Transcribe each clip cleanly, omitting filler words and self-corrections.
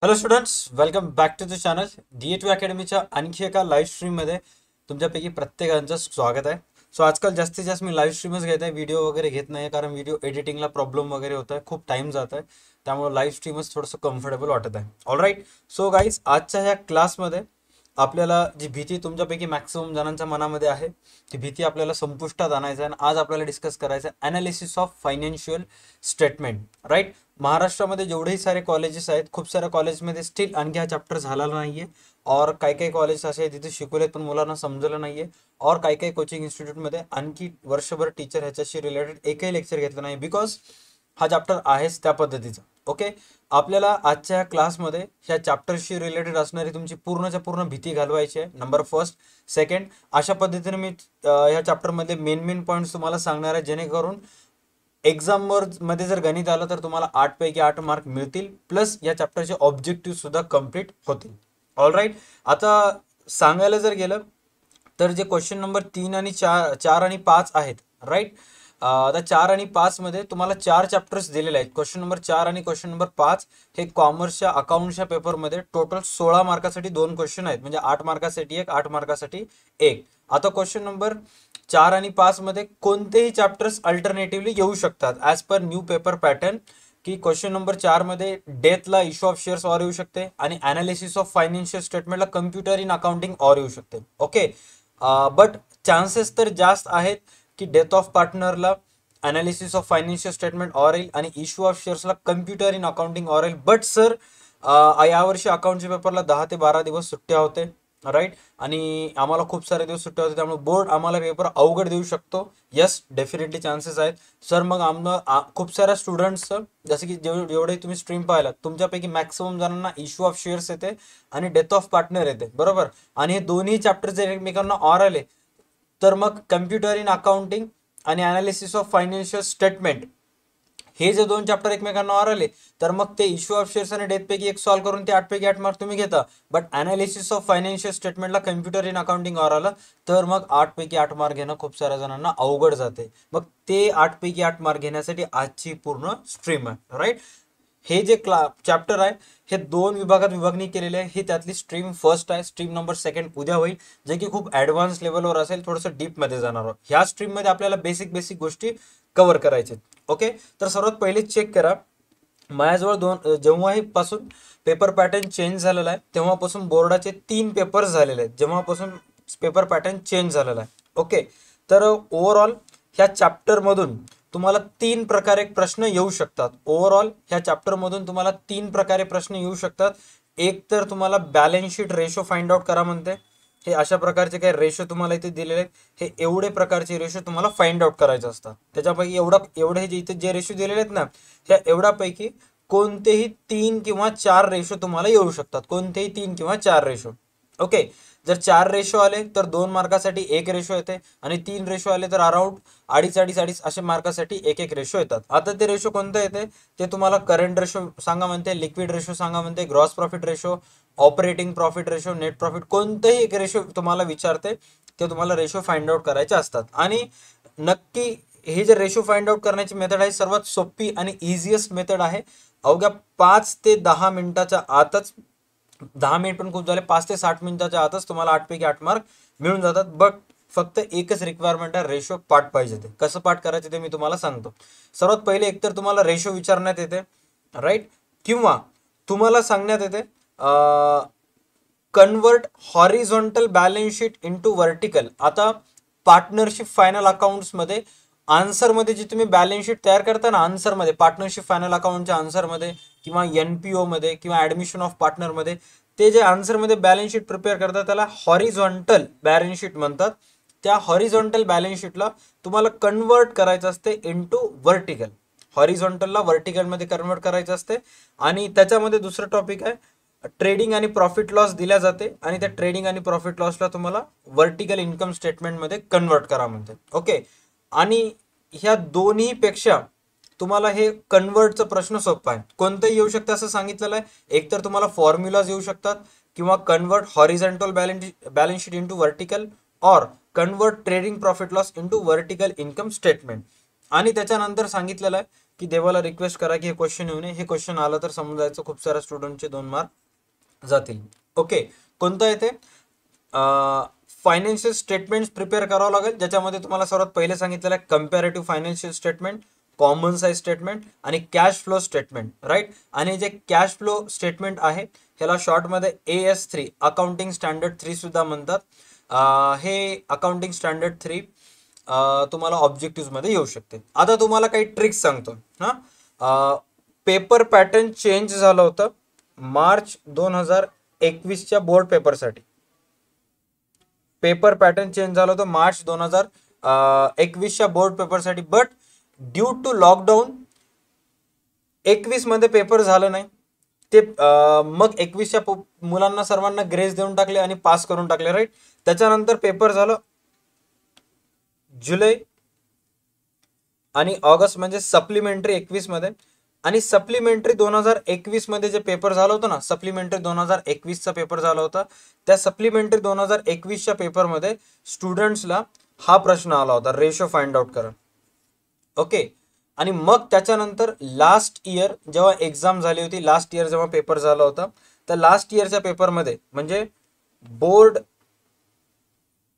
Hello students, welcome back to the channel. DA2 अकॅडमीच्या आणखी एका लाईव्ह स्ट्रीममध्ये तुमच्यापैकी प्रत्येकाचं स्वागत आहे. सो आजकाल जास्तीत जास्त मी लाईव्ह स्ट्रीमच घेत आहे, व्हिडिओ वगैरे घेत नाही, कारण व्हिडिओ एडिटिंगला प्रॉब्लेम वगैरे होत आहे, खूप टाइम जात आहे. त्यामुळे लाईव्ह स्ट्रीमच थोडंसं कम्फर्टेबल वाटत आहे. All right. सो गाईज, आजच्या ह्या क्लासमध्ये आपल्याला जी भीती तुमच्यापैकी मॅक्सिमम जणांच्या मनामध्ये आहे, ती भीती आपल्याला संपुष्टात आणायचं आहे. आणि आज आपल्याला डिस्कस करायचं आहे analysis of financial statement. Right. महाराष्ट्रामध्ये जेवढेही सारे कॉलेजेस आहेत, खूप साऱ्या कॉलेजमध्ये स्टील आणखी हा चॅप्टर झालेला नाहीये. और काही काही कॉलेज असे आहेत तिथे शिकवलेत पण मुलांना समजलं नाहीये. और काही काही कोचिंग इन्स्टिट्यूटमध्ये आणखी वर्षभर टीचर ह्याच्याशी रिलेटेड एकही लेक्चर घेतलं नाही, बिकॉज हा चॅप्टर आहेच त्या पद्धतीचा. ओके. आपल्याला आजच्या ह्या क्लासमध्ये ह्या चॅप्टरशी रिलेटेड असणारी तुमची पूर्णच्या पूर्ण भीती घालवायची आहे. Number first. सेकंड, अशा पद्धतीने मी ह्या चॅप्टरमधले मेन पॉईंट्स तुम्हाला सांगणार आहे, जेणेकरून एक्झामवर मध्ये जर गणित आलं तर तुम्हाला 8 पैकी 8 मार्क मिळतील, प्लस या चॅप्टरचे ऑब्जेक्टिव्ह सुद्धा कम्प्लीट होतील. All right. आता सांगायला जर गेलं तर जे क्वेश्चन नंबर 3 आणि 4 आणि 5 आहेत, राईट. आता 4 आणि 5 मध्ये तुम्हाला 4 चॅप्टर्स दिलेले आहेत. क्वेश्चन नंबर 4 आणि क्वेश्चन नंबर 5 हे कॉमर्सच्या अकाउंटच्या पेपरमध्ये टोटल 16 मार्कासाठी 2 क्वेश्चन आहेत, म्हणजे 8 मार्कासाठी एक, 8 मार्कासाठी एक. आता क्वेश्चन नंबर 4 आणि 5 मध्ये कोणतेही चॅप्टर्स अल्टरनेटिव्हली येऊ शकतात as per new paper pattern. की क्वेश्चन नंबर 4 मध्ये डेथला इश्यू ऑफ शेअर्स ऑर येऊ शकते, आणि अनालिसिस ऑफ फायनान्शियल स्टेटमेंटला कम्प्युटर इन अकाउंटिंग ऑर येऊ शकते. ओके. बट चान्सेस तर जास्त आहेत की डेथ ऑफ पार्टनरला analysis of financial statement or येईल आणि इश्यू ऑफ शेअर्सला कम्प्युटर इन अकाउंटिंग ऑर येईल. बट सर, यावर्षी अकाउंटच्या पेपरला 10 ते 12 दिवस सुट्ट्या होते, राईट. आणि आम्हाला खूप सारे दिवस सुट्ट्या होते, त्यामुळे बोर्ड आम्हाला पेपर अवघड देऊ शकतो. यस, डेफिनेटली चान्सेस आहेत सर. मग खूप साऱ्या स्टुडंट्सचं, जसं की जेवढे तुम्ही स्ट्रीम पाहिलात, तुमच्यापैकी मॅक्सिमम जणांना इश्यू ऑफ शेअर्स येते आणि डेथ ऑफ पार्टनर येते, बरोबर. आणि हे दोन्ही चॅप्टर जर एकमेकांना ऑर आले तर मग कम्प्युटर इन अकाउंटिंग आणि अनालिसिस ऑफ फायनान्शियल स्टेटमेंट हे जे 2 चॅप्टर एकमेकांना ऑर आले तर मग ते इश्यू ऑफ शेअर्स आणि डेथ पैकी एक सॉल्व्ह करून ते 8 पैकी 8 मार्क तुम्ही घेता. बट अनालिसिस ऑफ फायनान्शियल स्टेटमेंटला कम्प्युटर इन अकाउंटिंग ऑर आलं तर मग 8 पैकी 8 मार्क घेणं खूप साऱ्या जणांना अवघड जाते. मग ते 8 पैकी 8 मार्क घेण्यासाठी आजची पूर्ण स्ट्रीम आहे, राईट. हे जे चॅप्टर आहे हे 2 विभागात विभागणी केलेले आहे. ही त्यातली स्ट्रीम फर्स्ट आहे. स्ट्रीम नंबर सेकंड उद्या होईल, जे की खूप ॲडव्हान्स लेवलवर असेल, थोडंसं डीपमध्ये जाणार आहोत. ह्या स्ट्रीममध्ये आपल्याला बेसिक गोष्टी कव्हर करायचे. ओके. तर सर्वात पहिले चेक करा, माझ्याजवळ जेव्हाही पासून पेपर पॅटर्न चेंज झालेला आहे तेव्हापासून बोर्डाचे 3 पेपर्स झालेले आहेत, जेव्हापासून पेपर पॅटर्न चेंज झालेला आहे. ओके. तर ओव्हरऑल ह्या चॅप्टरमधून तुम्हाला 3 प्रकारे प्रश्न येऊ शकतात. ओव्हरऑल ह्या चॅप्टरमधून तुम्हाला 3 प्रकारे प्रश्न येऊ शकतात. एक तर तुम्हाला balance sheet ratio find out करा म्हणते. हे अशा प्रकारचे काही रेशो तुम्हाला इथे दिलेले आहेत, हे एवढे प्रकारचे रेशो तुम्हाला फाइंड आउट करायचे असतात. त्याच्यापैकी एवढे जे इथे जे रेशो दिलेले आहेत ना, ह्या एवढ्यापैकी कोणतेही 3 किंवा 4 रेशो तुम्हाला येऊ शकतात. कोणतेही 3 किंवा 4 रेशो. ओके. जर 4 रेशो आले तर 2 मार्कासाठी 1 रेशो येते, आणि 3 रेशो आले तर अराउंड अडीच असे मार्कासाठी एक रेशो येतात. आता ते रेशो कोणतं येते ते तुम्हाला करंट रेशो सांगा म्हणते, लिक्विड रेशो सांगा म्हणते, gross profit ratio, operating profit ratio, net profit, कोणतेही एक रेशो तुम्हाला विचारते ते तुम्हाला रेशो फाइंड आउट करायचे असतात. आणि नक्की हे जे रेशो फाइंड आउट करण्याची मेथड आहे सर्वात सोपी आणि इझिएस्ट मेथड आहे. अवघ्या 5 ते 10 मिनिटाच्या आतच, 10 मिनिट पण खूप झाले, 5 ते 60 मिनिटाच्या आतच तुम्हाला 8 पैकी 8 मार्क मिळून जातात. बट फक्त एकच रिक्वायरमेंट आहे, रेशो पाठ पाहिजे. ते कसं पाठ करायचं ते मी तुम्हाला सांगतो. सर्वात पहिले एकतर तुम्हाला रेशो विचारण्यात येते, राईट, किंवा तुम्हाला सांगण्यात येते convert horizontal balance sheet into vertical. आता पार्टनरशिप फायनल अकाउंट्समध्ये आन्सरमध्ये जी तुम्ही बॅलन्स शीट तयार करता ना, आन्सरमध्ये पार्टनरशिप फायनल अकाउंटच्या आन्सरमध्ये किंवा NPO मध्ये किंवा ॲडमिशन ऑफ पार्टनरमध्ये ते जे आन्सरमध्ये बॅलन्स शीट प्रिपेअर करतात त्याला हॉरिझॉन्टल बॅलन्स शीट म्हणतात. त्या हॉरिझॉन्टल बॅलन्स शीटला तुम्हाला कन्वर्ट करायचं असते इनटू व्हर्टिकल. हॉरिझॉन्टलला व्हर्टिकलमध्ये कन्वर्ट करायचं असते. आणि त्याच्यामध्ये दुसरं टॉपिक आहे ट्रेडिंग आणि प्रॉफिट लॉस दिल्या जाते, आणि त्या ट्रेडिंग आणि प्रॉफिट लॉसला तुम्हाला व्हर्टिकल इन्कम स्टेटमेंटमध्ये कन्वर्ट करा म्हणते. ओके. आणि ह्या दोन्हीपेक्षा तुम्हाला हे कन्वर्टचा प्रश्न सोपा आहे. कोणतंही येऊ शकतं असं सांगितलेलं आहे. एकतर तुम्हाला फॉर्म्युलाज येऊ शकतात, किंवा convert horizontal balance sheet into vertical, or convert trading profit loss into vertical income statement. आणि त्याच्यानंतर सांगितलेलं आहे की देवाला रिक्वेस्ट करा की हे क्वेश्चन येऊ नये. हे क्वेश्चन आलं तर समजायचं खूप साऱ्या स्टुडंटचे 2 मार्क जातील. ओके, कोणतं येते फायनान्शियल स्टेटमेंट प्रिपेअर करावं लागेल, ज्याच्यामध्ये तुम्हाला सर्वात पहिले सांगितलेलं आहे comparative financial statement, common size statement आणि कॅश फ्लो स्टेटमेंट, राईट. आणि जे कॅश फ्लो स्टेटमेंट आहे ह्याला शॉर्टमध्ये AS3 अकाउंटिंग स्टँडर्ड 3 सुद्धा म्हणतात. हे अकाउंटिंग स्टँडर्ड 3 तुम्हाला ऑब्जेक्टिव्ह मध्ये येऊ शकते. आता तुम्हाला काही ट्रिक्स सांगतो. पेपर पॅटर्न चेंज झालं होतं मार्च 2021च्या बोर्ड पेपरसाठी. पेपर पॅटर्न चेंज झालं होतं मार्च 2021च्या बोर्ड पेपरसाठी. बट ड्यू टू लॉकडाऊन 21 मध्ये पेपर झालं नाही ते. मग 21च्या मुलांना सर्वांना ग्रेस देऊन टाकले आणि पास करून टाकले, राईट. त्याच्यानंतर पेपर झालं जुलै आणि ऑगस्ट म्हणजे सप्लिमेंटरी 21 मध्ये. आणि सप्लिमेंटरी 2021 मध्ये जे पेपर झालं होतं ना, सप्लिमेंटरी 2021चा पेपर झाला होता, त्या सप्लिमेंटरी 2021च्या पेपरमध्ये स्टुडंट्सला हा प्रश्न आला होता, रेशो फाइंड आउट करा. ओके. आणि मग त्याच्यानंतर लास्ट इयर जेव्हा एक्झाम झाली होती, लास्ट इयर जेव्हा पेपर झाला होता, तर लास्ट इयरच्या पेपरमध्ये म्हणजे बोर्ड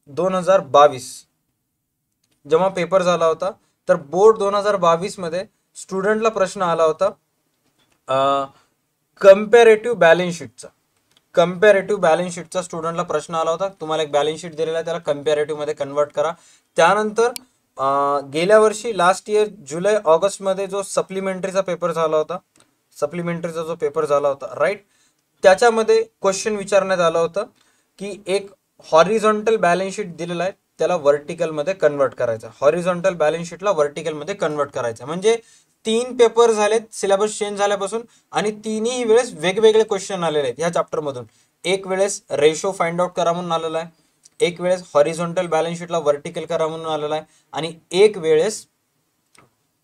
2022 जेव्हा पेपर झाला होता, तर बोर्ड 2022 मध्ये स्टुडंटला प्रश्न आला होता कम्पॅरेटिव्ह बॅलन्स शीटचा. कम्पॅरेटिव्ह बॅलन्स शीटचा स्टुडंटला प्रश्न आला होता. तुम्हाला एक बॅलन्स शीट दिलेला आहे, त्याला कम्पॅरेटिव्ह मध्ये कन्वर्ट करा. त्यानंतर गेल्या वर्षी लास्ट इयर जुलै ऑगस्ट मध्ये जो सप्लिमेंटरीचा पेपर झाला होता, सप्लिमेंटरीचा जो पेपर झाला होता, राईट, त्याच्यामध्ये क्वेश्चन विचारण्यात आलं होतं की एक हॉरिझॉन्टल बॅलन्स शीट दिलेला आहे, त्याला व्हर्टिकल मध्ये कन्वर्ट करायचं. हॉरिझॉन्टल बॅलन्स शीटला व्हर्टिकल मध्ये कन्वर्ट करायचं. म्हणजे 3 पेपर झालेत सिलेबस चेंज झाल्यापासून आणि तिन्ही वेळेस वेगवेगळे क्वेश्चन आलेले आहेत ह्या चॅप्टर मधून. एक वेळेस रेशो फाइंड आउट करा म्हणून आलेला आहे, एक वेळेस हॉरिझॉन्टल बॅलन्स शीटला व्हर्टिकल करा म्हणून आलेला आहे, आणि एक वेळेस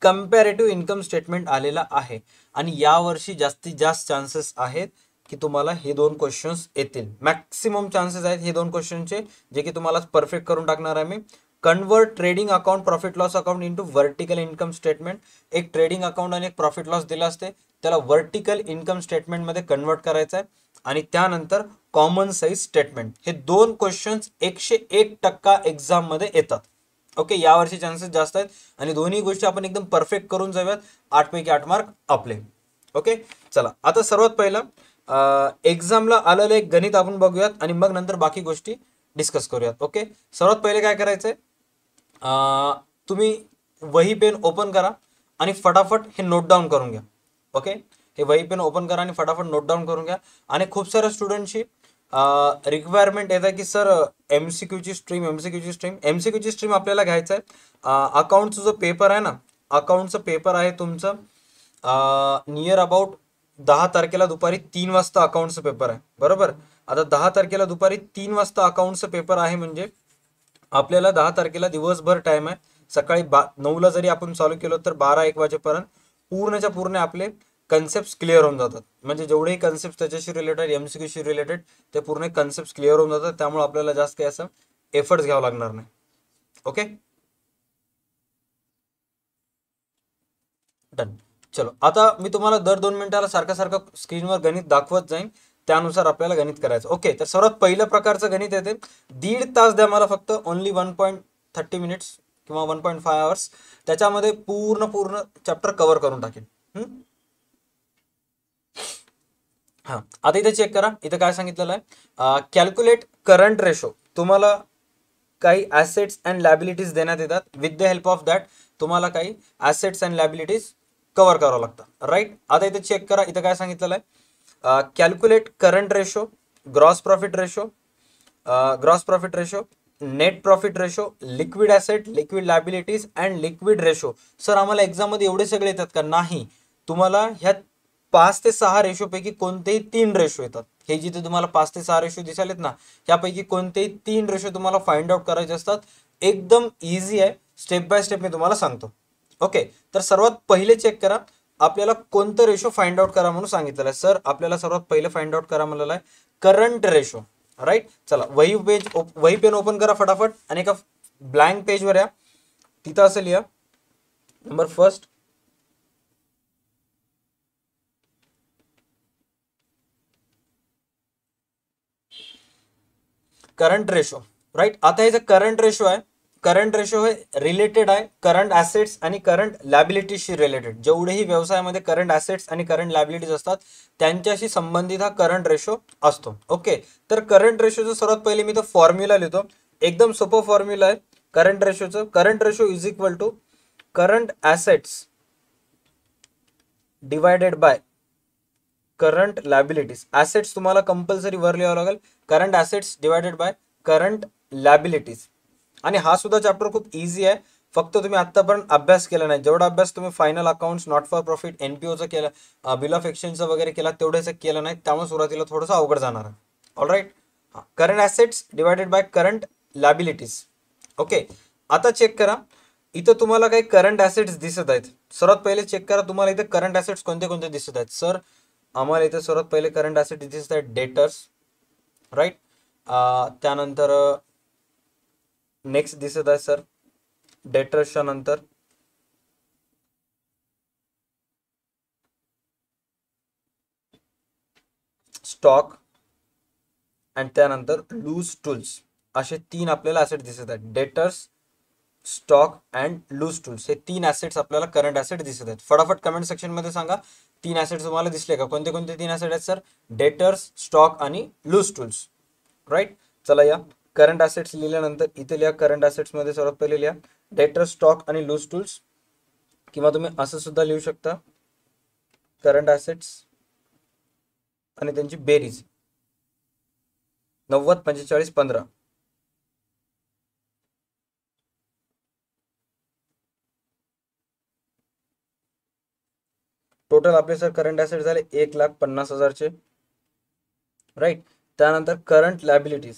कम्पॅरेटिव्ह इन्कम स्टेटमेंट आलेला आहे. आणि यावर्षी जास्तीत जास्त चान्सेस आहेत की तुम्हाला हे 2 क्वेश्चन्स येतील. मॅक्सिमम चान्सेस आहेत हे 2 क्वेश्चनचे, जे की तुम्हाला परफेक्ट करून टाकणार आहे मी. Convert trading account profit loss account into vertical income statement. एक ट्रेडिंग अकाउंट आणि एक प्रॉफिट लॉस दिला असते, त्याला व्हर्टिकल इन्कम स्टेटमेंट मध्ये कन्वर्ट करायचं आहे. आणि त्यानंतर कॉमन साईज स्टेटमेंट. हे 2 क्वेश्चन्स 101% एक्झाम मध्ये येतात. ओके, यावर्षी चान्सेस जास्त आहेत आणि दोन्ही गोष्टी आपण एकदम परफेक्ट करून जाऊयात. 8 पैकी 8 मार्क आपले. ओके, चला आता सर्वात पहिलं एक्झामला आलेलं एक गणित आपण बघूयात आणि मग नंतर बाकी गोष्टी डिस्कस करूयात. ओके, सर्वात पहिले काय करायचंय, तुम्ही वही पेन ओपन करा आणि फटाफट हे नोट डाऊन करून घ्या. ओके, हे वही पेन ओपन करा आणि फटाफट नोट डाऊन करून घ्या. आणि खूप साऱ्या स्टुडंटची रिक्वायरमेंट येत आहे की सर एमसीक्यूची स्ट्रीम आपल्याला घ्यायचं आहे. अकाउंटचा जो पेपर आहे ना, अकाउंटचं पेपर आहे तुमचं नियर अबाउट 10 तारखेला दुपारी 3 वाजता अकाउंटचं पेपर आहे, बरोबर. आता 10 तारखेला दुपारी 3 वाजता अकाउंटचं पेपर आहे म्हणजे आपल्याला 10 तारखेला दिवसभर टाइम आहे. सकाळी 9ला जरी आपण चालू केलं तर 12-1 वाजेपर्यंत पूर्णच्या पूर्ण आपले कन्सेप्ट क्लिअर होऊन जातात. म्हणजे जेवढेही कन्सेप्ट त्याच्याशी रिलेटेड, एमसीक्यूशी रिलेटेड, ते पूर्ण कन्सेप्ट क्लिअर होऊन जातात. त्यामुळे आपल्याला जास्त काही असं एफर्ट्स घ्यावं लागणार नाही. Okay, done. चलो, आता मी तुम्हाला दर 2 मिनिटाला सारखं स्क्रीनवर गणित दाखवत जाईन, त्यानुसार आपल्याला गणित करायचं. ओके, तर सर्वात पहिलं प्रकारचं गणित येते. 1.5 तास द्या मला फक्त, ओनली 1.30 मिनिट्स किंवा 1.5 आवर्स. त्याच्यामध्ये पूर्ण चॅप्टर कव्हर करून टाकेन. हां, आता इथे चेक करा, इथे काय सांगितलेलं आहे, कॅल्क्युलेट करंट रेशो. तुम्हाला काही ॲसेट्स अँड लॅबिलिटीज देण्यात येतात. With the help of that तुम्हाला काही ॲसेट्स अँड लॅबिलिटीज कव्हर करावं लागतं, राईट. आता इथे चेक करा, इथे काय सांगितलेलं आहे, calculate current ratio, gross profit ratio, net profit ratio, liquid asset, liquid liabilities and liquid ratio. Sir आम्हाला एक्झाममध्ये एवढे सगळे येतात का? नाही, तुम्हाला ह्या 5 ते 6 रेशोपैकी कोणतेही 3 रेशो येतात. हे जिथे तुम्हाला 5 ते 6 रेशो दिसालेत ना, यापैकी कोणतेही 3 रेशो तुम्हाला फाइंड आउट करायचे असतात. एकदम इझी आहे, स्टेप बाय स्टेप मी तुम्हाला सांगतो. ओके, तर सर्वात पहिले चेक करा, आपल्याला कोणतं रेशो फाइंड आउट करा म्हणून सांगितलेलं आहे. सर आपल्याला सर्वात पहिले फाइंड आउट करा म्हणलेलं आहे करंट रेशो, राईट. चला, वही पेन ओपन करा फटाफट आणि एका ब्लँक पेजवर या. तिथं असं लिहा, number first current ratio, right. आता हे जे करंट रेशो आहे, करंट रेशो हे रिलेटेड आहे करंट ॲसेट्स आणि करंट लॅबिलिटीजशी रिलेटेड. जेवढेही व्यवसायामध्ये करंट ॲसेट्स आणि करंट लॅबिलिटीज असतात त्यांच्याशी संबंधित हा करंट रेशो असतो. ओके, तर करंट रेशोचं सर्वात पहिले मी तो फॉर्म्युला लिहितो. एकदम सोपं फॉर्म्युला आहे करंट रेशोचं. Current ratio is equal to current assets divided by current liabilities. Assets तुम्हाला कंपल्सरी वर लिहावं लागेल, current assets divided by current liabilities. आणि हा सुद्धा चॅप्टर खूप इझी आहे, फक्त तुम्ही आत्तापर्यंत अभ्यास केला नाही. जेवढा अभ्यास तुम्ही final accounts, not for profit, एनपीओचं केलं, बिल ऑफ एक्सचेंजचं वगैरे केला, तेवढंच केलं नाही, त्यामुळे सुरुवातीला थोडंसं अवघड जाणार आहे. All right, current assets divided by current liabilities. Okay, आता चेक करा, इथं तुम्हाला काही करंट ॲसेट्स दिसत आहेत. सर्वात पहिले चेक करा तुम्हाला इथे करंट ॲसेट्स कोणते कोणते दिसत आहेत. सर आम्हाला इथे सर्वात पहिले करंट ॲसेट दिसत आहेत डेटर्स, राईट. त्यानंतर नेक्स्ट दिसत आहे सर डेटर्सच्या नंतर स्टॉक आणि त्यानंतर लूज टूल्स. असे तीन आपल्याला ॲसेट दिसत आहेत. Debtors, stock and loose tools, हे तीन ॲसेट्स आपल्याला करंट ॲसेट दिसत आहेत. फटाफट कमेंट सेक्शनमध्ये सांगा तीन ॲसेट्स तुम्हाला दिसले का. कोणते कोणते तीन ॲसेट आहेत सर? डेटर्स, स्टॉक आणि लूज टूल्स, राईट. चला या करंट ॲसेट्स लिहिल्यानंतर इथे लिहा करंट ॲसेट्समध्ये सर्वात पहिले लिहा डेटर्स, स्टॉक आणि लूज टूल्स, किंवा तुम्ही असं सुद्धा लिहू शकता करंट ॲसेट्स आणि त्यांची बेरीज 90, 45, 15. टोटल आपले सर करंट ॲसेट झाले 1,50,000चे, राईट. त्यानंतर current liabilities,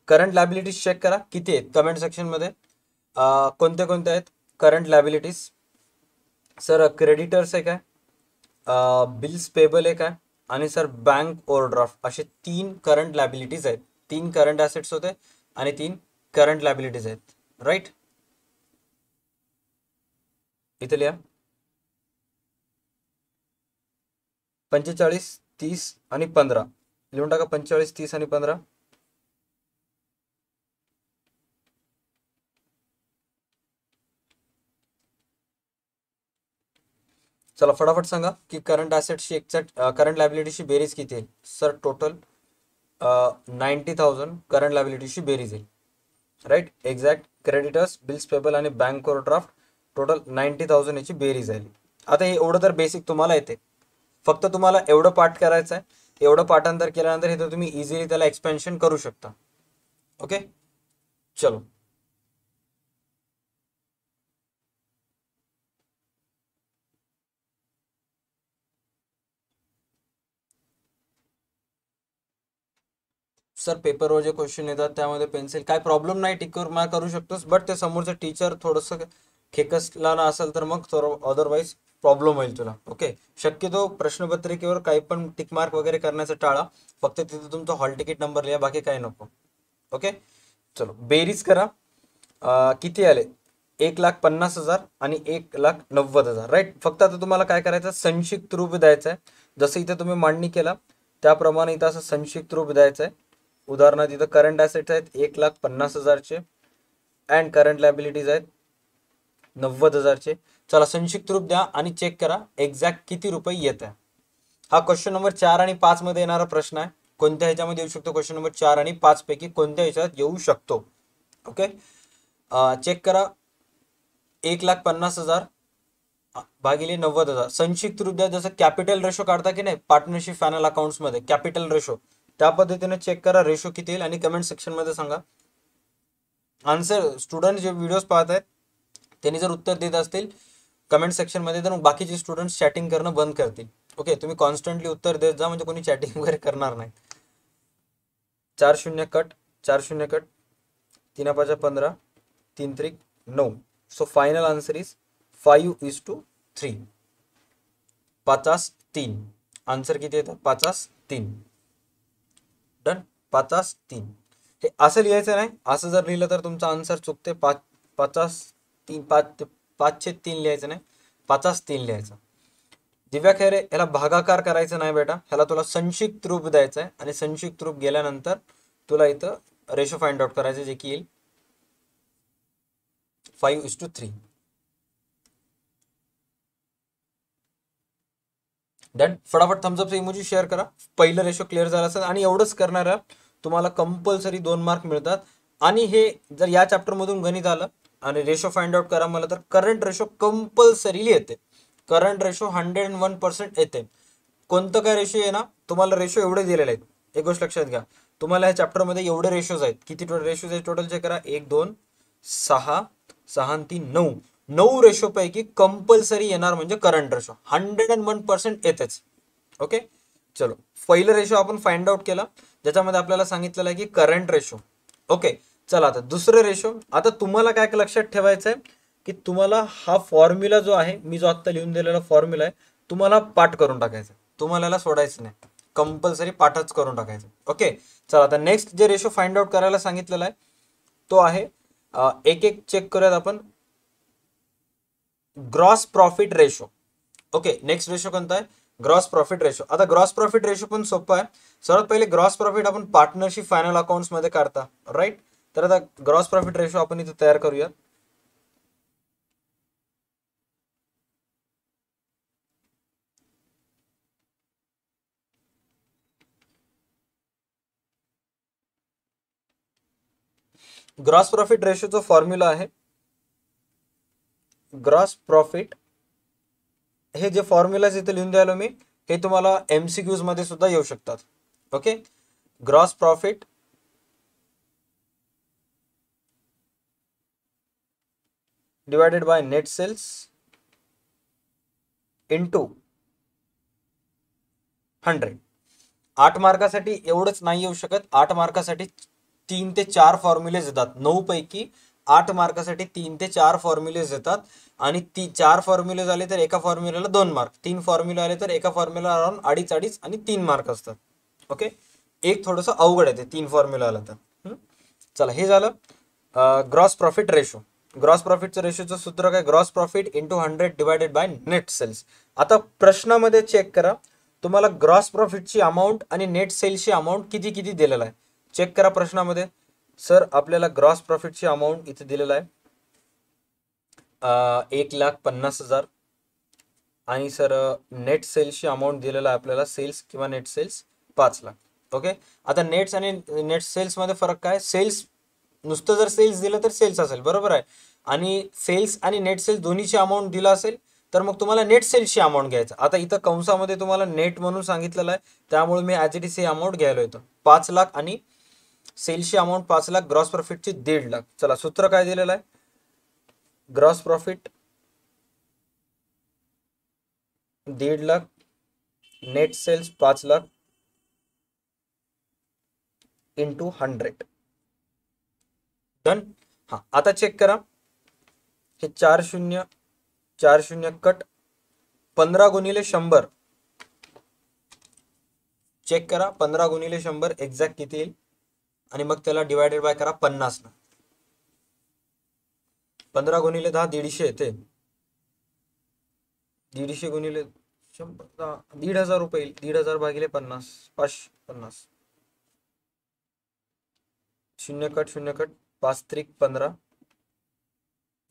current liabilities check करा किती आहेत कमेंट सेक्शनमध्ये. कोणते कोणते आहेत करंट लॅबिलिटीज? सर क्रेडिटर्स आहे काय, बिल्स पेबल आहे काय, आणि सर बँक ओव्हरड्राफ्ट, असे तीन करंट लॅबिलिटीज आहेत. तीन करंट ॲसेट्स होते आणि तीन करंट लॅबिलिटीज आहेत, राईट. इथे लिहा 45, 30 आणि 15. लिहून टाका 45, 30 आणि 15. चला फटाफट सांगा की करंट ॲसेट्सची एक्झॅक्ट करंट लॅबिलिटीची बेरीज किती येईल. सर टोटल 90,000 करंट लॅबिलिटीची बेरीज येईल, right. Exact creditors, bills payable आणि बँक ओव्हरड्राफ्ट, टोटल 90,000 याची बेरीज आहे. आता हे एवढं तर बेसिक तुम्हाला येते, फक्त तुम्हाला एवढं पाठ करायचं आहे. एवढं पाठांतर केल्यानंतर हे तर तुम्ही इझिली त्याला एक्सपेन्शन करू शकता. ओके, चलो. सर पेपरवर जे क्वेश्चन येतात त्यामध्ये पेन्सिल काय प्रॉब्लेम नाही, टिकवर मार्क करू शकतोस, बट ते समोरचं टीचर थोडंसं खेकसला ना असेल तर मग थोडं अदरवाईज प्रॉब्लेम होईल तुला. ओके, शक्यतो प्रश्नपत्रिकेवर काही पण टिक मार्क वगैरे करण्याचं टाळा, फक्त तिथे तुमचा हॉल तिकीट नंबर लिहा, बाकी काही नको. ओके, चलो बेरीज करा. किती आले? 1,50,000 आणि 1,90,000, राईट. फक्त आता तुम्हाला काय करायचं, संक्षिप्त रूप द्यायचं आहे. जसं इथे तुम्ही मांडणी केला त्याप्रमाणे इथं असं संक्षिप्त रूप द्यायचं आहे. उदाहरणार्थ इथं करंट ॲसेट्स आहेत 1,50,000चे अँड करंट लायबिलिटीज आहेत 90,000चे. चला संक्षिप्त रूप द्या आणि चेक करा एक्झॅक्ट किती रुपये येत आहे. हा क्वेश्चन नंबर 4 आणि 5 मध्ये येणारा प्रश्न आहे. कोणत्या ह्याच्यामध्ये येऊ शकतो? क्वेश्चन नंबर 4 आणि 5 पैकी कोणत्या ह्याच्यात येऊ शकतो? ओके, चेक करा. 1,50,000 भागिले 90,000. संक्षिप्त रूप द्या, जसं कॅपिटल रेशो काढता की नाही पार्टनरशिप फायनल अकाउंट्स मध्ये कॅपिटल रेशो, त्या पद्धतीने चेक करा रेशो किती येईल आणि कमेंट सेक्शन मध्ये सांगा आन्सर. स्टुडंट जे व्हिडिओज पाहत आहेत त्यांनी जर उत्तर देत असतील कमेंट सेक्शन मध्ये तर बाकीचे स्टुडंट्स चॅटिंग करणं बंद करतील. ओके, तुम्ही कॉन्स्टंटली उत्तर देत जा म्हणजे कोणी चॅटिंग वगैरे करणार नाही. 4 0 cut, 4 0 cut, 3 5 15, 3 3 9. So final answer is 5:3. 50:3 answer किती येतं? 50:3. डन. 50:3 हे असं लिहायचं नाही, असं जर लिहिलं तर तुमचा आन्सर चुकते. 50:3 5 5/3 लिहायचं नाही, 50:3 लिहायचं. दिव्या खैरे, याला भागाकार करायचं नाही बेटा, ह्याला तुला संक्षिप्त रूप द्यायचं आहे आणि संक्षिप्त रूप गेल्यानंतर तुला इथं रेशो फाइंड आउट करायचं जे की येईल 5:3. डन. फटाफट थम्सअपचा इमोजी शेअर करा. पहिलं रेशो क्लिअर झाला असेल आणि एवढंच करणारा तुम्हाला कंपल्सरी 2 मार्क मिळतात. आणि हे जर या चॅप्टरमधून गणित आलं आणि रेशो फाइंड आउट करा मला तर करंट रेशो कंपल्सरीली येते. करंट रेशो 101% येते. कोणतं काय रेशो आहे ना, तुम्हाला रेशो एवढे दिलेले आहेत. एक गोष्ट लक्षात घ्या, तुम्हाला ह्या चॅप्टरमध्ये एवढे रेशोज आहेत. किती रेशोज आहेत टोटल चेक करा. 1 2 6 6 आणि 3 9. 9 रेशो पैकी कंपल्सरी येणार म्हणजे करंट रेशो 101% येतेच. ओके, चलो पहिलं रेशो आपण फाइंड आउट केला ज्याच्यामध्ये आपल्याला सांगितलेलं आहे की करंट रेशो. ओके, चला आता दुसरं रेशो. आता तुम्हाला काय लक्षात ठेवायचं आहे की तुम्हाला हा फॉर्म्युला जो आहे, मी जो आत्ता लिहून दिलेला फॉर्म्युला आहे, तुम्हाला पाठ करून टाकायचा. तुम्हाला याला सोडायचं नाही, कंपल्सरी पाठच करून टाकायचं. ओके, चला आता नेक्स्ट जे रेशो फाइंड आउट करायला सांगितलेला आहे तो आहे एक एक चेक करूयात आपण. Gross profit ratio. Okay, next ratio कोणता आहे? Gross profit ratio. आता ग्रॉस प्रॉफिट रेशो पण सोपं आहे. सर्वात पहिले ग्रॉस प्रॉफिट आपण पार्टनरशिप फायनल अकाउंट्स मध्ये काढता, राईट? तर आता ग्रॉस प्रॉफिट रेशो आपण इथे तयार करूया. ग्रॉस प्रॉफिट रेशोचा फॉर्म्युला आहे, ग्रॉस प्रॉफिट, हे जे फॉर्म्युलाज इथे लिहून द्यायला मी, हे तुम्हाला एमसीक्यूज मध्ये सुद्धा येऊ शकतात. Okay, gross profit divided by net sales into 100. 8 मार्कासाठी एवढंच नाही येऊ शकत. 8 मार्कासाठी 3 ते 4 फॉर्म्युलेज येतात. 9 पैकी 8 मार्कासाठी 3 ते 4 फॉर्म्युलेज येतात. आणि 4 फॉर्म्युले झाले तर एका फॉर्म्युल्याला 2 मार्क, 3 फॉर्म्युले आले तर एका फॉर्म्युला अराउंड 2.5 आणि 3 मार्क असतात. ओके, एक थोडंसं अवघड आहे ते 3 फॉर्म्युला आला तर. चला, हे झालं ग्रॉस प्रॉफिट रेशो. ग्रॉस प्रॉफिटचं रेशोचं सूत्र काय? Gross profit into 100 divided by net sales. आता प्रश्नामध्ये चेक करा, तुम्हाला ग्रॉस प्रॉफिटची अमाऊंट आणि नेट सेल्सची अमाऊंट किती किती दिलेला आहे. चेक करा प्रश्नामध्ये. सर आपल्याला ग्रॉस प्रॉफिटची अमाऊंट इथे दिलेला आहे 1,50,000 आणि सर नेट सेल्सची अमाऊंट दिलेला आहे आपल्याला, सेल्स किंवा नेट सेल्स 5 लाख. ओके, आता नेट्स आणि नेट सेल्स मध्ये फरक काय? सेल्स नुसतं जर सेल्स दिलं तर सेल्स असेल, बरोबर आहे. आणि सेल्स आणि नेट सेल्स दोन्हीची अमाऊंट दिला असेल तर मग तुम्हाला नेट सेल्सची अमाऊंट घ्यायचं. आता इथं कंसामध्ये तुम्हाला नेट म्हणून सांगितलेलं आहे, त्यामुळे मी ॲज इट इज ही अमाऊंट घ्यायला येतो 5 लाख आणि सेल्सची अमाऊंट 5 लाख, ग्रॉस प्रॉफिटची 1.5 लाख. चला, सूत्र काय दिलेलं आहे? Gross profit 1.5 lakh, net sales 5 lakh into 100. Done. हा, आता चेक करा, हे 4 0 कट, 15 गुणिले 100. चेक करा 15 गुणिले 100 एक्झॅक्ट किती येईल आणि मग त्याला डिवायडेड बाय करा 50 ना. 15 गुणिले 10 150 येते. 150 गुणिले 100 1,500 रुपये येईल. 1,500 भागिले 50 550. 0 कट 0 कट, 5 त्रिक 15,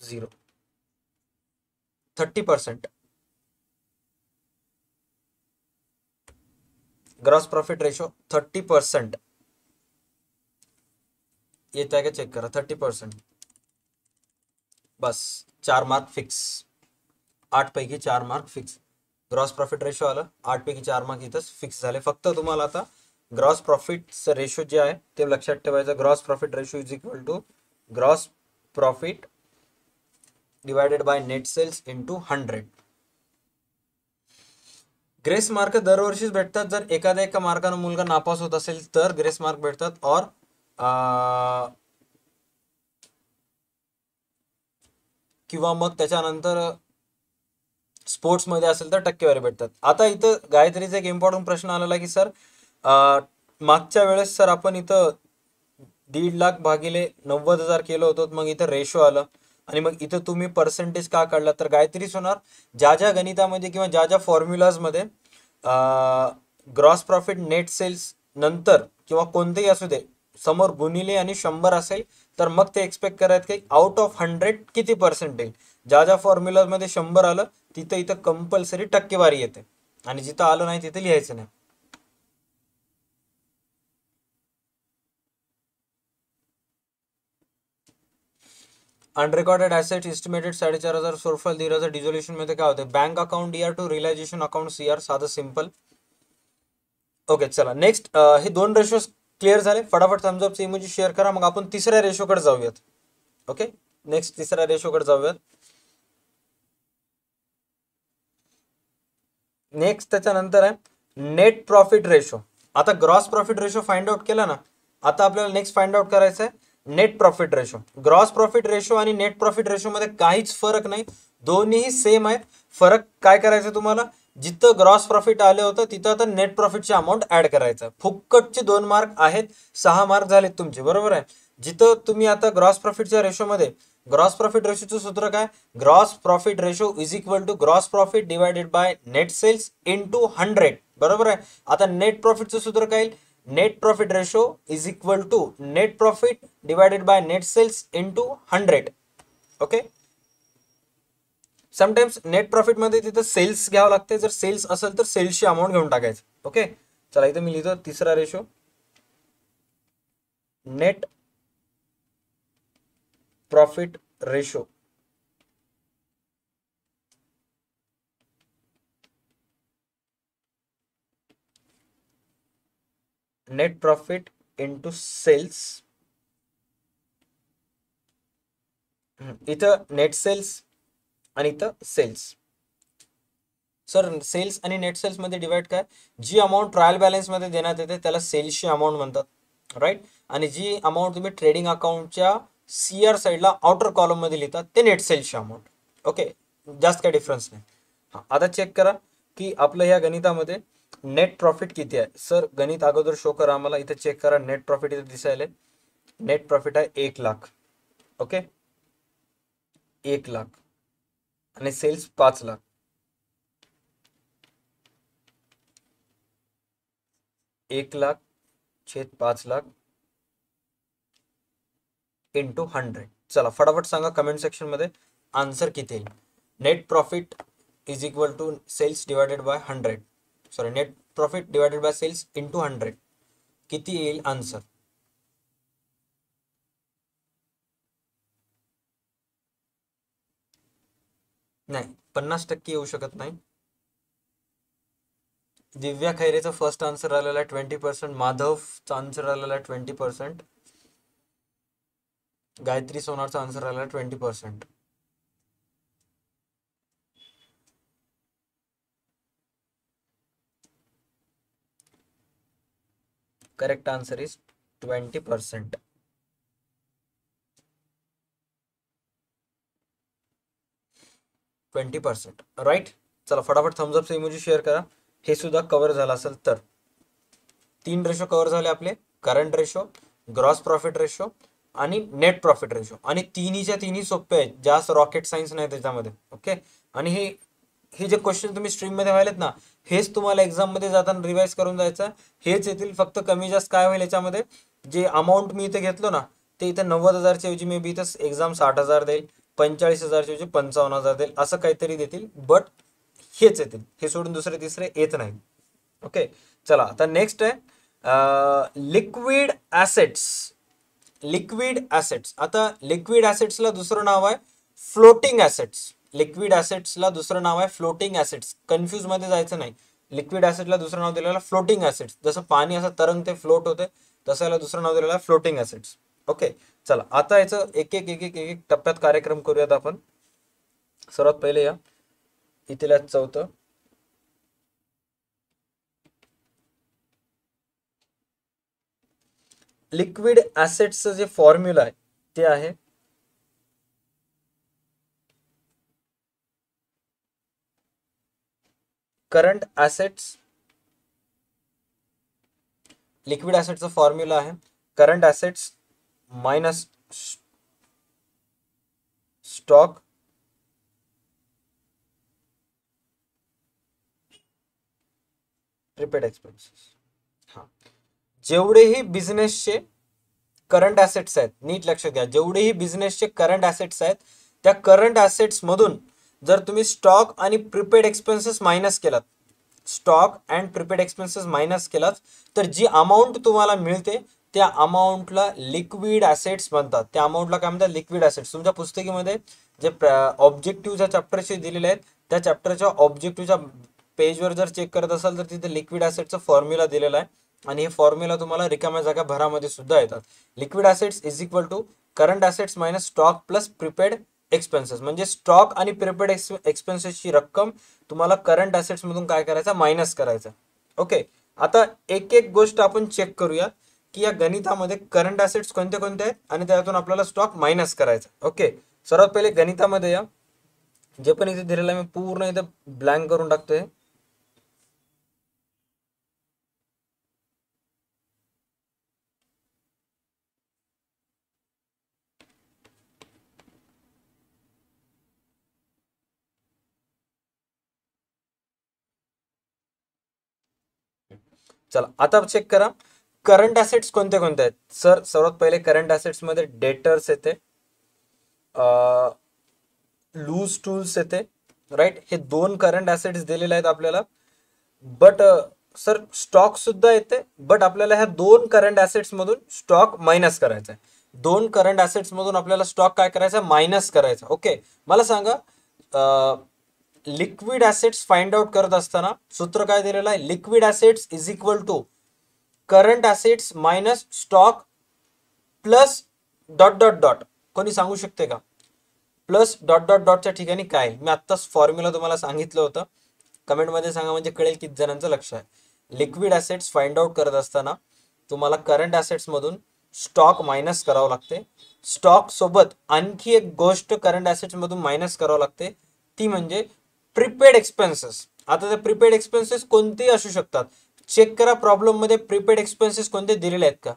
0. 30% ग्रॉस प्रॉफिट रेशो 30% येत आहे का चेक करा. 30%, बस 4 मार्क फिक्स. 8 पैकी 4 mark fix. Gross profit ratio आलं, 8 पैकी 4 मार्क इथंच फिक्स झाले. फक्त तुम्हाला आता ग्रॉस प्रॉफिटचं रेशो जे आहे ते लक्षात ठेवायचं. Gross profit ratio is equal to gross profit divided by net sales into 100. Grace mark दरवर्षीच भेटतात. जर एका मार्कानं मुलगा नापास होत असेल तर ग्रेस मार्क भेटतात, और किंवा मग त्याच्यानंतर स्पोर्ट्समध्ये असेल तर टक्केवारी भेटतात. आता इथं गायत्रीचा एक इम्पॉर्टंट प्रश्न आलेला की सर मागच्या वेळेस सर आपण इथं 1.5 लाख भागिले 90,000 केलं होतं, मग इथं रेशो आलं. आणि मग इथं तुम्ही पर्सेंटेज का काढला तर गायत्रीच होणार. ज्या ज्या गणितामध्ये किंवा ज्या ज्या फॉर्म्युलाजमध्ये ग्रॉस प्रॉफिट नेट सेल्स नंतर किंवा कोणतेही असू दे समोर गुणिले आणि 100 असेल तर मग ते एक्सपेक्ट करायचं की आउट ऑफ 100 किती पर्सेंट येईल. ज्या ज्या फॉर्म्युलामध्ये 100 आलं तिथं इथं कंपल्सरी टक्केवारी येते आणि जिथं आलं नाही तिथं लिहायचं नाही. Unrecorded asset estimated 4,500 shortfall 1,500 dissolution मध्ये काय होते. Bank account ER to realisation account CR. साधं सिंपल. ओके चला नेक्स्ट. हे दोन रेशो क्लिअर झाले. फटाफट थम्सअपचे इमोजी शेअर करा. मग आपण तिसऱ्या रेशोकडे जाऊयात. ओके नेक्स्ट तिसऱ्या रेशोकडे जाऊयात. नेक्स्ट त्याच्यानंतर आहे नेट प्रॉफिट रेशो. आता gross profit ratio find out केला ना. आता आपल्याला नेक्स्ट फाइंड आउट करायचं आहे net profit ratio. Gross profit ratio आणि नेट प्रॉफिट रेशो मध्ये काहीच फरक नाही. दोन्हीही सेम आहेत. फरक काय करायचं तुम्हाला, जिथं ग्रॉस प्रॉफिट आले होतं तिथं आता नेट प्रॉफिटचे अमाऊंट ऍड करायचं. फुक्कटचे 2 मार्क आहेत. 6 मार्क झालेत तुमचे. बरोबर आहे. जिथं तुम्ही आता ग्रॉस प्रॉफिटच्या रेशोमध्ये ग्रॉस प्रॉफिट रेशोचं सूत्र काय, gross profit ratio is equal to gross profit divided by net sales into 100. बरोबर आहे. आता नेट प्रॉफिटचं सूत्र काय, net profit ratio is equal to net profit divided by net sales into 100. Okay. Sometimes net profit मध्ये तिथं cells घ्यावं लागते. जर सेल्स असेल तर सेल्सची अमाऊंट घेऊन टाकायचं. ओके चला इथं मी लिहितो तिसरा ratio net profit ratio. Net profit into sales. इथं नेट सेल्स आणि इथं सेल्स. सर सेल्स आणि नेट सेल्स मध्ये डिवाइड काय, जी अमाऊंट ट्रायल बॅलन्स मध्ये देण्यात येते त्याला सेल्सची अमाऊंट म्हणतात. राईट. आणि जी अमाऊंट तुम्ही ट्रेडिंग अकाउंटच्या सीआर साईडला आउटर कॉलम मध्ये लिहितात ते नेट सेल्सची अमाऊंट. ओके जास्त काय डिफरन्स नाही. हा आता चेक करा की आपलं या गणितामध्ये नेट प्रॉफिट किती आहे. सर गणित अगोदर शो करा आम्हाला. इथे चेक करा नेट प्रॉफिट इथे दिसायला. नेट प्रॉफिट आहे 1,00,000. ओके 1,00,000 आणि सेल्स 5,00,000. 1,00,000 छेद 5,00,000 इंटू 100. चला फटाफट सांगा कमेंट सेक्शन मध्ये आन्सर किती येईल. Net profit is equal to sales divided by 100. Sorry net profit divided by sales into 100 किती येईल आन्सर. नाही 50% येऊ शकत नाही. दिव्या खैरेचा फर्स्ट आन्सर आलेला आहे 20%. माधवचा आन्सर आलेला आहे 20%. गायत्री सोनारचा आन्सर आलेला आहे 20%. Correct answer is 20%. 20%. राईट. चला फटाफट थम्सअपचा इमोजी शेअर करा. हे सुद्धा कव्हर झालं असेल तर. 3 रेशो कव्हर झाले आपले. Current ratio, gross profit ratio आणि नेट प्रॉफिट रेशो. आणि तिन्हीच्या तिन्ही सोपे आहेत. जास्त रॉकेट सायन्स नाही त्याच्यामध्ये. ओके. आणि हे जे क्वेश्चन तुम्ही स्ट्रीम मध्ये व्हायलेत ना हेच तुम्हाला एक्झाम मध्ये जाताना रिवाइज करून जायचं. हेच येतील. फक्त कमी जास्त काय होईल याच्यामध्ये, जे अमाऊंट मी इथे घेतलो ना ते इथे 90,000च्या ऐवजी मे बी इथं एक्झाम 60,000 देईल, 45,000च्या ऐवजी 55,000 देईल, असं काहीतरी देतील. बट हेच येतील. हे सोडून दुसरे तिसरे येत नाही. ओके चला आता नेक्स्ट आहे लिक्विड ऍसेट्स. Liquid assets. आता लिक्विड ऍसेट्सला दुसरं नाव आहे फ्लोटिंग ऍसेट्स. लिक्विड ऍसेट्सला दुसरं नाव आहे फ्लोटिंग ऍसेट्स. कन्फ्यूज मध्ये जायचं नाही. लिक्विड ऍसेटला दुसरं नाव दिलेलं आहे फ्लोटिंग ऍसेट्स. जसं पाणी असं तरंगते फ्लोट होते तसं याला दुसरं नाव दिलेलं आहे फ्लोटिंग ऍसेट्स. ओके चला आता याचं एक एक एक एक एक टप्प्यात कार्यक्रम करूयात आपण. सर्वात पहिले या इथल्या चौथं लिक्विड ऍसेट्सचं जे फॉर्म्युला आहे ते आहे करंट ऍसेट्स. लिक्विड ऍसेटचा फॉर्म्युला आहे current assets minus stock prepaid expenses. हा, जेवढेही बिझनेसचे करंट ॲसेट्स आहेत, नीट लक्षात घ्या, जेवढेही बिझनेसचे करंट ॲसेट्स आहेत त्या करंट ॲसेट्स मधून जर तुम्ही स्टॉक आणि प्रीपेड एक्सपेन्सेस मायनस केलात, stock and prepaid expenses minus केलात, तर जी अमाऊंट तुम्हाला मिळते त्या अमाऊंटला लिक्विड ॲसेट्स म्हणतात. त्या अमाऊंटला काय म्हणतात? Liquid assets. तुमच्या पुस्तकीमध्ये जे ऑब्जेक्टिव्ह ज्या चॅप्टरचे दिलेले आहेत त्या चॅप्टरच्या ऑब्जेक्टिव्हच्या पेजवर जर चेक करत असाल तर तिथे लिक्विड ॲसेटचा फॉर्म्युला दिलेला आहे आणि हे फॉर्म्युला तुम्हाला रिकाम्या जागा भरामध्ये सुद्धा येतात. Liquid assets is equal to current assets minus stock plus prepaid expenses. म्हणजे स्टॉक आणि प्रीपेड एक्सपेन्सेसची रक्कम तुम्हाला करंट ॲसेट्स मधून काय करायचा? मायनस करायचा. ओके, आता एक एक गोष्ट आपण चेक करूया की या गणितामध्ये करंट ॲसेट्स कोणते कोणते आहेत आणि त्यातून आपल्याला स्टॉक मायनस करायचा. ओके, सर्वात पहिले गणितामध्ये या, जे पण इथे दिलेलं आहे मी पूर्ण इथे ब्लँक करून टाकतोय. चला आता चेक करा करंट ॲसेट्स कोणते कोणते आहेत. सर सर्वात पहिले करंट ॲसेट्स मध्ये डेटर्स येते, लूज टूल्स येते, राईट. हे दोन करंट ॲसेट्स दिलेले आहेत आपल्याला. बट सर स्टॉक सुद्धा येते, बट आपल्याला ह्या दोन करंट ॲसेट्स मधून स्टॉक मायनस करायचा आहे. दोन करंट ॲसेट्स मधून आपल्याला स्टॉक काय करायचा? मायनस करायचा. ओके, मला सांगा लिक्विड ॲसेट्स फाइंड आउट करत असताना सूत्र काय दिलेलं आहे? Liquid assets is equal to current assets minus stock plus dot dot dot. कोणी सांगू शकते का प्लस डॉट डॉट डॉटच्या ठिकाणी काय? मी आत्ताच फॉर्म्युला तुम्हाला सांगितलं होतं, कमेंटमध्ये सांगा म्हणजे कळेल किती जणांचं लक्ष आहे. लिक्विड ॲसेट्स फाइंड आउट करत असताना तुम्हाला करंट ॲसेट्स मधून स्टॉक मायनस करावं लागते. स्टॉक सोबत आणखी एक गोष्ट करंट ॲसेट्स मधून मायनस करावं लागते, ती म्हणजे प्रीपेड एक्सपेन्सेस. आता ते प्रीपेड एक्सपेन्सेस कोणतेही असू शकतात. चेक करा प्रॉब्लेम मध्ये प्रीपेड एक्सपेन्सेस कोणते दिलेले आहेत का?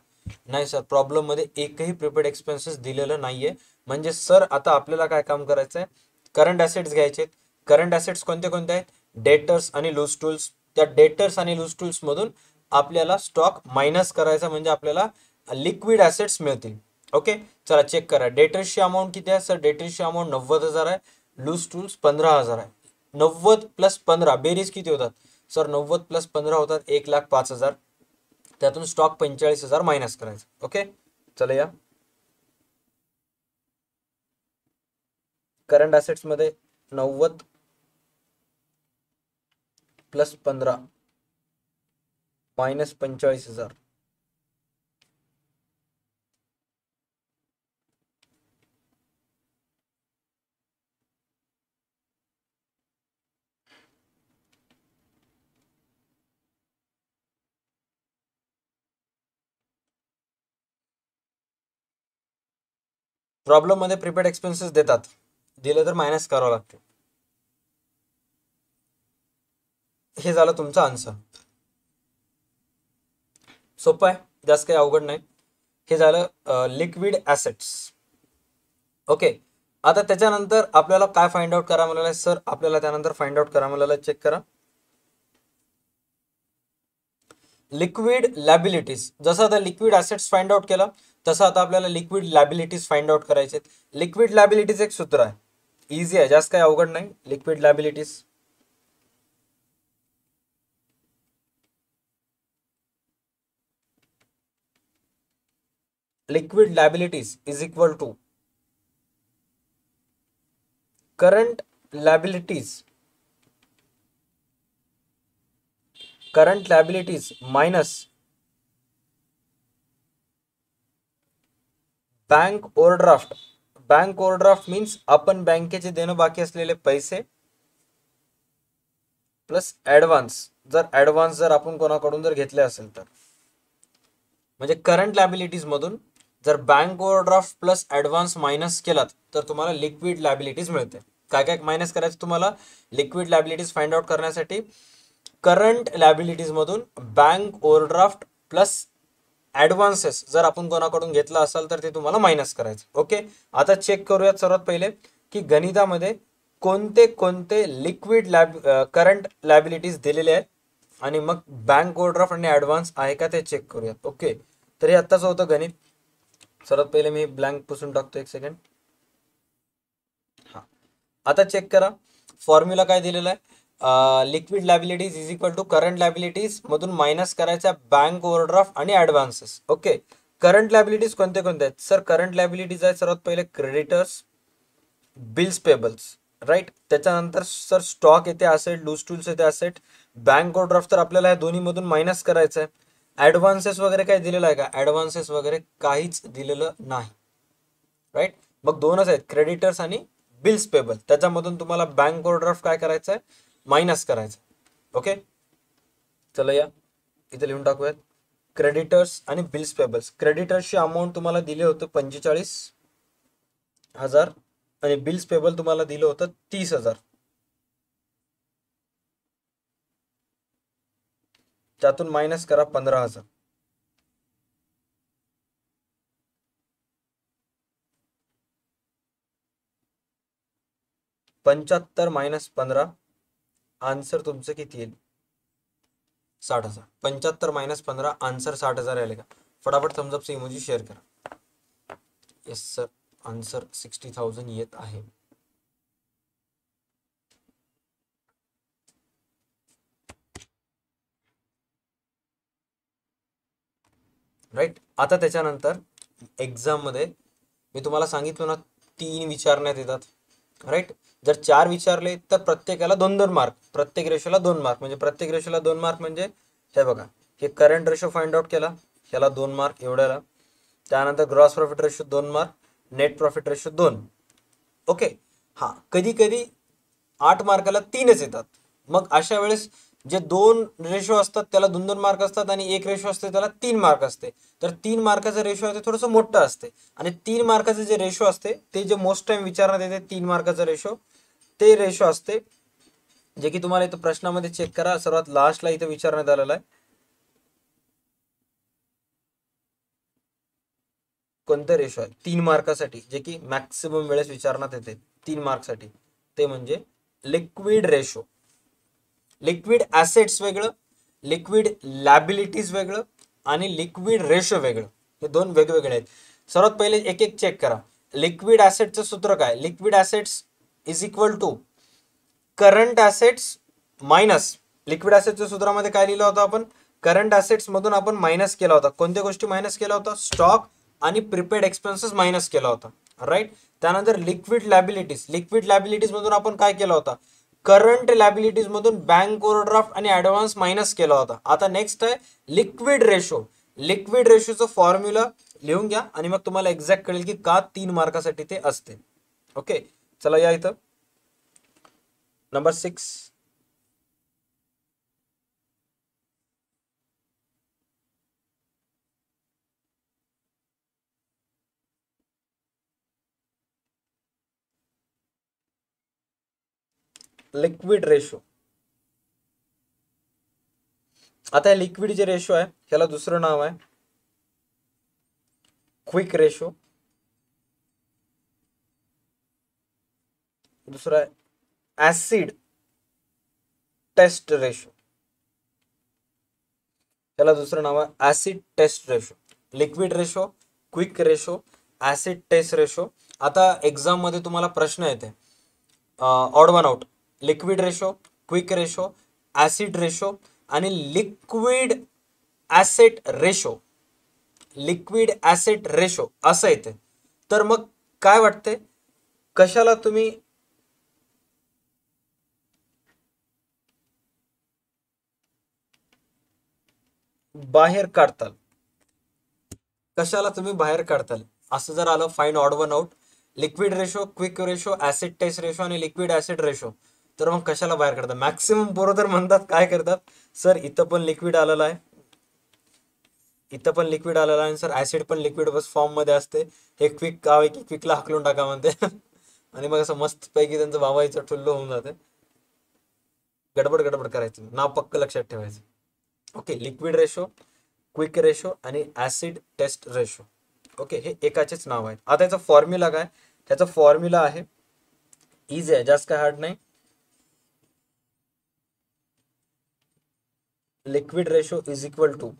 नाही सर, प्रॉब्लेम मध्ये एकही प्रीपेड एक्सपेन्सेस दिलेलं नाहीये. म्हणजे सर आता आपल्याला काय काम करायचं आहे? करंट ॲसेट्स घ्यायचे. करंट ॲसेट्स कोणते कोणते आहेत? डेटर्स आणि लूज टूल्स. त्या डेटर्स आणि लूज टूल्स मधून आपल्याला स्टॉक मायनस करायचा म्हणजे आपल्याला लिक्विड ॲसेट्स मिळतील. ओके, चला चेक करा. डेटर्सची अमाऊंट किती आहे? सर डेटर्सची अमाऊंट 90,000 आहे, लूज टूल्स 15,000 आहे. 90 प्लस 15 बेरीज किती होतात? सर 90 प्लस 15 होतात 1,05,000. त्यातून स्टॉक 45,000 मायनस करायचा. ओके, चला या करंट ॲसेट्स मध्ये 90 प्लस 15 मायनस 45,000. प्रॉब्लेम मध्ये प्रीपेड एक्सपेन्सेस देतात, दिले तर मायनस करावं लागते. हे झालं तुमचा आन्सर. सोपं आहे, जास्त काही अवघड नाही. हे झालं लिक्विड ॲसेट्स. ओके, आता त्याच्यानंतर आपल्याला काय फाइंड आउट करा म्हणाला सर? आपल्याला त्यानंतर फाइंड आउट करा म्हणाला, चेक करा लिक्विड लॅबिलिटीज. जसं आता लिक्विड ॲसेट्स फाइंड आउट केला तसं आता आपल्याला लिक्विड लॅबिलिटीज फाइंड आउट करायचे. लिक्विड लॅबिलिटीज एक सूत्र आहे, इझी आहे, जास्त काही अवघड नाही. Liquid liabilities liquid liabilities is equal to current liabilities minus bank overdraft. Bank overdraft means आपण बँकेचे देणं बाकी असलेले पैसे प्लस ॲडव्हान्स. जर आपण कोणाकडून जर घेतले असेल तर, म्हणजे करंट लॅबिलिटीज मधून जर bank overdraft plus advance minus केलात तर तुम्हाला लिक्विड लॅबिलिटीज मिळते. काय काय मायनस करायचं तुम्हाला लिक्विड लॅबिलिटीज फाइंड आउट करण्यासाठी? करंट लॅबिलिटीज मधून बँक ओव्हरड्राफ्ट प्लस ॲडव्हान्सेस जर आपण कोणाकडून घेतला असाल तर ते तुम्हाला मायनस करायचं. ओके, आता चेक करूयात सर्वात पहिले की गणितामध्ये कोणते कोणते लिक्विड करंट लायबिलिटीज दिलेले आहेत आणि मग बँक ओव्हरड्राफ्ट आणि ऍडव्हान्स आहे का ते चेक करूयात. ओके, तर हे आत्ताच होतं गणित. सर्वात पहिले मी ब्लँक पुसून टाकतो, एक सेकंड. हा, आता चेक करा फॉर्म्युला काय दिलेला आहे. Liquid liabilities is equal to current liabilities मधून मायनस करायच्या बँक ओव्हरड्राफ्ट आणि ऍडव्हान्सेस. ओके, करंट लायबिलिटीज कोणते कोणते आहेत सर? करंट लायबिलिटीज आहे सर्वात पहिले क्रेडिटर्स, बिल्स पेबल्स, राईट. त्याच्यानंतर सर स्टॉक येते असेट, लूज टूल्स येते असेट, बँक ओव्हरड्राफ्ट तर आपल्याला या दोन्ही मधून मायनस करायचं आहे. ऍडव्हान्सेस वगैरे काय दिलेलं आहे का? ऍडव्हान्सेस वगैरे काहीच दिलेलं नाही, राईट. मग दोनच आहेत, क्रेडिटर्स आणि बिल्स पेबल. त्याच्यामधून तुम्हाला बँक ओव्हरड्राफ्ट काय करायचं आहे? मायनस करायचं. ओके, चला या इथे लिहून टाकूयात. क्रेडिटर्स आणि बिल्स पेबल्स. क्रेडिटर्सची अमाऊंट तुम्हाला दिले होतं 45,000 आणि बिल्स पेबल तुम्हाला दिलं होतं 30,000. त्यातून मायनस करा 15,000. -75 -15 आन्सर तुमचं किती येईल? 60,000. 75 -15 आन्सर 60,000 आले का? फटाफट थम्स अप इमोजी शेअर करा. येस सर, आन्सर 60,000 येत आहे. राईट. आता त्याच्यानंतर एक्झाम मध्ये मी तुम्हाला सांगितलं ना 3 विचारण्यात येतात, राईट. जर 4 विचारले तर प्रत्येकाला 2-2 मार्क, प्रत्येक रेशोला 2 मार्क. म्हणजे प्रत्येक रेशोला 2 मार्क म्हणजे हे बघा, हे करंट रेशो फाइंड आउट केला, ह्याला 2 मार्क एवढ्याला. त्यानंतर gross profit ratio 2 mark, net profit ratio 2. Okay, हा कधी कधी 8 मार्काला 3च येतात. मग अशा वेळेस जे 2 रेशो असतात त्याला 2-2 मार्क असतात आणि 1 रेशो असते त्याला 3 मार्क असते. तर 3 मार्काचं रेशो आहे ते थोडंसं मोठं असते. आणि 3 मार्काचं जे रेशो असते ते जे मोस्ट टाइम विचारण्यात येते 3 मार्काचं रेशो, ते रेशो असते जे की तुम्हाला इथं प्रश्नामध्ये चेक करा, सर्वात लास्टला इथं विचारण्यात आलेला आहे. कोणतं रेशो आहे 3 मार्कासाठी जे की मॅक्सिमम वेळेस विचारण्यात येते 3 मार्कसाठी? ते म्हणजे लिक्विड रेशो. लिक्विड ॲसेट्स वेगळं, लिक्विड लॅबिलिटीज वेगळं आणि लिक्विड रेशो वेगळं. हे 2 वेगवेगळे आहेत. सर्वात पहिले एक एक चेक करा. लिक्विड ॲसेटचं सूत्र काय? Liquid assets is equal to current assets minus. Liquid ॲसेटच्या सूत्रामध्ये काय लिहिलं होतं आपण? करंट ॲसेट्स मधून आपण मायनस केला होता. कोणत्या गोष्टी मायनस केला होता? स्टॉक आणि प्रिपेड एक्सपेन्सेस मायनस केला होता, राईट. त्यानंतर लिक्विड लॅबिलिटीज, लिक्विड लॅबिलिटीज मधून आपण काय केला होता? करंट लॅबिलिटीज मधून बँक ओव्हरड्राफ्ट आणि ऍडव्हान्स मायनस केला होता. आता नेक्स्ट आहे लिक्विड रेशो. लिक्विड रेशोचं फॉर्म्युला लिहून घ्या आणि मग तुम्हाला एक्झॅक्ट कळेल की का 3 मार्कासाठी ते असते. ओके, चला या इथं नंबर 6. Liquid ratio. आता लिक्विड जे रेशो आहे ह्याला दुसरं नाव आहे क्विक रेशो. दुसरा आहे ऍसिड टेस्ट रेशो. त्याला दुसरं नाव आहे acid test ratio. Liquid ratio, quick ratio, acid test ratio. आता एक्झाम मध्ये तुम्हाला प्रश्न येते odd one out. Liquid ratio, quick ratio, acid ratio आणि liquid asset ratio. Liquid asset ratio असं येते. तर मग काय वाटते कशाला तुम्ही बाहेर काढताल? कशाला तुम्ही बाहेर काढताल? असं जर आलं find odd one out, liquid ratio, quick ratio, acid test ratio आणि लिक्विड ऍसिड रेशो, तर मग कशाला बाहेर काढतात? मॅक्सिमम पोरं तर म्हणतात काय करतात, सर इथं पण लिक्विड आलेलं आहे, इथं पण लिक्विड आलेलं आहे सर, ऍसिड पण लिक्विड बस फॉर्म मध्ये असते, हे क्विक का आहे की क्विकला हाकलून टाका म्हणते. आणि मग असं मस्त पैकी त्यांचं वावायचं ठुल्लो होऊन जाते. गडबड गडबड करायचं, नाव पक्क लक्षात ठेवायचं. Okay, liquid ratio, quick ratio आणि ऍसिड टेस्ट रेशो. ओके, हे एकाचेच नाव आहे. आता याचा फॉर्म्युला काय? त्याचा फॉर्म्युला आहे इझी आहे, जास्त काय हार्ड नाही. Liquid ratio is equal to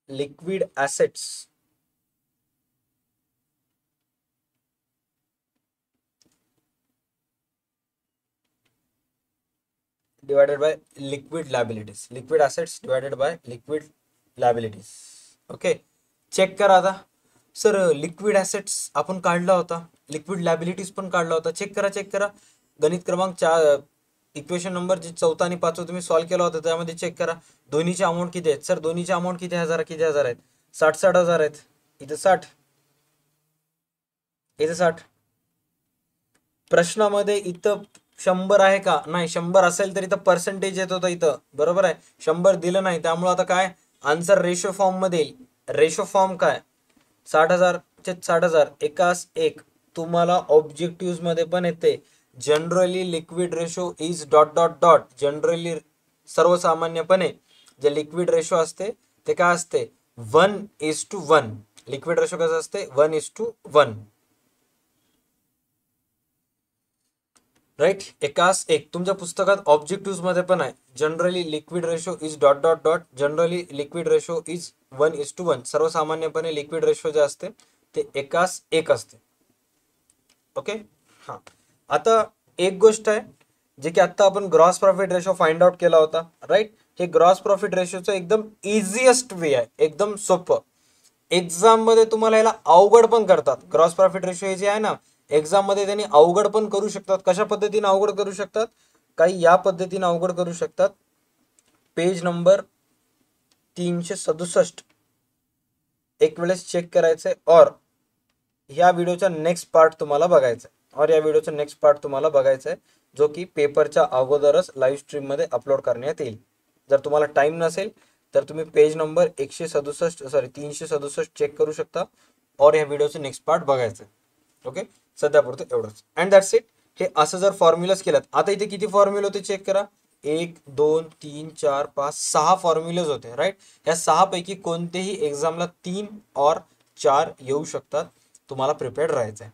liquid assets divided by liquid liabilities. Liquid assets divided by liquid liabilities. Okay, check करा आता. सर लिक्विड ॲसेट्स आपण काढला होता, लिक्विड लायबिलिटीज पण काढला होता. चेक करा, चेक करा. गणित क्रमांक 4, इक्वेशन नंबर जे 4 आणि 5 तुम्ही सॉल्व्ह केला होता त्यामध्ये चेक करा दोन्हीचे अमाऊंट किती आहेत. सर दोन्हीचे अमाऊंट किती हजार आहेत? 60,000 आहेत. इथं 60, इथं 60. प्रश्नामध्ये इथं 100 आहे का? नाही. 100 असेल तर इथं पर्सेंटेज येत होता इथं, बरोबर आहे. 100 दिलं नाही, त्यामुळे आता काय आन्सर रेशो फॉर्म मध्ये येईल. रेशो फॉर्म काय? 60,000 चे 60,000 एकास एक. तुम्हाला ऑब्जेक्टिव्ह मध्ये पण येते. Generally liquid ratio is dot dot dot. Generally सर्वसामान्यपणे जे लिक्विड रेशो असते ते काय असते? 1:1. लिक्विड रेशो कसं असते? 1:1. राईट, एकास एक. तुमच्या पुस्तकात ऑब्जेक्टिव्ह मध्ये पण आहे. Generally liquid ratio is dot dot dot. Generally liquid ratio is 1:1. सर्वसामान्यपणे लिक्विड रेशो जे असते ते एकास एक असते. ओके, हा. आता एक गोष्ट आहे जे की आता आपण gross profit ratio find out केला होता, राईट. हे ग्रॉस प्रॉफिट रेशोचं एकदम इझिएस्ट वे आहे, एकदम सोपं. एक्झाम मध्ये तुम्हाला याला अवघड पण करतात. ग्रॉस प्रॉफिट रेशो हे जे आहे ना, एक्झाम मध्ये त्यांनी अवघड पण करू शकतात. कशा पद्धतीने अवघड करू शकतात? काही या पद्धतीने अवघड करू शकतात. पेज नंबर 367 एक वेळेस चेक करायचंय, और ह्या व्हिडिओचा नेक्स्ट पार्ट तुम्हाला बघायचा आहे, जो की पेपरच्या अगोदरच लाईव्ह स्ट्रीम मध्ये अपलोड करण्यात येईल. जर तुम्हाला टाइम नसेल तर तुम्ही पेज नंबर 367 चेक करू शकता, और या व्हिडिओचं नेक्स्ट पार्ट बघायचं. ओके, सध्यापुरतं एवढंच. And that's it. हे असं जर फॉर्म्युलाज केलात, आता इथे किती फॉर्म्युले होते चेक करा. 1 2 3 4 5 6 फॉर्म्युलेज होते, राईट. या 6 पैकी कोणतेही एक्झामला 3 और 4 येऊ शकतात. तुम्हाला प्रिपेअर्ड राहायचं आहे.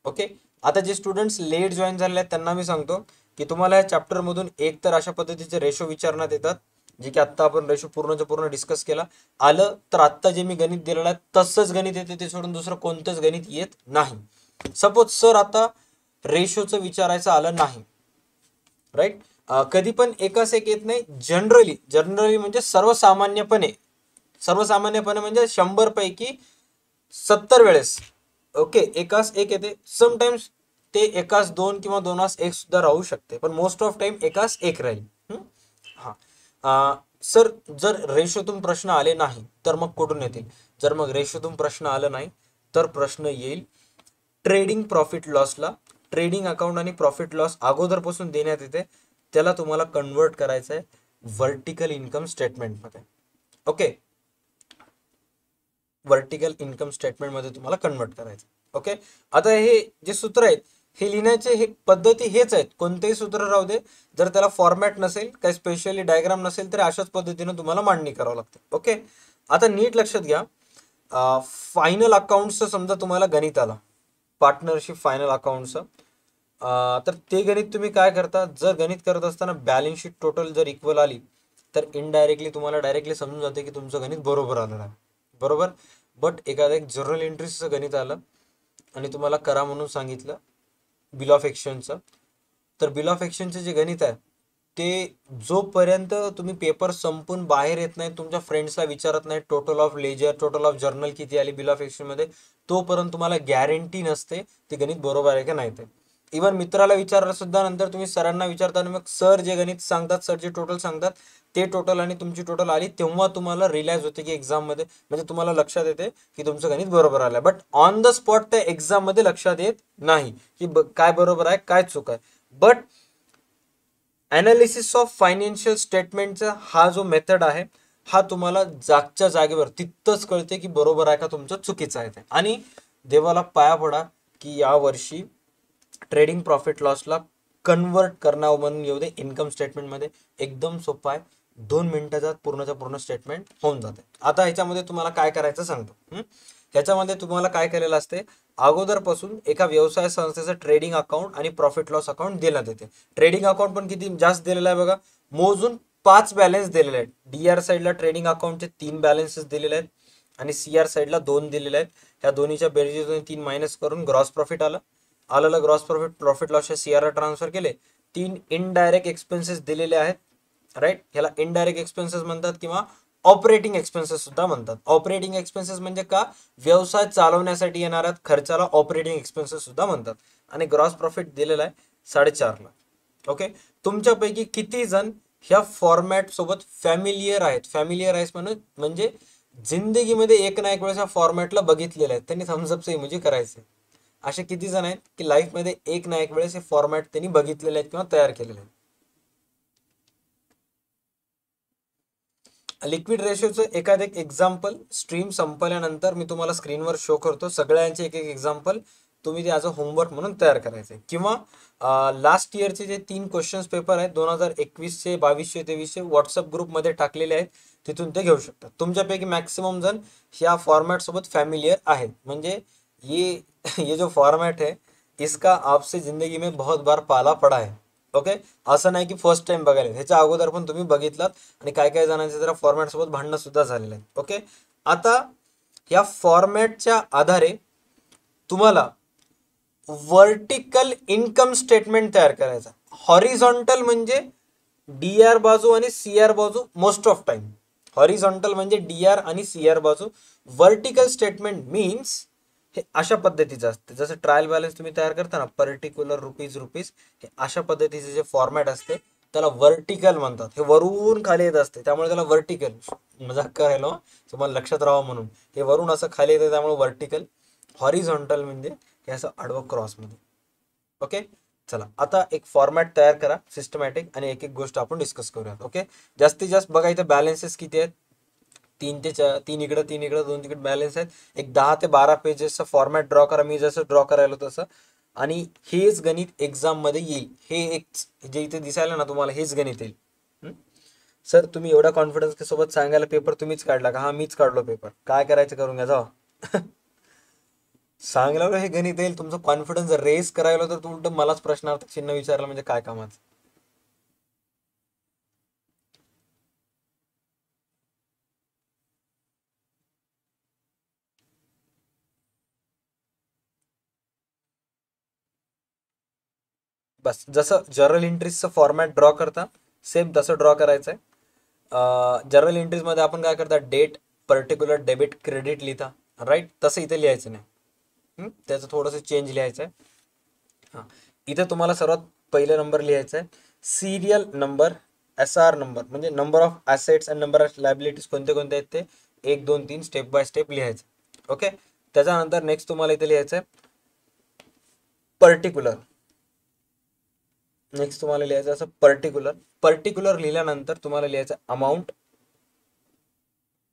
ओके, आता जे स्टुडंट्स लेट जॉईन झाले आहेत त्यांना मी सांगतो की तुम्हाला या चॅप्टर मधून एक तर अशा पद्धतीचे रेशो विचारण्यात येतात, जे की आत्ता आपण रेशो पूर्णच्या पूर्ण डिस्कस केला. आलं तर आत्ता जे मी गणित दिलेलं आहे तसंच गणित येते, ते सोडून दुसरं कोणतंच गणित येत नाही. सपोज सर आता रेशोचं विचारायचं आलं नाही, राईट. कधी पण एकाच एक येत नाही. जनरली म्हणजे सर्वसामान्यपणे म्हणजे 100 पैकी 70 वेळेस ओके एकास एक येते. समटाइम्स ते एकास 2 किंवा 2 एक सुद्धा राहू शकते, पण मोस्ट ऑफ टाइम एकास एक राहील. हा, सर जर रेशोतून प्रश्न आले नाही तर मग कुठून येतील? जर मग रेशोतून प्रश्न आलं नाही तर प्रश्न येईल ट्रेडिंग प्रॉफिट लॉसला. ट्रेडिंग अकाउंट आणि प्रॉफिट लॉस अगोदरपासून देण्यात येते, त्याला तुम्हाला कन्वर्ट करायचं आहे व्हर्टिकल इन्कम स्टेटमेंटमध्ये. ओके, व्हर्टिकल इन्कम स्टेटमेंटमध्ये तुम्हाला कन्वर्ट करायचं. ओके, आता हे जे सूत्र आहेत हे लिहिण्याचे हे पद्धती हेच आहेत. कोणतेही सूत्र राहू दे, जर त्याला फॉर्मॅट नसेल, काही स्पेशली डायग्राम नसेल, तर अशाच पद्धतीने तुम्हाला मांडणी करावं लागते. ओके, आता नीट लक्षात घ्या. फायनल अकाउंटचं समजा तुम्हाला गणित आला, पार्टनरशिप फायनल अकाउंटचं, तर ते गणित तुम्ही काय करता? जर गणित करत असताना बॅलन्स शीट टोटल जर इक्वल आली तर इनडायरेक्टली तुम्हाला डायरेक्टली समजून जाते की तुमचं गणित बरोबर आलेलं आहे, बरोबर. बट एखादं एक जर्नल एंट्रीचं गणित आलं आणि तुम्हाला करा म्हणून सांगितलं बिल ऑफ एक्सचेंजचं, तर बिल ऑफ एक्सचेंजचं जे गणित आहे ते जोपर्यंत तुम्ही पेपर संपून बाहेर येत नाही, तुमच्या फ्रेंड्सला विचारत नाही total of ledger, total of journal किती आली बिल ऑफ एक्सचेंजमध्ये, तोपर्यंत तुम्हाला गॅरंटी नसते ते गणित बरोबर आहे का नाही ते. इव्हन मित्राला विचारलं सुद्धा नंतर तुम्ही सरांना विचारता, मग सर जे गणित सांगतात, सर जे टोटल सांगतात ते टोटल आणि तुमची टोटल आली, तेव्हा तुम्हाला रिअलाइज होते की एक्झाम मध्ये, म्हणजे तुम्हाला लक्षात येते की तुमचं गणित बरोबर आलं. बट ऑन द स्पॉट त्या एक्झाम मध्ये लक्षात येत नाही की काय बरोबर आहे काय चूक आहे. बट अनालिसिस ऑफ फायनान्शियल स्टेटमेंटचा हा जो मेथड आहे हा तुम्हाला जागच्या जागेवर तिथंच कळते की बरोबर आहे का तुमचं चुकीचं आहे ते. आणि देवाला पाया पडा की या वर्षी ट्रेडिंग प्रॉफिट लॉसला कन्वर्ट करणं म्हणून येऊ दे इन्कम स्टेटमेंटमध्ये. एकदम सोपं आहे, 2 मिनिटात पूर्णच्या पूर्ण स्टेटमेंट होऊन जाते. आता ह्याच्यामध्ये तुम्हाला काय करायचं सांगतो. ह्याच्यामध्ये तुम्हाला काय केलेलं असते, अगोदरपासून एका व्यवसाय संस्थेचं ट्रेडिंग अकाउंट आणि प्रॉफिट लॉस अकाउंट देण्यात येते. ट्रेडिंग अकाउंट पण किती जास्त दिलेलं आहे बघा, मोजून 5 बॅलन्स दिलेले आहेत. डीआर साईडला ट्रेडिंग अकाउंटचे 3 बॅलन्सेस दिलेले आहेत आणि सीआर साईडला 2 दिलेले आहेत. ह्या दोन्हीच्या बेरजेतून 3 मायनस करून ग्रॉस प्रॉफिट आलं ग्रॉस प्रॉफिट प्रॉफिट लॉसच्या सीआरला ट्रान्सफर केले. 3 इनडायरेक्ट एक्सपेन्सेस दिलेले आहेत, राईट. ह्याला इनडायरेक्ट एक्सपेन्सेस म्हणतात किंवा ऑपरेटिंग एक्सपेन्सेस सुद्धा म्हणतात. ऑपरेटिंग एक्सपेन्सेस म्हणजे का, व्यवसाय चालवण्यासाठी येणाऱ्या खर्चाला ऑपरेटिंग एक्सपेन्सेस सुद्धा म्हणतात. आणि ग्रॉस प्रॉफिट दिलेला आहे 4.5 लाख. ओके, तुमच्यापैकी किती जण ह्या फॉर्मॅट सोबत फॅमिलियर आहेत? फॅमिलियर आहेत म्हणजे जिंदगीमध्ये एक ना एक वेळेस ह्या फॉर्मॅटला बघितलेलं आहे, त्यांनी थम्सअपचे इमोजी करायचे. असे किती जण आहेत की लाईफमध्ये एक ना एक वेळेस हे फॉर्मॅट त्यांनी बघितलेले आहेत किंवा तयार केलेले आहेत? लिक्विड रेशोचं एखादं एक एक्झाम्पल स्ट्रीम संपल्यानंतर मी तुम्हाला स्क्रीनवर शो करतो. सगळ्यांचे एक एक एक्झाम्पल तुम्ही ते ॲज अ होमवर्क म्हणून तयार करायचे. किंवा लास्ट इयरचे जे 3 क्वेश्चन्स पेपर आहेत 2021चे, 2200, 2300 व्हॉट्सअप ग्रुपमध्ये टाकलेले आहेत, तिथून ते घेऊ शकतात. तुमच्यापैकी मॅक्सिमम जण ह्या फॉर्मॅट सोबत फॅमिलियर आहेत. म्हणजे ये जो फॉर्मॅट है इसका आपसे जिंदगी में बहुत बार पाला पडा है. ओके, असं नाही की फर्स्ट टाइम बघायला, ह्याच्या अगोदर पण तुम्ही बघितलात आणि काय काय जणांचे जरा फॉर्मॅट सोबत भांडणं सुद्धा झालेलं आहे. ओके, आता या फॉर्मॅटच्या आधारे तुम्हाला व्हर्टिकल इन्कम स्टेटमेंट तयार करायचा. हॉरिझॉन्टल म्हणजे डीआर बाजू आणि सीआर बाजू मोस्ट ऑफ टाइम. हॉरिझॉन्टल म्हणजे डीआर आणि सीआर बाजू. व्हर्टिकल स्टेटमेंट मीन्स हे अशा पद्धतीचं असते, जसं ट्रायल बॅलन्स तुम्ही तयार करता ना, पर्टिक्युलर रुपीज, हे अशा पद्धतीचे जे फॉर्मॅट असते त्याला व्हर्टिकल म्हणतात. हे वरून खाली येत असते त्यामुळे त्याला व्हर्टिकल, मजाक करायला तुम्हाला लक्षात राहावं म्हणून, हे वरून असं खाली येतं त्यामुळे व्हर्टिकल. हॉरिझॉन्टल म्हणजे हे असं आडवं क्रॉसमध्ये. ओके, चला आता एक फॉर्मॅट तयार करा सिस्टमॅटिक आणि एक एक गोष्ट आपण डिस्कस करूयात. ओके, जास्तीत जास्त बघा इथे बॅलन्सेस किती आहेत, 3 इकडं 2 तिकडे बॅलन्स आहेत. एक 10 ते 12 पेजेसचा फॉर्मॅट ड्रॉ करा, मी जसं ड्रॉ करायला तसं. आणि हेच गणित एक्झाम मध्ये येईल. हे एक जे इथे दिसायला ना तुम्हाला, हेच गणित येईल. सर तुम्ही एवढा कॉन्फिडन्स सोबत सांगायला पेपर तुम्हीच काढला का? हा, मीच काढलो पेपर. काय करायचं करून घ्या जावा. सांगल्यावर हे गणित येईल. तुमचं कॉन्फिडन्स जर रेस करायला तर उलट मलाच प्रश्नार्थक चिन्ह विचारलं म्हणजे काय कामाचं. बस जसं जर्नल एंट्रीजचं फॉर्मॅट ड्रॉ करता सेम तसं ड्रॉ करायचं आहे. जर्नल एंट्रीजमध्ये आपण काय करता, डेट, पर्टिक्युलर, डेबिट, क्रेडिट लिहिता, राईट. तसं इथे लिहायचं नाही. त्याचं थोडंसं चेंज लिहायचं आहे. हां, इथे तुम्हाला सर्वात पहिला नंबर लिहायचा आहे सिरियल नंबर, SR नंबर म्हणजे number of assets and number of liabilities कोणते कोणते आहेत ते 1 2 3 स्टेप बाय स्टेप लिहायचं. ओके, त्याच्यानंतर नेक्स्ट तुम्हाला इथे लिहायचं आहे पर्टिक्युलर. नेक्स्ट तुम्हाला लिहायचं असं पर्टिक्युलर लिहिल्यानंतर तुम्हाला लिहायचं अमाऊंट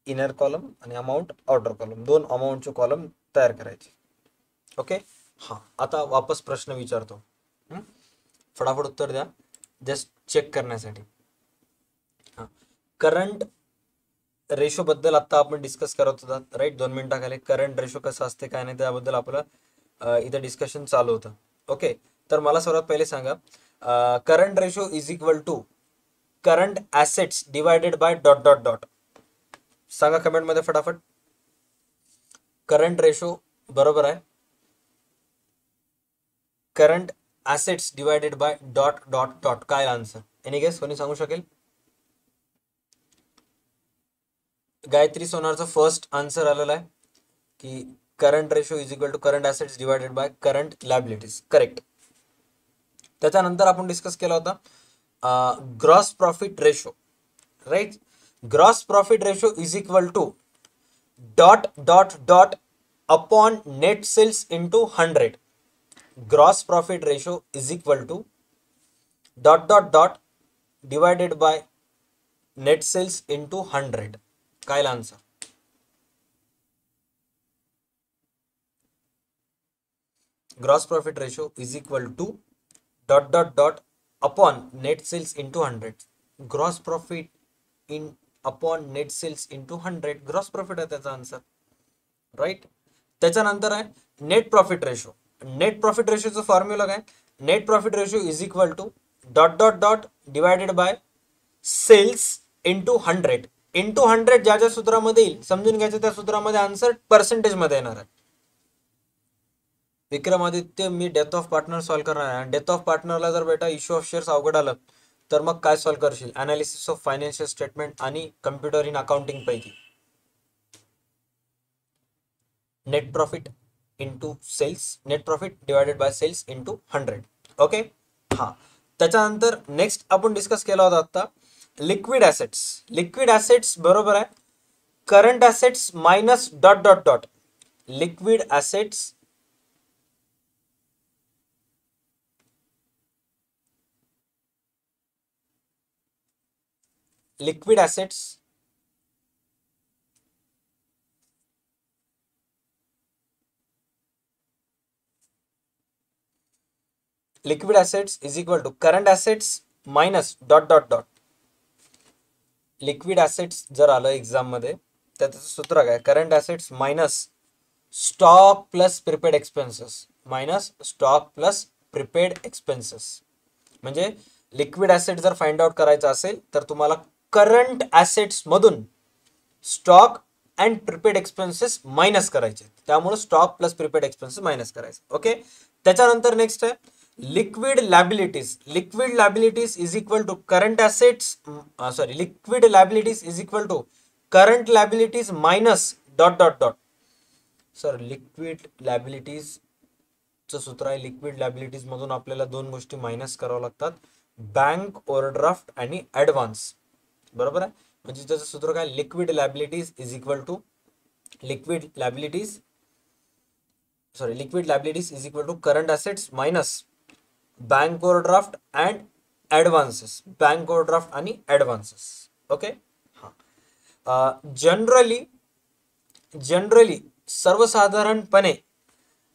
इनर कॉलम आणि अमाऊंट आउटर कॉलम, 2 अमाऊंटचे कॉलम तयार करायचे. ओके, हां, आता वापस प्रश्न विचारतो. फटाफट उत्तर द्या जस्ट चेक करण्यासाठी. हां, करंट रेशो बद्दल आता आपण डिस्कस करत होतात, राईट. 2 मिनिटाखाली करंट रेशो कसं असते काय नाही त्याबद्दल आपलं इथं डिस्कशन चालू होतं. ओके, तर मला सर्वात पहिले सांगा, current ratio is equal to current assets divided by dot dot dot. सांगा कमेंटमध्ये फटाफट. करंट रेशो बरोबर आहे current assets divided by dot dot dot. काय आन्सर? Any guess? कोणी सांगू शकेल? गायत्री सोनारचं फर्स्ट आन्सर आलेला आहे की current ratio is equal to current assets divided by current liabilities. Correct. त्याच्यानंतर आपण डिस्कस केला होता gross profit ratio, right. Gross profit ratio is equal to dot dot dot upon net sales into 100. Gross profit ratio is equal to dot dot dot divided by net sales into 100. काय answer? Gross profit ratio is equal to dot dot dot upon net sales into 100. Gross profit in upon net sales into 100 gross profit आहे त्याचा answer, right. त्याच्यानंतर आहे net profit ratio. Net profit रेशोचं formula काय, net profit ratio is equal to dot dot dot divided by sales into 100. Into 100 ज्या ज्या सूत्रामध्ये येईल समजून घ्यायचं, त्या सूत्रामध्ये आन्सर पर्सेंटेज मध्ये येणार आहे. विक्रमादित्य, मी डेथ ऑफ पार्टनर सॉल्व्ह करणार आहे. डेथ ऑफ पार्टनरला जर बेटा इश्यू ऑफ शेअर्स अवघड आलं तर मग काय सॉल्व्ह करशील, अनालिसिस ऑफ फायनान्शियल स्टेटमेंट आणि कम्प्युटर इन अकाउंटिंग पैकी net profit into sales, net profit divided by sales into 100. Okay. हा, त्याच्यानंतर नेक्स्ट आपण डिस्कस केला होता आता लिक्विड ऍसेट्स. लिक्विड ऍसेट्स बरोबर आहे current assets minus dot dot dot. Liquid assets liquid assets liquid assets is equal to current assets minus dot dot dot. Liquid assets जर आलं एक्झाम मध्ये तर त्याचं सूत्र काय, current assets minus stock plus prepaid expenses, minus stock plus prepaid expenses. म्हणजे liquid asset जर find out करायचं असेल तर तुम्हाला करंट ऍसेट्स मधून stock and prepaid expenses minus करायचे, त्यामुळे stock plus prepaid expenses minus करायचे. ओके. त्याच्यानंतर नेक्स्ट आहे liquid liabilities. Liquid liabilities is equal to current assets, sorry, liquid liabilities is equal to current liabilities minus dot dot dot. Sir liquid liabilities चं सूत्र आहे, liquid liabilities मधून आपल्याला दोन गोष्टी मायनस कराव्या लागतात, बँक ओव्हरड्राफ्ट आणि ऍडव्हान्स. बरोबर आहे. म्हणजे त्याचं सूत्र काय, liquid liabilities is equal to liquid liabilities is equal to current assets minus bank overdraft and advances, bank overdraft आणि ऍडव्हान्सेस. ओके. हा, जनरली सर्वसाधारणपणे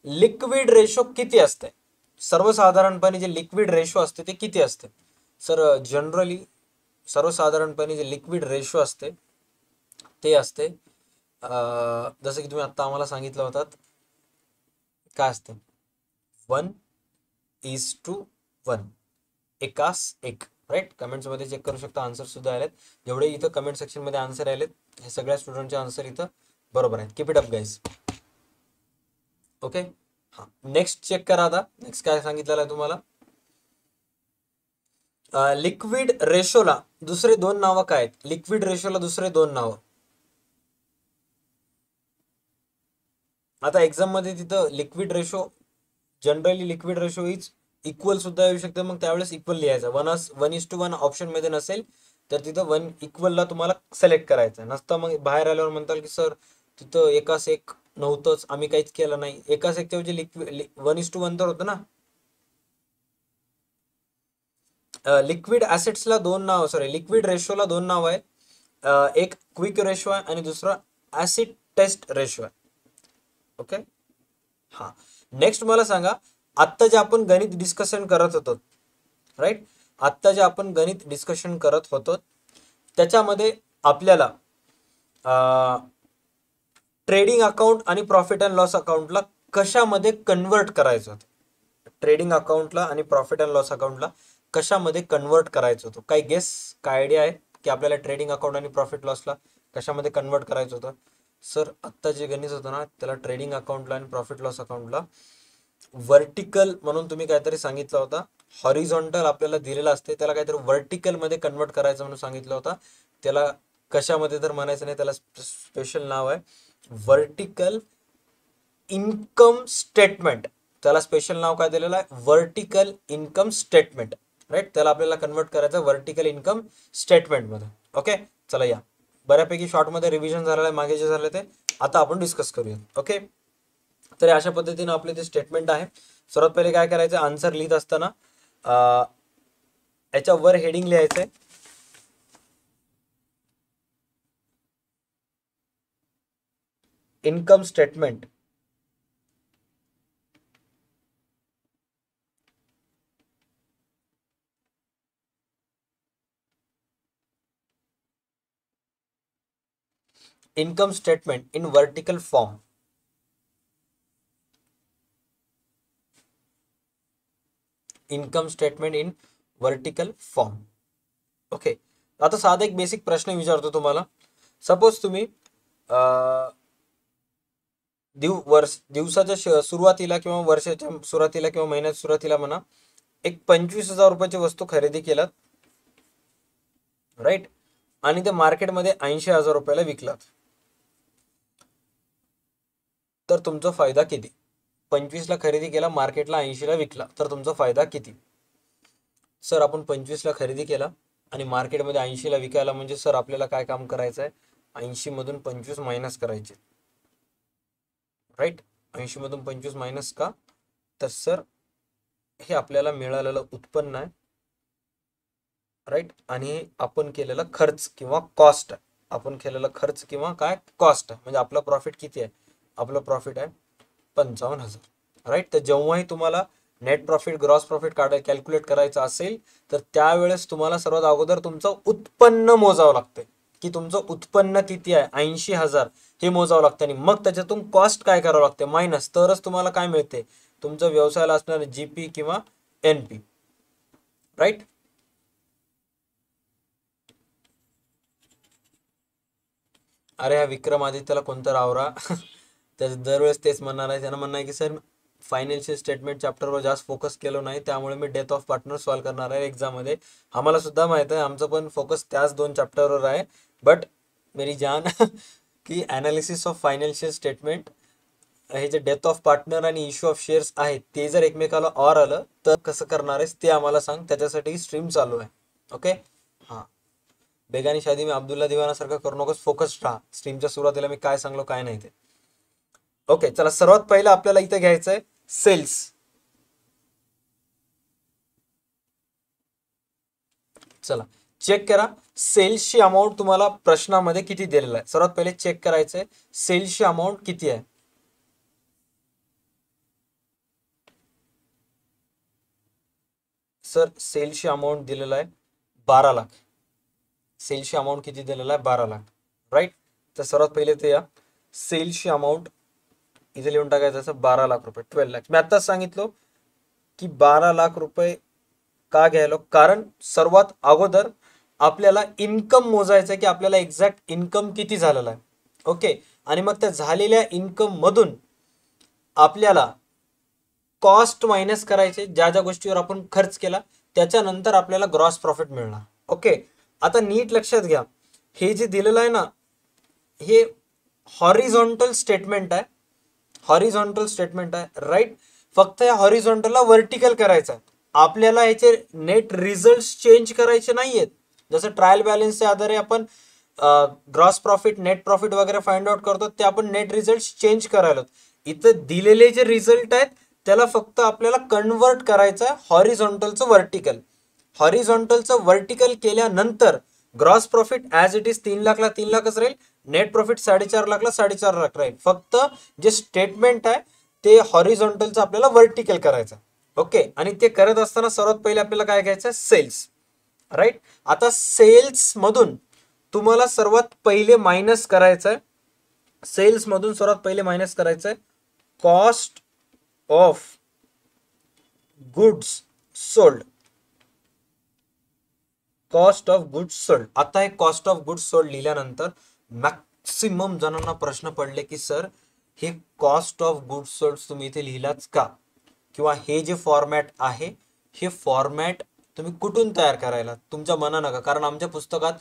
लिक्विड रेशो किती असते, सर्वसाधारणपणे जे लिक्विड रेशो असते ते किती असते. सर जनरली सर्वसाधारणपणे जे लिक्विड रेशो असते ते असते जसं की तुम्ही आता आम्हाला सांगितलं होतात काय असते, 1:1, एकास एक. राईट. कमेंट्स मध्ये चेक करू शकता, आन्सर सुद्धा आलेत. जेवढे इथं कमेंट सेक्शन मध्ये आन्सर आलेत हे सगळ्या स्टुडंटचे आन्सर इथं बरोबर आहेत. Keep it up guys. Okay. हा, नेक्स्ट चेक करा. आता नेक्स्ट काय सांगितलेलं आहे तुम्हाला, लिक्विड रेशोला दुसरे दोन नावं काय आहेत, लिक्विड रेशोला दुसरे दोन नावं. आता एक्झाम मध्ये तिथं liquid ratio, generally liquid ratio is equal सुद्धा येऊ शकते, मग त्यावेळेस इक्वल लिहायचं. 1:1 ऑप्शन मध्ये नसेल तर तिथं 1 इक्वलला तुम्हाला सिलेक्ट करायचं नसतं. मग बाहेर आल्यावर म्हणताल की सर तिथं एकास एक नव्हतंच, आम्ही काहीच केलं नाही. एकास एकच्या ऐवजी लिक्विड 1:1 तर होतं ना. लिक्विड ऍसेट्सला दोन नाव, सॉरी लिक्विड रेशोला दोन नाव आहे, एक क्विक रेशो आहे आणि दुसरा ऍसिड टेस्ट रेशो आहे. ओके. हा, नेक्स्ट मला सांगा, आत्ता जे आपण गणित डिस्कशन करत होतो, राईट, आत्ता जे आपण गणित डिस्कशन करत होतो त्याच्यामध्ये आपल्याला ट्रेडिंग अकाउंट आणि प्रॉफिट अँड लॉस अकाउंटला कशामध्ये कन्वर्ट करायचं होतं, ट्रेडिंग अकाउंटला आणि प्रॉफिट अँड लॉस अकाउंटला कशामध्ये कन्वर्ट करायचं होतं. काही गेस, काय आयडिया आहे की आपल्याला ट्रेडिंग अकाउंट आणि प्रॉफिट लॉसला कशामध्ये कन्वर्ट करायचं होतं. सर आत्ता जे गणित होतं ना त्याला ट्रेडिंग अकाउंटला आणि प्रॉफिट लॉस अकाउंटला व्हर्टिकल म्हणून तुम्ही काहीतरी सांगितलं होता, हॉरिझॉन्टल आपल्याला दिलेलं असते, त्याला काहीतरी व्हर्टिकल मध्ये कन्वर्ट करायचं म्हणून सांगितलं होतं. त्याला कशामध्ये तर म्हणायचं नाही, त्याला स्पेशल नाव आहे व्हर्टिकल इन्कम स्टेटमेंट. त्याला स्पेशल नाव काय दिलेलं आहे, व्हर्टिकल इन्कम स्टेटमेंट. राईट. त्याला आपल्याला कन्वर्ट करायचं व्हर्टिकल इन्कम स्टेटमेंट मध्ये. ओके. चला या, बऱ्यापैकी शॉर्ट मध्ये रिव्हिजन झालेलं आहे, मागे जे झाले ते आता आपण डिस्कस करूया. ओके. तर अशा पद्धतीने आपले ते स्टेटमेंट आहे. सर्वात पहिले काय करायचं, आन्सर लिहित असताना याच्या वर हेडिंग लिहायचंय income statement. Income statement in vertical form. Income statement in vertical form. Okay, आता साधा एक बेसिक प्रश्न विचारतो तुम्हाला. सपोज तुम्ही दिवसाच्या सुरुवातीला किंवा वर्षाच्या सुरुवातीला किंवा महिन्याच्या सुरुवातीला म्हणा एक 25,000 रुपयाची वस्तू खरेदी केलात, राईट, आणि ते मार्केटमध्ये 80,000 रुपयाला विकलात, तर तुमचा फायदा किती? 25ला खरेदी केला, मार्केटला 80ला विकला, तर तुमचा फायदा किती? सर आपण 25ला खरेदी केला आणि मार्केटमध्ये 80ला विकायला, म्हणजे सर आपल्याला काय काम करायचं आहे? 80 मधून 25 मायनस करायचे, राईट. 80 मधून 25 मायनस का? तर सर हे आपल्याला मिळालेलं उत्पन्न आहे, राईट, आणि आपण केलेला खर्च किंवा कॉस्ट आहे. आपण केलेला खर्च किंवा काय कॉस्ट आहे, म्हणजे आपलं प्रॉफिट किती आहे? आपलं प्रॉफिट आहे 55,000, राईट. तर जेव्हाही तुम्हाला net profit gross profit calculate करायचं असेल तर त्यावेळेस तुम्हाला सर्वात अगोदर तुमचं उत्पन्न मोजावं लागतं, की तुमचं उत्पन्न किती आहे, 80,000 हे मोजावं लागतं, आणि मग त्याच्यातून कॉस्ट काय करावं लागते, मायनस, तरच तुम्हाला काय मिळते? तुमचं व्यवसायाला असणारे जीपी किंवा एनपी, राईट. अरे ह्या विक्रमादित्यला कोणतं रावरा त्याचं दरवेळेस तेच म्हणणार आहे. त्यांना म्हणणं आहे की सर फायनान्शियल स्टेटमेंट चॅप्टरवर जास्त फोकस केलं नाही, त्यामुळे मी डेथ ऑफ पार्टनर सॉल्व्ह करणार आहे एक्झाममध्ये. आम्हाला सुद्धा माहित आहे, आमचं पण फोकस त्याच 2 चॅप्टरवर आहे. बट मेरी जान की ॲनालिसिस ऑफ फायनान्शियल स्टेटमेंट हे जे डेथ ऑफ पार्टनर आणि इश्यू ऑफ शेअर्स आहेत ते जर एकमेकाला ऑर आलं तर कसं करणार आहेस ते आम्हाला सांग, त्याच्यासाठी स्ट्रीम चालू आहे. ओके, हां. बेगानी शादी मी अब्दुल्ला दिवानासारखं करू नकोस, फोकस राहा. स्ट्रीमच्या सुरुवातीला मी काय सांगलो काय नाही ते. ओके, चला सर्वात पहिलं आपल्याला इथे घ्यायचं आहे सेल्स. चला चेक करा सेल्सची अमाऊंट तुम्हाला प्रश्नामध्ये किती दिलेला आहे. सर्वात पहिले चेक करायचं आहे सेल्सची अमाऊंट किती आहे. सर सेल्सची अमाऊंट दिलेला आहे 12 लाख. सेल्सची अमाऊंट किती दिलेला आहे? 12 लाख, राईट. तर सर्वात पहिले ते या सेल्सची अमाऊंट इथे लिहून टाकायचं असं 12 लाख रुपये, 12 लाख. मी आत्ताच सांगितलं की 12 लाख रुपये का घ्यायला, कारण सर्वात अगोदर आपल्याला इन्कम मोजायचं आहे की आपल्याला एक्झॅक्ट इन्कम किती झालेला आहे. ओके, आणि मग त्या झालेल्या इन्कम मधून आपल्याला कॉस्ट मायनस करायचे, ज्या ज्या गोष्टीवर आपण खर्च केला त्याच्यानंतर आपल्याला ग्रॉस प्रॉफिट मिळणार. ओके, आता नीट लक्षात घ्या, हे जे दिलेलं आहे ना हे हॉरिझॉन्टल स्टेटमेंट आहे, हॉरिझॉन्टल स्टेटमेंट आहे, राईट. फक्त या हॉरिझॉन्टलला व्हर्टिकल करायचं आहे. आपल्याला ह्याचे नेट रिझल्ट चेंज करायचे नाहीयेत. जसं ट्रायल बॅलन्सच्या आधारे आपण ग्रॉस प्रॉफिट नेट प्रॉफिट वगैरे फाइंड आउट करतो, ते आपण नेट रिझल्ट चेंज करायला. इथं दिलेले जे रिझल्ट आहेत त्याला फक्त आपल्याला कन्वर्ट करायचं आहे हॉरिझॉन्टलचं व्हर्टिकल. हॉरिझॉन्टलचं व्हर्टिकल केल्यानंतर gross profit as it is 3 लाखला 3 लाखच राहील, नेट प्रॉफिट 4.5 लाखला 4.5 लाख राहील. फक्त जे स्टेटमेंट आहे ते हॉरिझॉन्टलचं आपल्याला व्हर्टिकल करायचं. ओके, आणि ते करत असताना सर्वात पहिले आपल्याला काय घ्यायचं आहे? Cells, right. आता सेल्स मधून तुम्हाला सर्वात पहिले मायनस करायचं आहे, सेल्स मधून सर्वात पहिले मायनस करायचं आहे cost of goods sold. Cost of goods sold. आता हे कॉस्ट ऑफ गुड्स सोल्ड लिहिल्यानंतर मॅक्सिमम जणांना प्रश्न पडले की सर हे कॉस्ट ऑफ गुड्स सोल्ड तुम्ही इथे लिहिलाच का, किंवा हे जे फॉर्मॅट आहे हे फॉर्मॅट तुम्ही कुठून तयार करायला तुमच्या मनानं का. कारण आमच्या पुस्तकात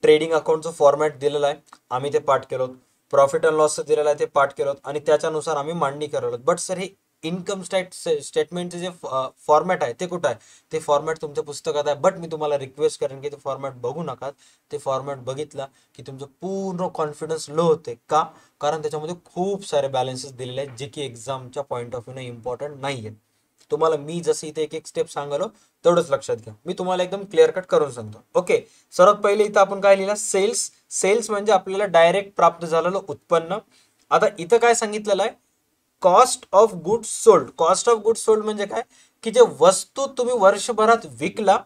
ट्रेडिंग अकाउंटचं फॉर्मॅट दिलेलं आहे, आम्ही ते पाठ केलो. प्रॉफिट अँड लॉसचं दिलेलं आहे ते पाठ केलो, आणि त्याच्यानुसार आम्ही मांडणी करलो. बट सर हे इन्कम स्टेटमेंटचे जे फॉर्मॅट आहे ते कुठं आहे? ते फॉर्मॅट तुमच्या पुस्तकात आहे. बट मी तुम्हाला रिक्वेस्ट करेन की ते फॉर्मॅट बघू नका. ते फॉर्मॅट बघितला की तुमचं पूर्ण कॉन्फिडन्स लो होते. का? कारण त्याच्यामध्ये खूप सारे बॅलन्सेस दिलेले आहेत जे की एक्झामच्या पॉईंट ऑफ व्ह्यूने इम्पॉर्टंट नाही आहेत. तुम्हाला मी जसं इथे एक एक स्टेप सांगलो तेवढंच लक्षात घ्या. मी तुम्हाला एकदम क्लिअर कट करून सांगतो. ओके, सर्वात पहिले इथं आपण काय लिहिलं? सेल्स. सेल्स म्हणजे आपल्याला डायरेक्ट प्राप्त झालेलं उत्पन्न. आता इथं काय सांगितलेलं आहे? Cost of goods sold. Cost of goods sold म्हणजे काय? की जे वस्तू तुम्ही वर्षभरात विकला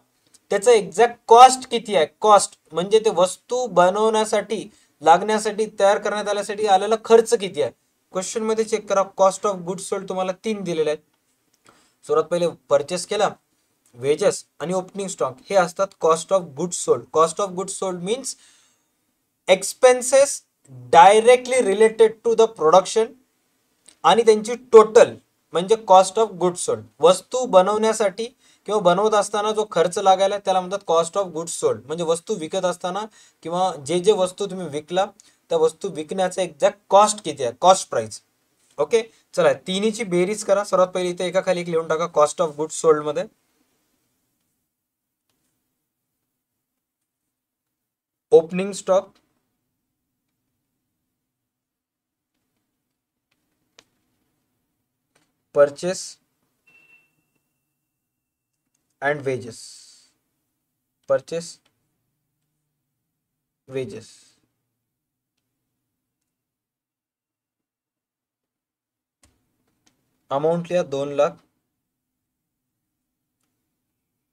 त्याचं एक्झॅक्ट कॉस्ट किती आहे. कॉस्ट म्हणजे ते वस्तू बनवण्यासाठी लागण्यासाठी तयार करण्यात आल्यासाठी आलेला खर्च किती आहे. क्वेश्चन मध्ये चेक करा, कॉस्ट ऑफ गुड्स सोल्ड तुम्हाला 3 दिलेले आहेत. सर्वात पहिले परचेस केला, वेजेस आणि ओपनिंग स्टॉक हे असतात cost of goods sold. Cost of goods sold means expenses directly related to the production आणि त्यांची टोटल म्हणजे कॉस्ट ऑफ गुड्स सोल्ड. वस्तू बनवण्यासाठी किंवा बनवत असताना जो खर्च लागायला त्याला म्हणतात कॉस्ट ऑफ गुड्स सोल्ड. म्हणजे वस्तू विकत असताना किंवा जे जे वस्तू तुम्ही विकला त्या वस्तू विकण्याचा एक्झॅक्ट कॉस्ट किती आहे, कॉस्ट प्राइस. ओके, चला तिन्हीची बेरीज करा. सर्वात पहिले इथे एका खाली एक लिहून टाका कॉस्ट ऑफ गुड्स सोल्ड मध्ये. Opening stock, purchase and wages. Purchase, wages. Amount लिया 2,00,000,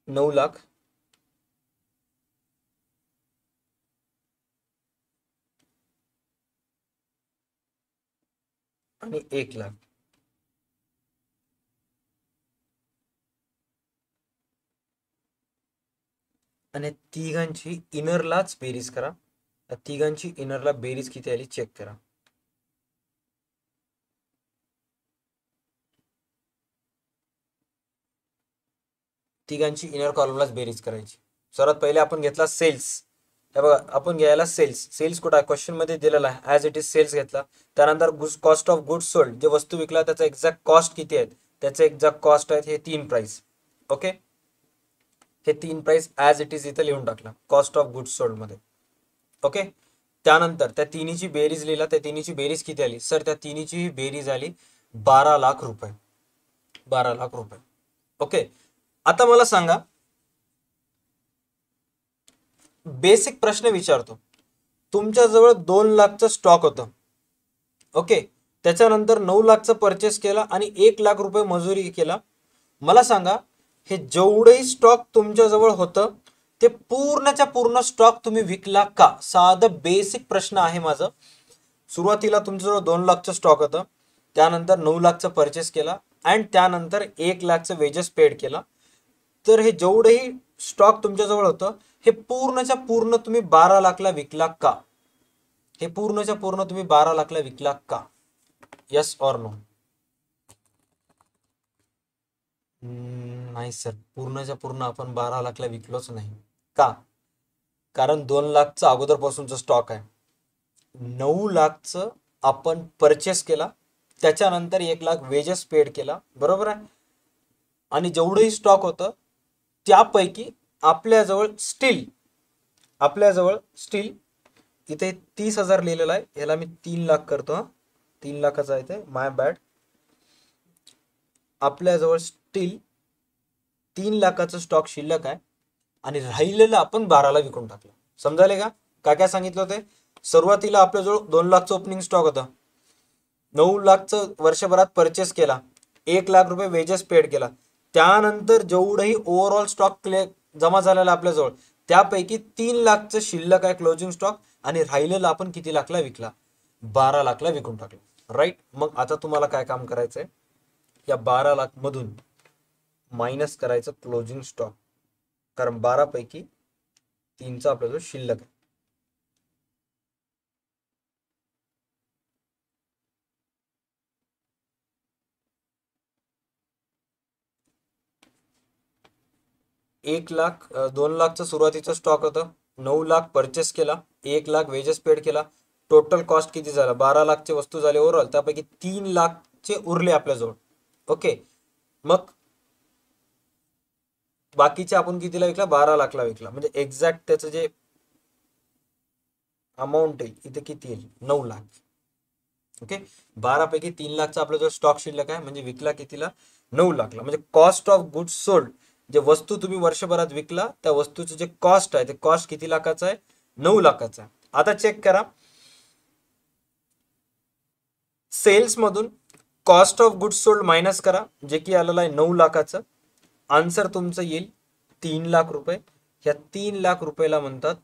9,00,000, आणि 1,00,000. आणि तिघांची इनरलाच बेरीज करा. तिघांची इनरला बेरीज किती आली चेक करा. तिघांची इनर कॉलमलाच बेरीज करायची. सर्वात पहिले आपण घेतला सेल्स. हे बघा आपण घ्यायला सेल्स. सेल्स कुठं आहे क्वेश्चन मध्ये दिलेला आहे, ॲज इट इज सेल्स घेतला. त्यानंतर कॉस्ट ऑफ गुड्स सोल्ड, जे वस्तू विकला त्याचा एक्झॅक्ट कॉस्ट किती आहे, त्याचे एक्झॅक्ट कॉस्ट आहेत हे 3 प्राइस. ओके, हे 3 प्राइस ॲज इट इज इथं लिहून टाकला कॉस्ट ऑफ गुड्स सोल्ड मध्ये. ओके, त्यानंतर त्या तिन्हीची बेरीज लिहिला. त्या तिन्हीची बेरीज किती आली सर, त्या तिन्हीची बेरीज आली 12,00,000 रुपये. 12,00,000 रुपये. ओके, आता मला सांगा, बेसिक प्रश्न विचारतो. तुमच्याजवळ 2,00,000चं स्टॉक होतं. ओके, त्याच्यानंतर 9,00,000चं परचेस केला आणि 1,00,000 रुपये मजुरी केला. मला सांगा, हे जेवढंही स्टॉक तुमच्याजवळ होतं ते पूर्णच्या पूर्ण स्टॉक तुम्ही विकला का? साधं बेसिक प्रश्न आहे माझं. सुरुवातीला तुमच्याजवळ 2,00,000चं स्टॉक होतं, त्यानंतर 9,00,000चं परचेस केला अँड त्यानंतर 1,00,000चं वेजेस पेड केला. तर हे जेवढंही स्टॉक तुमच्याजवळ होतं हे पूर्णच्या पूर्ण तुम्ही 12,00,000ला विकला का? हे पूर्णच्या पूर्ण तुम्ही 12,00,000ला विकला का? Yes or no? नाही सर, पूर्णच्या पूर्ण आपण 12,00,000ला विकलोच नाही. का? कारण 2,00,000चं अगोदरपासूनचं स्टॉक आहे. 9,00,000चं आपण परचेस केला, त्याच्यानंतर 1,00,000 वेजेस पेड केला, बरोबर आहे. आणि जेवढंही स्टॉक होतं त्यापैकी आपल्याजवळ स्टील इथे 30,000 लिहिलेला आहे. याला मी 3,00,000 करतो. 3,00,000चा आहे ते, माय बॅड. आपल्याजवळ स्टील 3,00,000चं स्टॉक शिल्लक आहे आणि राहिलेलं आपण 12ला विकून टाकलं. समजायले का? काय काय सांगितलं होते? सुरुवातीला आपल्याजवळ 2,00,000चं ओपनिंग स्टॉक होतं, 9,00,000चं वर्षभरात परचेस केला, 1,00,000 रुपये वेजेस पेड केला. त्यानंतर जेवढंही ओव्हरऑल स्टॉक जमा झालेला आपल्याजवळ त्यापैकी 3,00,000चं शिल्लक आहे क्लोजिंग स्टॉक आणि राहिलेलं आपण किती लाखला विकला? 12,00,000ला विकून टाकलं. राईट. मग आता तुम्हाला काय काम करायचंय, या 12,00,000 मधून मायनस करायचं क्लोजिंग स्टॉक, कारण 12 पैकी 3चा आपल्याजवळ शिल्लक आहे. एक लाख 2,00,000चं सुरुवातीचं स्टॉक होतं, 9,00,000 परचेस केला, 1,00,000 वेजेस पेड केला. टोटल कॉस्ट किती झाला? 12,00,000चे वस्तू झाले ओव्हरऑल, त्यापैकी 3,00,000चे उरले आपल्याजवळ. ओके, मग बाकीचे आपण कितीला विकला? 12,00,000ला विकला. म्हणजे एक्झॅक्ट त्याचं जे अमाऊंट आहे इथे किती येईल? 9,00,000. ओके, 12 पैकी 3,00,000चा आपल्याजवळ स्टॉक शिल्लक आहे, म्हणजे विकला कितीला? 9,00,000ला. म्हणजे कॉस्ट ऑफ गुड्स सोल्ड, जे वस्तू तुम्ही वर्षभरात विकला त्या वस्तूचं जे कॉस्ट आहे ते कॉस्ट किती लाखाचं आहे? 9,00,000चा आहे. आता चेक करा, सेल्स मधून cost of goods sold minus करा, जे की आलेलं आहे 9,00,000चं. आन्सर तुमचं येईल 3,00,000 रुपये. ह्या 3,00,000 रुपयाला म्हणतात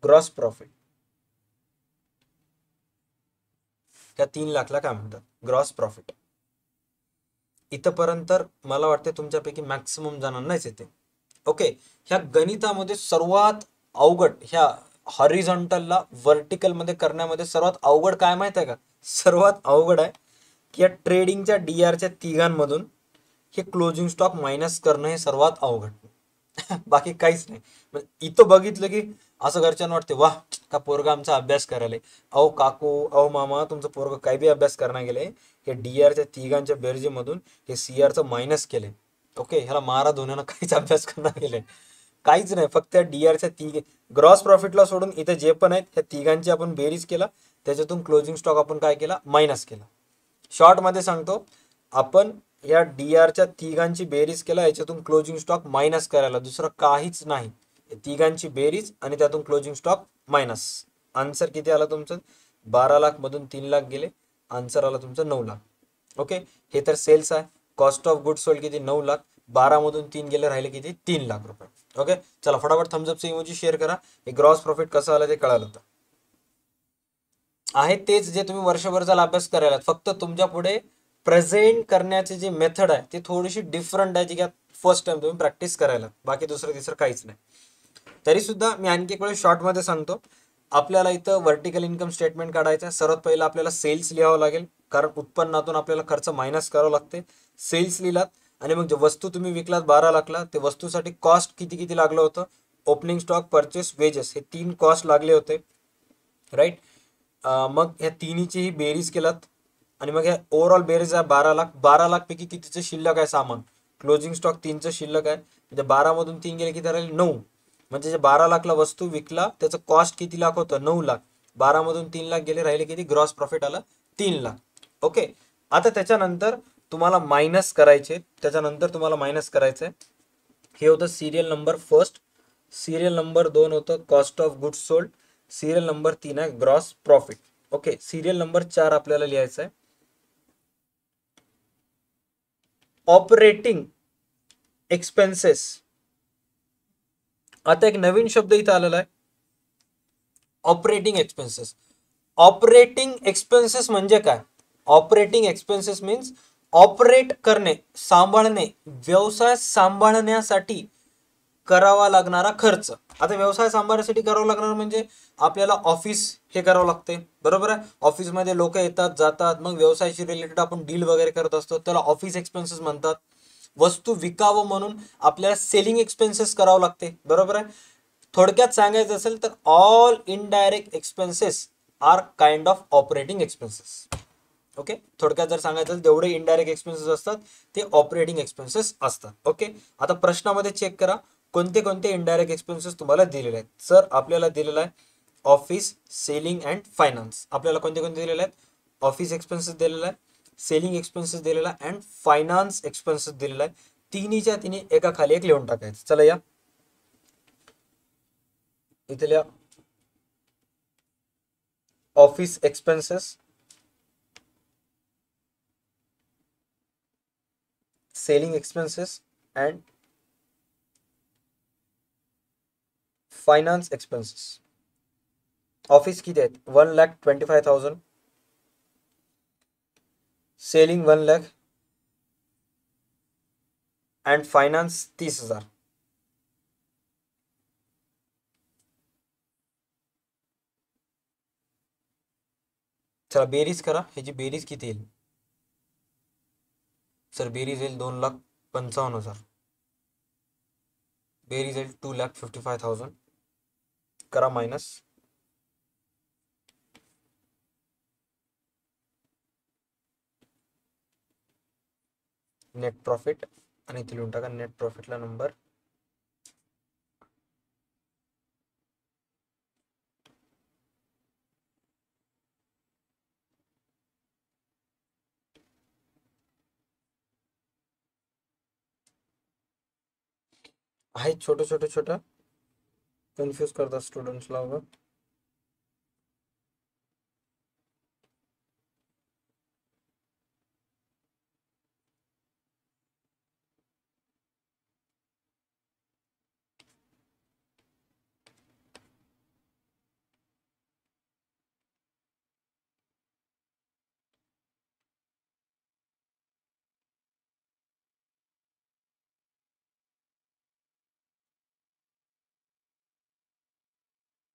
ग्रॉस प्रॉफिट. त्या 3 लाखला काय म्हणतात, ग्रॉस प्रॉफिट. इथपर्यंत मला वाटते तुमच्यापैकी मॅक्सिमम जणांनाच येते. ओके. ह्या गणितामध्ये सर्वात अवघड, ह्या हॉरिझॉन्टलला व्हर्टिकल मध्ये करण्यामध्ये सर्वात अवघड काय माहित आहे का? सर्वात अवघड आहे की या ट्रेडिंगच्या डीआरच्या तिघांमधून हे क्लोजिंग स्टॉक मायनस करणं हे सर्वात अवघड. बाकी काहीच नाही. इथं बघितलं की असं घरच्यांना वाटते, वाह का पोरगा आमचा अभ्यास करायला. अहो काकू, अहो मामा, तुमचं पोरग काही बी अभ्यास करणार गेले, हे डीआरच्या तिघांच्या बेरजेमधून हे सीआरचं मायनस केले. ओके. ह्याला मारा धुण्यानं काहीच अभ्यास करणार गेले काहीच नाही. फक्त या डीआरच्या ग्रॉस प्रॉफिटला सोडून इथे जे पण आहेत त्या तिघांची आपण बेरीज केला, त्याच्यातून क्लोजिंग स्टॉक आपण काय केला, मायनस केला. शॉर्ट मध्ये सांगतो, आपण या डीआरच्या तिघांची बेरीज केला, याच्यातून क्लोजिंग स्टॉक मायनस करायला, दुसरं काहीच नाही. तिघांची बेरीज आणि त्यातून क्लोजिंग स्टॉक मायनस. आन्सर किती आला तुमचं? 12 लाख मधून 3 लाख गेले, आन्सर आला तुमचं 9 लाख. ओके. हे तर सेल्स आहे. कॉस्ट ऑफ गुड सोल्ड किती? 9 लाख. 12 मधून 3 गेले, राहिले किती? 3 लाख रुपये. ओके. चला फटाफट थम्सअपचे इमोजी शेअर करा. हे ग्रॉस प्रॉफिट कसं आलं ते कळालं होतं. आहे तेच जे तुम्ही वर्षभर झाला अभ्यास करायला, फक्त तुमच्या पुढे प्रेझेंट करण्याची जी मेथड आहे ती थोडीशी डिफरंट आहे, जी काय फर्स्ट टाइम तुम्ही प्रॅक्टिस करायला. बाकी दुसरं तिसरं काहीच नाही. तरी सुद्धा मी आणखी एक वेळेस शॉर्टमध्ये सांगतो. आपल्याला इथं व्हर्टिकल इन्कम स्टेटमेंट काढायचं आहे. सर्वात पहिलं आपल्याला सेल्स लिहावं लागेल, कारण उत्पन्नातून आपल्याला खर्च मायनस करावं लागते. सेल्स लिहिलात आणि मग जे वस्तू तुम्ही विकलात 12 लाखला, ते वस्तूसाठी कॉस्ट किती किती लागलं होतं, ओपनिंग स्टॉक, परचेस, वेजेस, हे 3 कॉस्ट लागले होते. राईट. मग ह्या तिन्हीची ही बेरीज केलात आणि मग ह्या ओव्हरऑल बेरीज आहे 12 लाख. 12 लाख पैकी कितीचं शिल्लक आहे सामान? क्लोजिंग स्टॉक 3चं शिल्लक आहे. म्हणजे 12 मधून 3 गेले किती राहील? 9. म्हणजे जे 12 लाखला वस्तू विकला त्याचं कॉस्ट किती लाख होतं? 9 लाख. 12 मधून 3 लाख गेले, राहिले किती? ग्रॉस प्रॉफिट आलं 3 लाख. ओके. आता त्याच्यानंतर तुम्हाला मायनस करायचे, त्याच्यानंतर तुम्हाला मायनस करायचंय. हे होतं serial number first. Serial number 2 होतं cost of goods sold. Serial number 3 आहे gross profit. Okay. Serial number 4 आपल्याला लिहायचं आहे ऑपरेटिंग एक्सपेन्सेस. आता एक नवीन शब्द इथं आलेला आहे, ऑपरेटिंग एक्सपेन्सेस. ऑपरेटिंग एक्सपेन्सेस म्हणजे काय? ऑपरेटिंग एक्सपेन्सेस मीन्स ऑपरेट करणे, सांभाळणे, व्यवसाय सांभाळण्यासाठी करावा लागणारा खर्च. आता व्यवसाय सांभाळण्यासाठी करावं लागणार म्हणजे आपल्याला ऑफिस हे करावं लागते, बरोबर आहे. ऑफिसमध्ये लोक येतात जातात, मग व्यवसायाशी रिलेटेड आपण डील वगैरे करत असतो, त्याला ऑफिस एक्सपेन्सेस म्हणतात. वस्तू विकावं म्हणून आपल्याला सेलिंग एक्सपेन्सेस करावं लागते, बरोबर आहे. थोडक्यात सांगायचं असेल तर all indirect expenses are kind of operating expenses. Okay. थोडक्यात जर सांगायचं असेल जेवढे इनडायरेक्ट एक्सपेन्सेस असतात ते ऑपरेटिंग एक्सपेन्सेस असतात. ओके. आता प्रश्नामध्ये चेक करा कोणते कोणते इनडायरेक्ट एक्सपेन्सेस तुम्हाला दिलेले आहेत. सर आपल्याला दिलेला आहे ऑफिस, सेलिंग अँड फायनान्स. आपल्याला कोणते कोणते दिलेले आहेत? ऑफिस एक्सपेन्सेस दिलेला आहे, सेलिंग एक्सपेन्सेस दिलेला आहे अँड फायनान्स एक्सपेन्सेस दिलेला आहे. तिन्हीच्या तिन्ही एका खाली एक लिहून टाकायचं. चला या इथल्या office expenses, selling expenses and finance expenses. Office किती आहेत? 1,25,000. Selling 1 lakh and finance 30,000. चला बेरीज करा. ह्याची बेरीज किती येईल? सर बेरीज येईल 2,55,000. बेरीज येईल 2,55,000. करा मायनस. नेट प्रॉफिट आणि इथे लिहून टाका नेट प्रॉफिटला नंबर आहे. छोटं छोटं छोटं कन्फ्यूज करतात स्टुडंट्सला वगैरे.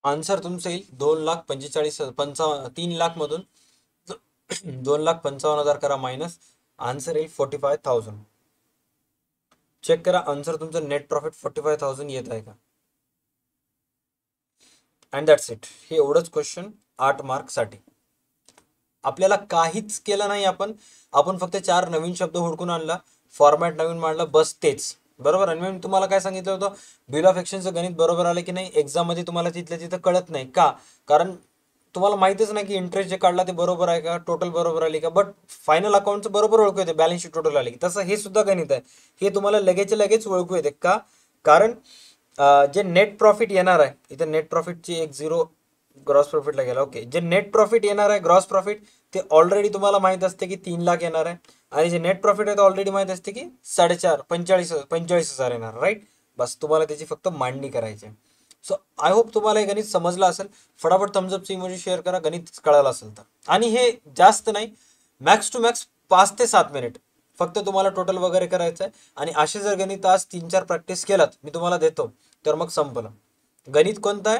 आन्सर तुमचं येईल 3 लाख मधून 2,55,000 करा मायनस, आन्सर येईल 45,000. चेक करा आन्सर तुमचं नेट प्रॉफिट 45,000 येत आहे का. And that's it. हे एवढंच क्वेश्चन 8 मार्कसाठी. आपल्याला काहीच केलं नाही आपण आपण फक्त 4 नवीन शब्द हुडकून आणला, फॉर्मॅट नवीन मांडला, बस तेच. बरोबर. आणि मी तुम्हाला काय सांगितलं होतं, बिल ऑफ एक्सचेंजचं गणित बरोबर आलं की नाही एक्झाम मध्ये तुम्हाला तिथल्या तिथं कळत नाही का, कारण तुम्हाला माहितच नाही की इंटरेस्ट जे काढला ते बरोबर आहे का, टोटल बरोबर आली का, बट फायनल अकाउंटचं बरोबर ओळखू येते, बॅलन्स शीट टोटल आली की. तसं हे सुद्धा गणित आहे, हे तुम्हाला लगेच लगेच ओळखू येते का, कारण जे नेट प्रॉफिट येणार आहे, इथे नेट प्रॉफिटची एक झिरो ग्रॉस प्रॉफिटला गेला. ओके, जे नेट प्रॉफिट येणार आहे ग्रॉस प्रॉफिट ते ऑलरेडी तुम्हाला माहित असते की 3 लाख येणार आहे, आणि जे नेट प्रॉफिट आहे ते ऑलरेडी माहित असते की 45,000 येणार, राईट. बस तुम्हाला त्याची फक्त मांडणी करायची आहे. सो आय होप तुम्हाला हे गणित समजलं असेल. फटाफट थम्सअपची इमोजी शेअर करा गणित कळालं असेल तर. आणि हे जास्त नाही, मॅक्स टू मॅक्स 5 ते 7 मिनिट फक्त तुम्हाला टोटल वगैरे करायचं आहे. आणि असे जर गणित आज 3-4 प्रॅक्टिस केलात, मी तुम्हाला देतो, तर मग संपलं. गणित कोणतं आहे,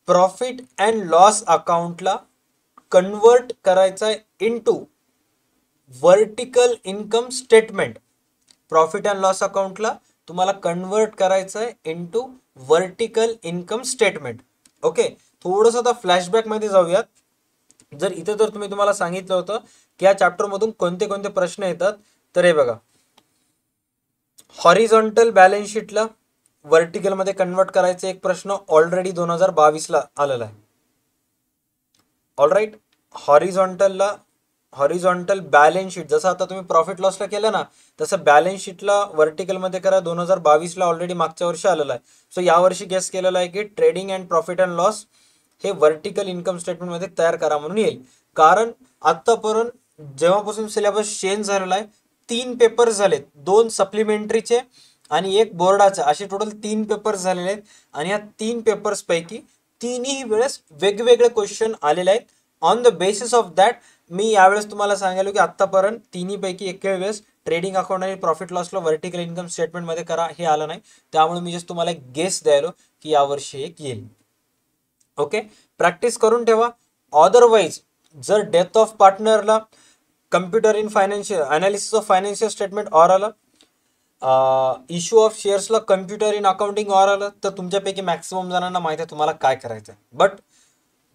प्रॉफिट अँड लॉस अकाउंटला कन्वर्ट करायचा आहे into vertical income statement. Profit and loss अकाउंटला तुम्हाला कन्वर्ट करायचं आहे into vertical income statement. Okay, थोडंसं आता फ्लॅशबॅक मध्ये जाऊयात. जर इथे तर तुम्हाला सांगितलं होतं की या चॅप्टर मधून कोणते कोणते प्रश्न येतात, तर हे बघा, हॉरिझॉन्टल बॅलन्स शीटला व्हर्टिकल मध्ये कन्वर्ट करायचा एक प्रश्न ऑलरेडी 2022 ला आलेला आहे. ऑलराईट, हॉरिझॉन्टल बॅलन्स शीट जसं आता तुम्ही प्रॉफिट लॉसला केलं ना, तसं बॅलन्स शीटला व्हर्टिकल मध्ये करा. 2022 ला ऑलरेडी मागच्या वर्षी आलेला आहे. सो यावर्षी गेस केलेला आहे की trading and profit and loss हे व्हर्टिकल इन्कम स्टेटमेंट मध्ये तयार करा म्हणून येईल. कारण आतापर्यंत जेव्हापासून सिलेबस चेंज झालेला आहे, 3 पेपर्स झालेत, 2 सप्लिमेंटरीचे आणि एक बोर्डाचे, असे टोटल 3 पेपर्स झालेले आहेत. आणि या 3 पेपर्स पैकी तिन्ही वेळेस वेगवेगळे क्वेश्चन आलेले आहेत. On the basis of that मी यावेळेस तुम्हाला सांगायलो की आतापर्यंत तिन्ही पैकी एक वेळेस ट्रेडिंग अकाउंट आणि प्रॉफिट लॉसला व्हर्टिकल इन्कम स्टेटमेंट मध्ये करा हे आलं नाही. त्यामुळे मी जस्ट तुम्हाला एक गेस द्यायलो की यावर्षी एक येईल. ओके, प्रॅक्टिस करून ठेवा. अदरवाईज जर डेथ ऑफ पार्टनरला computer in financial analysis of financial statement or आलं, इश्यू ऑफ शेअर्सला कम्प्युटर इन अकाउंटिंग ऑर आलं, तर तुमच्यापैकी मॅक्सिमम जणांना माहिती आहे तुम्हाला काय करायचं आहे. बट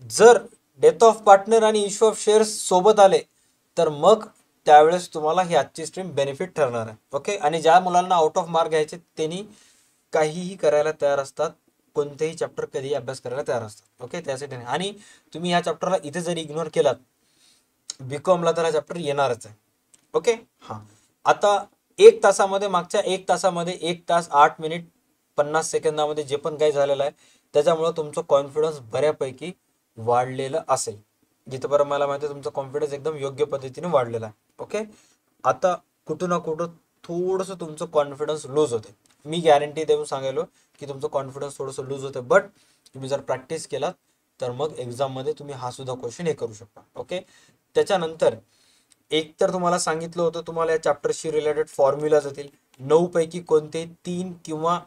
जर डेथ ऑफ पार्टनर आणि इश्यू ऑफ शेअर्स सोबत आले, तर मग त्यावेळेस तुम्हाला ही आजची स्ट्रीम बेनिफिट ठरणार आहे. ओके, आणि ज्या मुलांना आउट ऑफ मार्क घ्यायचे त्यांनी काहीही करायला तयार असतात, कोणतेही चॅप्टर कधीही अभ्यास करायला तयार असतात. ओके, त्यासाठी नाही. आणि तुम्ही ह्या चॅप्टरला इथे जरी इग्नोर केलात बीकॉमला, तर हा चॅप्टर येणारच आहे. ओके, हां. आता 1 तासामध्ये, मागच्या 1 तासामध्ये 1 तास 8 मिनिट 50 सेकंदामध्ये जे पण काही झालेलं आहे, त्याच्यामुळं तुमचं कॉन्फिडन्स बऱ्यापैकी वाढलेलं असेल. जिथपर्यंत मला माहिती आहे तुमचा कॉन्फिडन्स एकदम योग्य पद्धतीने वाढलेला आहे. ओके, आता कुठं ना कुठं थोडंसं तुमचं कॉन्फिडन्स लूज होते. मी गॅरंटी देऊन सांगायलो की तुमचं कॉन्फिडन्स थोडंसं लूज होतं. बट तुम्ही जर प्रॅक्टिस केलात तर मग एक्झाममध्ये तुम्ही हा सुद्धा क्वेश्चन हे करू शकता. ओके, त्याच्यानंतर एक तर तुम्हाला सांगितलं होतं तुम्हाला या चॅप्टरशी रिलेटेड फॉर्म्युलाज येतील. 9 पैकी कोणते 3 किंवा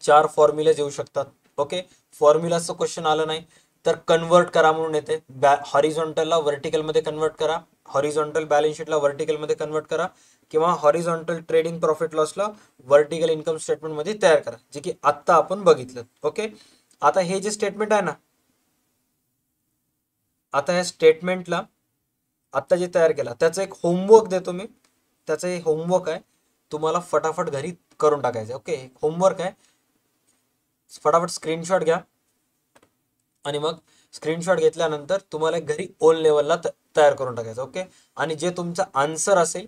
4 फॉर्म्युलाज येऊ शकतात. ओके, फॉर्म्युलाचं क्वेश्चन आलं नाही तर कन्वर्ट करा म्हणून येते. हॉरिझॉन्टलला व्हर्टिकल मध्ये कन्वर्ट करा, हॉरिझॉन्टल बॅलन्स शीटला व्हर्टिकल मध्ये कन्वर्ट करा, किंवा हॉरिझॉन्टल ट्रेडिंग प्रॉफिट लॉसला व्हर्टिकल इन्कम स्टेटमेंट मध्ये तयार करा, जे की आत्ता आपण बघितलं. ओके, आता हे जे स्टेटमेंट आहे ना, आता ह्या स्टेटमेंटला आत्ता जे तयार केला त्याचं एक होमवर्क देतो मी. त्याचं हे होमवर्क आहे, तुम्हाला फटाफट घरी करून टाकायचं. ओके, होमवर्क आहे, फटाफट स्क्रीनशॉट घ्या आणि मग स्क्रीनशॉट घेतल्यानंतर तुम्हाला घरी ओल लेवलला तयार करून टाकायचं. ओके, आणि जे तुमचा आन्सर असेल,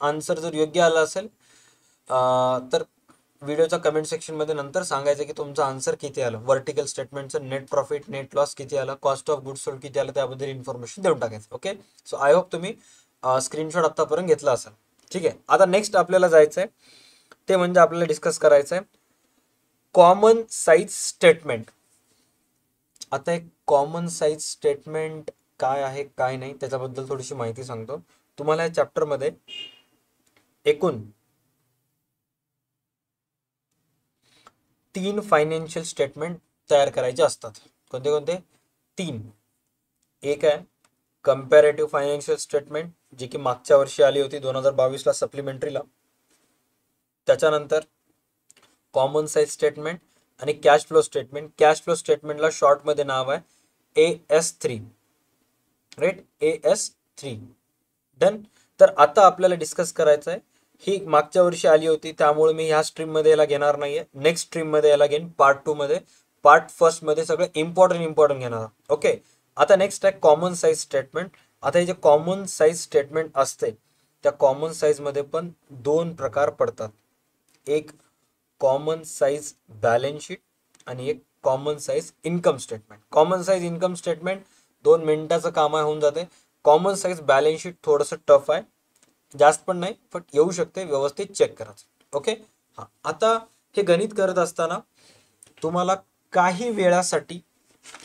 आन्सर जर योग्य आला असेल तर व्हिडिओच्या कमेंट सेक्शनमध्ये नंतर सांगायचं की तुमचं आन्सर किती आलं, व्हर्टिकल स्टेटमेंटचं नेट प्रॉफिट नेट लॉस किती आलं, कॉस्ट ऑफ गुड्स सोल्ड किती आलं, त्याबद्दल इन्फॉर्मेशन देऊन टाकायचं. ओके, सो आय होप तुम्ही स्क्रीनशॉट आत्तापर्यंत घेतला असेल. ठीक आहे, आता नेक्स्ट आपल्याला जायचं आहे ते म्हणजे आपल्याला डिस्कस करायचं आहे कॉमन साईज स्टेटमेंट. आता एक कॉमन साईज स्टेटमेंट काय आहे काय नाही त्याच्याबद्दल थोडीशी माहिती सांगतो तुम्हाला. या चॅप्टरमध्ये एकूण 3 फायनान्शियल स्टेटमेंट तयार करायचे असतात. कोणते कोणते? 3. एक आहे कंपॅरेटिव्ह फायनान्शियल स्टेटमेंट, जी की मागच्या वर्षी आली होती 2022ला सप्लिमेंटरीला. त्याच्यानंतर कॉमन साईज स्टेटमेंट आणि cash flow statement. Cash flow स्टेटमेंटला शॉर्टमध्ये नाव आहे AS3, राईट, AS3. डन. तर आता आपल्याला डिस्कस करायचं आहे, ही मागच्या वर्षी आली होती त्यामुळे मी ह्या स्ट्रीममध्ये याला घेणार नाहीये, नेक्स्ट स्ट्रीममध्ये याला घेईन पार्ट 2 मध्ये. पार्ट फर्स्ट मध्ये सगळं इम्पॉर्टंट घेणार. ओके. आता नेक्स्ट आहे कॉमन साईज स्टेटमेंट. आता हे जे कॉमन साईज स्टेटमेंट असते, त्या कॉमन साईज मध्ये पण 2 प्रकार पडतात. एक कॉमन साईज बॅलन्स शीट आणि एक common size income statement. Common size income statement 2 मिनिटाचं काम आहे, होऊन जाते. कॉमन साईज बॅलन्स शीट थोडंसं टफ आहे, जास्त पण नाही, पण येऊ शकते, व्यवस्थित चेक करायचं. ओके. हां, आता हे गणित करत असताना तुम्हाला काही वेळासाठी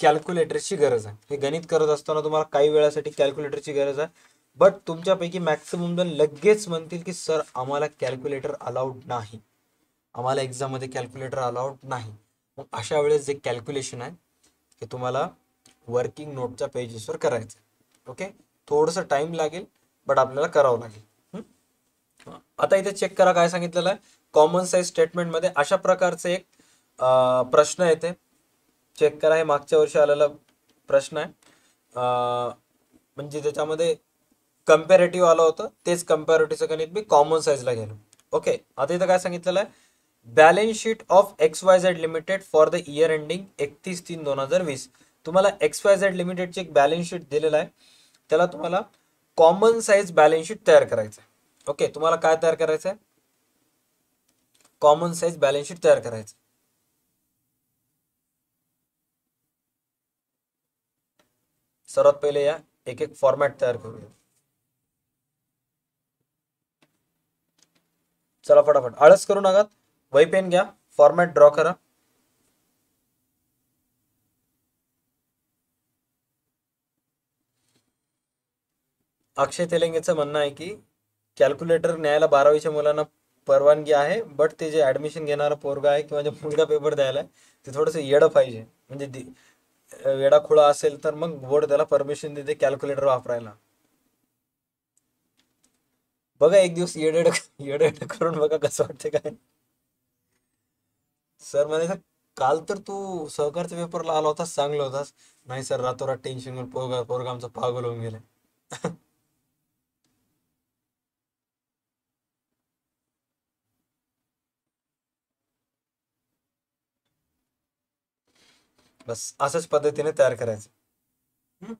कॅल्क्युलेटरची गरज आहे. हे गणित करत असताना तुम्हाला काही वेळासाठी कॅल्क्युलेटरची गरज आहे. बट तुमच्यापैकी मॅक्सिमम जण लगेच म्हणतील की सर आम्हाला कॅल्क्युलेटर अलाउड नाही, आम्हाला एक्झाममध्ये कॅल्क्युलेटर अलाउड नाही. मग अशा वेळेस जे कॅल्क्युलेशन आहे ते तुम्हाला वर्किंग नोटच्या पेजेसवर करायचं. ओके. थोडंसं टाइम लागेल, बट आपल्याला करावं लागेल. आता इथे चेक करा काय सांगितलेलं आहे. कॉमन साईज स्टेटमेंटमध्ये अशा प्रकारचे एक प्रश्न येते. चेक करा, हे मागच्या वर्षी आलेला प्रश्न आहे. म्हणजे त्याच्यामध्ये कम्पॅरेटिव्ह आलं होतं, तेच कम्पॅरेटिव्हचं गणित मी कॉमन साईजला गेलो. ओके. आता इथं काय सांगितलेलं आहे, balance sheet of XYZ limited for the year ending 31/3/2020. तुम्हाला XYZ लिमिटेडची एक बॅलन्स शीट दिलेलं आहे, त्याला तुम्हाला कॉमन साईज बॅलन्स शीट तयार करायचं आहे. ओके. तुम्हाला काय तयार करायचं आहे? कॉमन साईज बॅलन्स शीट तयार करायचं. सर्वात पहिले या एक एक फॉर्मॅट तयार करूया. चला फटाफट, आळस करू नका, वही पेन घ्या, फॉर्मॅट ड्रॉ करा. अक्षय तेलंगेचं म्हणणं आहे की कॅल्क्युलेटर न्यायला 12वीच्या मुलांना परवानगी आहे, बट ते जे ऍडमिशन घेणारा पोरगा आहे किंवा जे मुलगा पेपर द्यायला आहे ते थोडंसं येडं पाहिजे. म्हणजे वेडा खुळा असेल तर मग बोर्ड त्याला परमिशन देते कॅल्क्युलेटर वापरायला. बघा एक दिवस येड येड करून बघा कसं वाटते काय. सर म्हणे काल तर तू सहकारच्या पेपरला आला होतास, चांगला होतास. नाही सर, रातोरात टेन्शन पोरगा पोरगा आमचा पागल होऊन गेलाय. बस असंच पद्धतीने तयार करायचं. हम्म?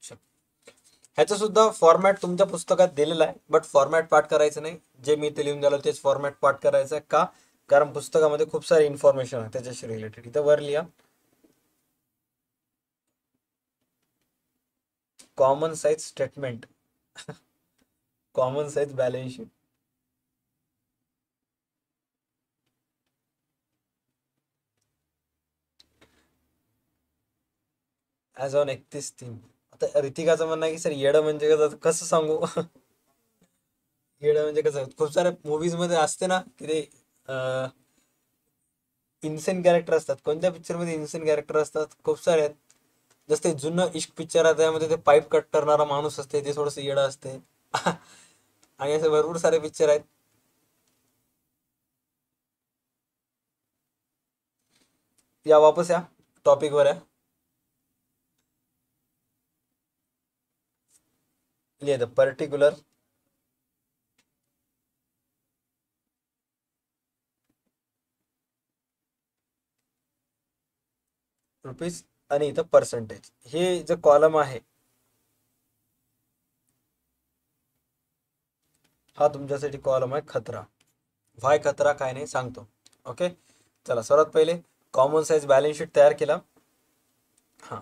चल. ह्याचं सुद्धा फॉर्मॅट तुमच्या पुस्तकात दिलेला आहे, बट फॉर्मॅट पाठ करायचं नाही. जे मी ते लिहून द्यालो तेच फॉर्मॅट पाठ करायचं आहे. का? कारण पुस्तकामध्ये खूप सारी इन्फॉर्मेशन आहे त्याच्याशी रिलेटेड. इथं वर लिहा common size statement, common size balance sheet. As on 31/3. आता रितिकाचं म्हणणं आहे की सर येडं म्हणजे कसं, कसं सांगू? येडं म्हणजे कसं, खूप साऱ्या मूवीज मध्ये असते ना की ते इन्सेन कॅरेक्टर असतात. कोणत्या पिक्चर मध्ये इन्सेन कॅरेक्टर असतात? खूप सारे आहेत. जसं ते जुनं इश्क पिक्चर आहे, त्यामध्ये ते पाईप कट करणारा माणूस असते, ते थोडंसं येडं असते. आणि असे भरपूर सारे पिक्चर आहेत. या वापस या टॉपिक वर या. लिहा द पर्टिक्युलर रुपीज आणि इथं पर्सेंटेज. हे जे कॉलम आहे हा तुमच्यासाठी कॉलम आहे खतरा. व्हाय खतरा काय नाही सांगतो. ओके. चला सर्वात पहिले कॉमन साईज बॅलन्स शीट तयार केला. हां,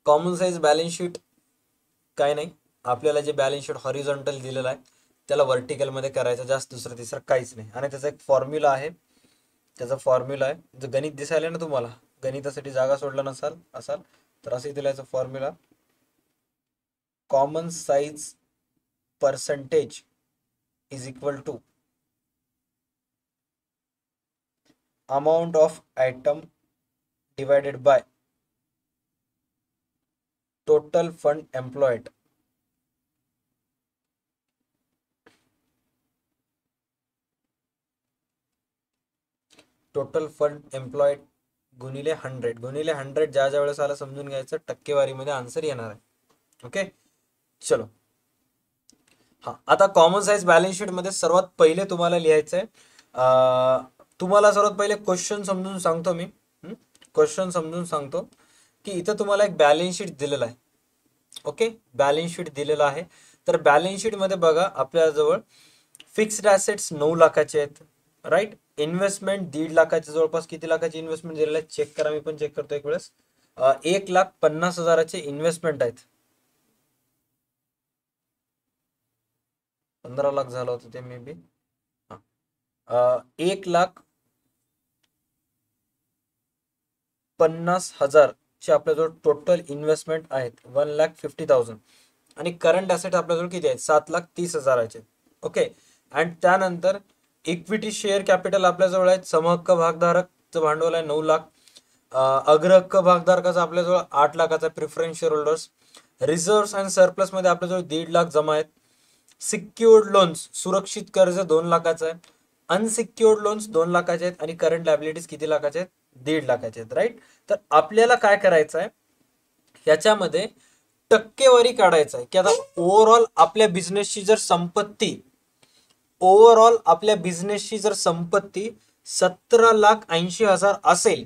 कॉमन साईज बॅलन्स शीट काय नाही, आपल्याला जे बॅलन्स शीट हॉरिझॉन्टल दिलेलं आहे त्याला वर्टिकलमध्ये करायचं, जास्त दुसरं तिसरं काहीच नाही. आणि त्याचा एक फॉर्म्युला आहे, त्याचा फॉर्म्युला आहे जो गणित दिसायला ना तुम्हाला, गणितासाठी जागा सोडला असाल तर असं इथे लिहायचं formula. Common size percentage is equal to amount of item divided by total fund employed total fund employed गुणिले 100 गुणिले 100 ज्या ज्या वेळेस आला समजून घ्यायचं टक्केवारीमध्ये आन्सर येणार आहे. ओके चलो. हा आता कॉमन साईज बॅलन्स शीट मध्ये सर्वात पहिले तुम्हाला लिहायचं आहे. तुम्हाला सर्वात पहिले क्वेश्चन समजून सांगतो मी. क्वेश्चन समजून सांगतो की इथं तुम्हाला एक बॅलन्स शीट दिलेला आहे. ओके बॅलन्स शीट दिलेला आहे. तर बॅलन्स शीट मध्ये बघा आपल्याजवळ फिक्स्ड ॲसेट्स 9 लाखाचे आहेत. राईट. इन्व्हेस्टमेंट 1.5 लाखाच्या जवळपास किती लाखाची इन्व्हेस्टमेंट दिलेली आहे चेक करा. मी पण चेक करतो एक वेळेस. 1,50,000चे इन्व्हेस्टमेंट आहेत. 15 लाख झालं होतं ते मे बी. 1,50,000 चे आपल्याजवळ टोटल इन्व्हेस्टमेंट आहेत. 1,50,000 आणि करंट ॲसेट आपल्याजवळ किती आहेत 7,30,000चे. ओके आणि त्यानंतर इक्विटी शेअर कॅपिटल आपल्याजवळ आहेत. समहक्क भागधारकचं भांडवल आहे 9 लाख. अग्रहक्क भागधारकाचा आपल्याजवळ 8 लाखाचा preference share holders. Reserve and surplus मध्ये आपल्याजवळ 1.5 लाख जमा आहेत. सिक्युअर्ड लोन्स सुरक्षित कर्ज 2 लाखाचं आहे. अनसिक्युअर्ड लोन्स 2 लाखाचे आहेत आणि करंट लायबिलिटीज किती लाखाचे आहेत 1.5 लाखाचे आहेत. राईट. तर आपल्याला काय करायचं आहे याच्यामध्ये टक्केवारी काढायचं आहे की आता ओव्हरऑल आपल्या बिझनेसची जर संपत्ती 17,80,000 असेल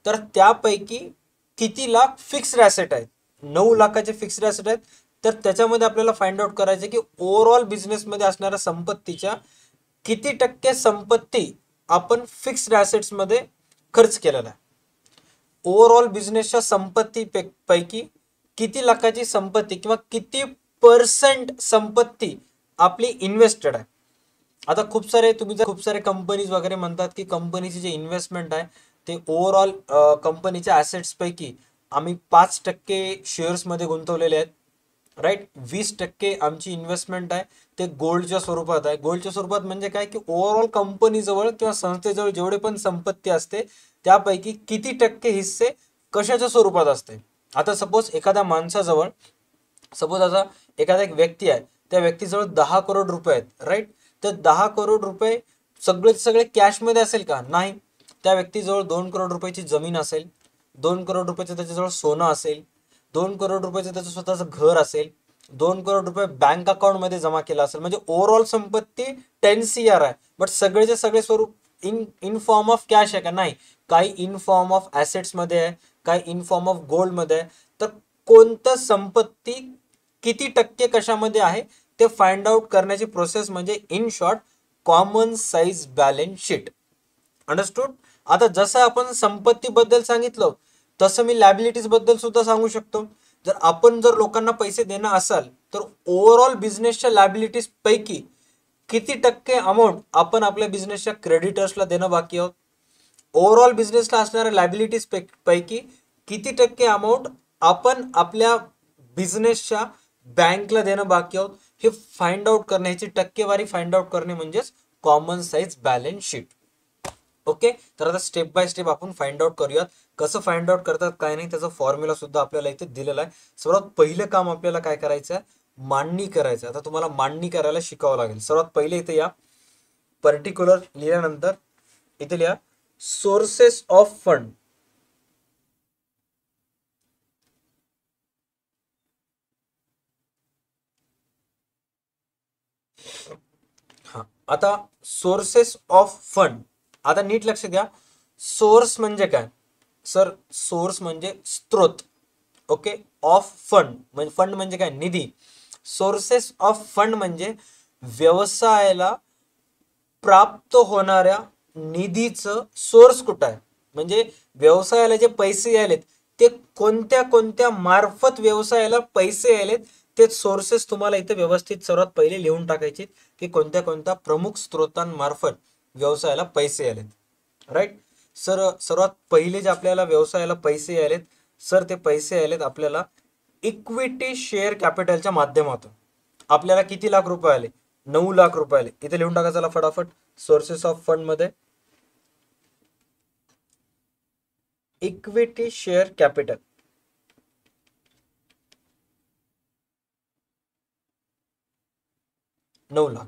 तर त्यापैकी किती लाख फिक्स्ड ॲसेट आहेत. 9 लाखाचे फिक्स्ड ॲसेट आहेत. तर त्याच्यामध्ये आपल्याला फाइंड आउट करायचं की ओव्हरऑल बिझनेसमध्ये असणाऱ्या संपत्तीच्या किती टक्के संपत्ती आपण फिक्स्ड ॲसेट्स मध्ये खर्च केलेला आहे. ओव्हरऑल बिझनेसच्या संपत्ती पैकी किती लाखाची संपत्ती किंवा किती पर्सेंट संपत्ती आपली इन्व्हेस्टेड आहे. आता खूप सारे कंपनीज वगैरे म्हणतात की कंपनीची जे इन्व्हेस्टमेंट आहे ते ओव्हरऑल कंपनीच्या ॲसेट्स पैकी आम्ही 5% शेअर्स मध्ये गुंतवलेले आहेत. राईट. 20% आमची इन्व्हेस्टमेंट आहे ते गोल्डच्या स्वरूपात आहे. गोल्डच्या स्वरूपात म्हणजे काय की ओव्हरऑल कंपनीजवळ किंवा संस्थेजवळ जेवढे पण संपत्ती असते त्यापैकी किती टक्के हिस्से कशाच्या स्वरूपात असते. आता सपोज एखाद्या माणसाजवळ आता एखादा एक व्यक्ती आहे त्या व्यक्तीजवळ 10 करोड रुपये आहेत. राईट. तर 10 करोड रुपये सगळे कॅशमध्ये असेल का नाही. त्या व्यक्तीजवळ 2 करोड रुपयाची जमीन असेल. 2 करोड रुपयाचं त्याच्याजवळ सोनं असेल. 2 करोड रुपयाचं त्याचं स्वतःचं घर असेल. 2 करोड रुपये बँक अकाउंट मध्ये जमा केला असेल. म्हणजे ओव्हरऑल संपत्ती 10 CR आहे. बट सगळेचे सगळे स्वरूप इन फॉर्म ऑफ कॅश आहे का नाही. काही इन फॉर्म ऑफ ॲसेट्स मध्ये आहे. काही इन फॉर्म ऑफ गोल्ड मध्ये आहे. तर कोणतं संपत्ती किती टक्के कशामध्ये आहे ते फाइंड आउट करण्याची प्रोसेस म्हणजे in short common size balance sheet. Understood. आता जसं आपण संपत्तीबद्दल सांगितलं तसं मी लॅबिलिटीज बद्दल सुद्धा सांगू शकतो. जर लोकांना पैसे देणं असाल तर ओव्हरऑल बिझनेसच्या लॅबिलिटीज पैकी किती टक्के अमाऊंट आपण आपल्या बिझनेसच्या क्रेडिटर्सला देणं बाकी आहोत. ओव्हरऑल बिझनेसला असणाऱ्या लॅबिलिटीज पैकी किती टक्के अमाऊंट आपण आपल्या बिझनेसच्या बँकला देणं बाकी आहोत. हे फाइंड आउट करणे, ह्याची टक्केवारी फाइंड आउट करणे म्हणजेच common size balance sheet. Okay. तर आता स्टेप बाय स्टेप आपण फाइंड आउट करूयात. कसं फाइंड आउट करतात काय नाही त्याचा फॉर्म्युला सुद्धा आपल्याला इथे दिलेला आहे. सर्वात पहिलं काम आपल्याला काय करायचं आहे मांडणी करायचं. आता तुम्हाला मांडणी करायला शिकावं लागेल. सर्वात पहिले इथे या पर्टिक्युलर लिहिल्यानंतर इथे लिहा सोर्सेस ऑफ फंड. हा आता सोर्सेस ऑफ फंड. आता नीट लक्ष द्या. सोर्स म्हणजे काय सर. सोर्स म्हणजे स्त्रोत. ओके. ऑफ फंड म्हणजे फंड म्हणजे काय निधी. सोर्सेस ऑफ फंड म्हणजे व्यवसायाला प्राप्त होणाऱ्या निधीचं सोर्स कुठं आहे. म्हणजे व्यवसायाला जे पैसे यायलेत ते कोणत्या मार्फत व्यवसायाला पैसे यायलेत ते सोर्सेस तुम्हाला इथे व्यवस्थित सर्वात पहिले लिहून टाकायचे की कोणत्या प्रमुख स्त्रोतांमार्फत व्यवसायाला पैसे आलेत. राईट. सर्वात पहिले जे आपल्याला व्यवसायाला पैसे आलेत सर ते पैसे आलेत आपल्याला इक्विटी शेअर कॅपिटलच्या माध्यमातून. आपल्याला किती लाख रुपये आले 9 लाख रुपये आले. इथे लिहून टाका चला फटाफट सोर्सेस ऑफ फंड मध्ये. Equity share capital 9 lakh.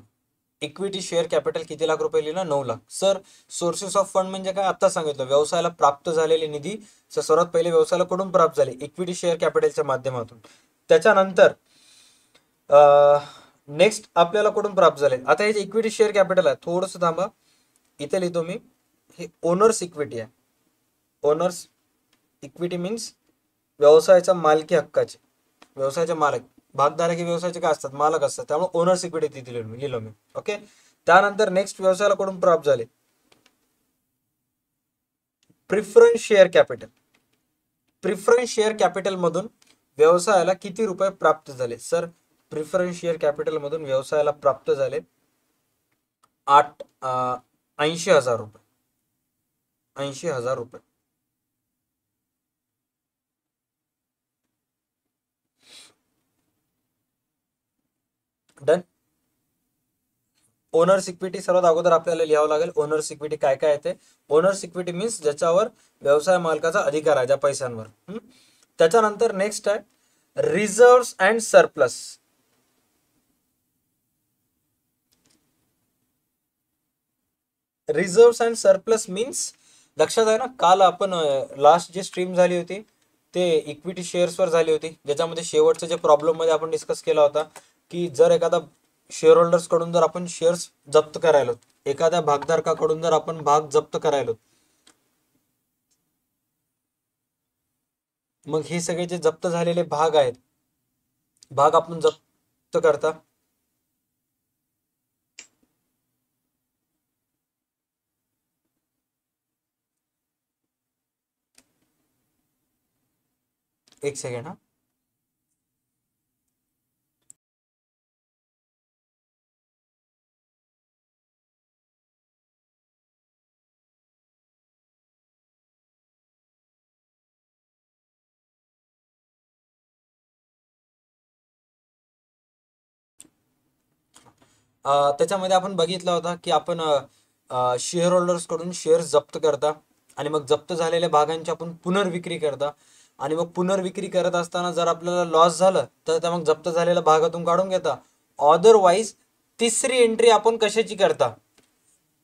Equity share capital किती लाख रुपये लिहिलं? 9 lakh. Sir sources of fund म्हणजे काय? आता सांगितलं, व्यवसायाला प्राप्त झालेले निधी. सर्वात पहिले व्यवसायाला कुठून प्राप्त झाले? इक्विटी शेअर कॅपिटलच्या माध्यमातून. त्याच्यानंतर नेक्स्ट आपल्याला कुठून प्राप्त झाले? आता हे जे इक्विटी शेअर कॅपिटल आहे, थोडंसं थांबा, इथे लिहितो मी. हे ओनर्स इक्विटी आहे. ओनर्स इक्विटी मीन्स व्यवसायाच्या मालकी हक्काचे, व्यवसायाचे मालक, भागधारक हे व्यवसायाचे काय असतात? मालक असतात. त्यामुळे ओनर्स इक्विटी तिथे लिहिलो मी. ओके. त्यानंतर नेक्स्ट व्यवसायाला कुठून प्राप्त झाले? Preference share capital. Preference share capital मधून व्यवसायाला किती रुपये प्राप्त झाले? सर प्रिफरन्स शेअर कॅपिटल मधून व्यवसायाला प्राप्त झाले 80,000 रुपये. 80,000 रुपये. डन. ओनर्स इक्विटी सर्वात अगोदर आपल्याला लिहावं लागेल. ओनर्स इक्विटी काय काय येते? ओनर्स इक्विटी मीन्स ज्याच्यावर व्यवसाय मालकाचा अधिकार आहे, ज्या पैशांवर. त्याच्यानंतर नेक्स्ट आहे reserves and surplus. Reserves and surplus means, लक्षात आहे ना, काल आपण लास्ट जी स्ट्रीम झाली होती ते इक्विटी शेअर्सवर झाली होती, ज्याच्यामध्ये शेवटच्या जे प्रॉब्लेम मध्ये आपण डिस्कस केला होता की जर एखादा शेअर होल्डर्स कडून जर आपण शेअर्स जप्त करायलो, एखाद्या भागधारकाकडून जर आपण भाग जप्त करायलो, मग हे सगळे जे जप्त झालेले भाग आहेत, भाग आपण जप्त करता. एक सेकंड हा. त्याच्यामध्ये आपण बघितलं होतं की आपण शेअर होल्डर्स कडून शेअर्स जप्त करता आणि मग जप्त झालेल्या भागांची आपण पुनर्विक्री करता, आणि मग पुनर्विक्री करत असताना जर आपल्याला लॉस झालं तर त्या मग जप्त झालेल्या भागातून काढून घेता. अदरवाईज तिसरी एंट्री आपण कशाची करता?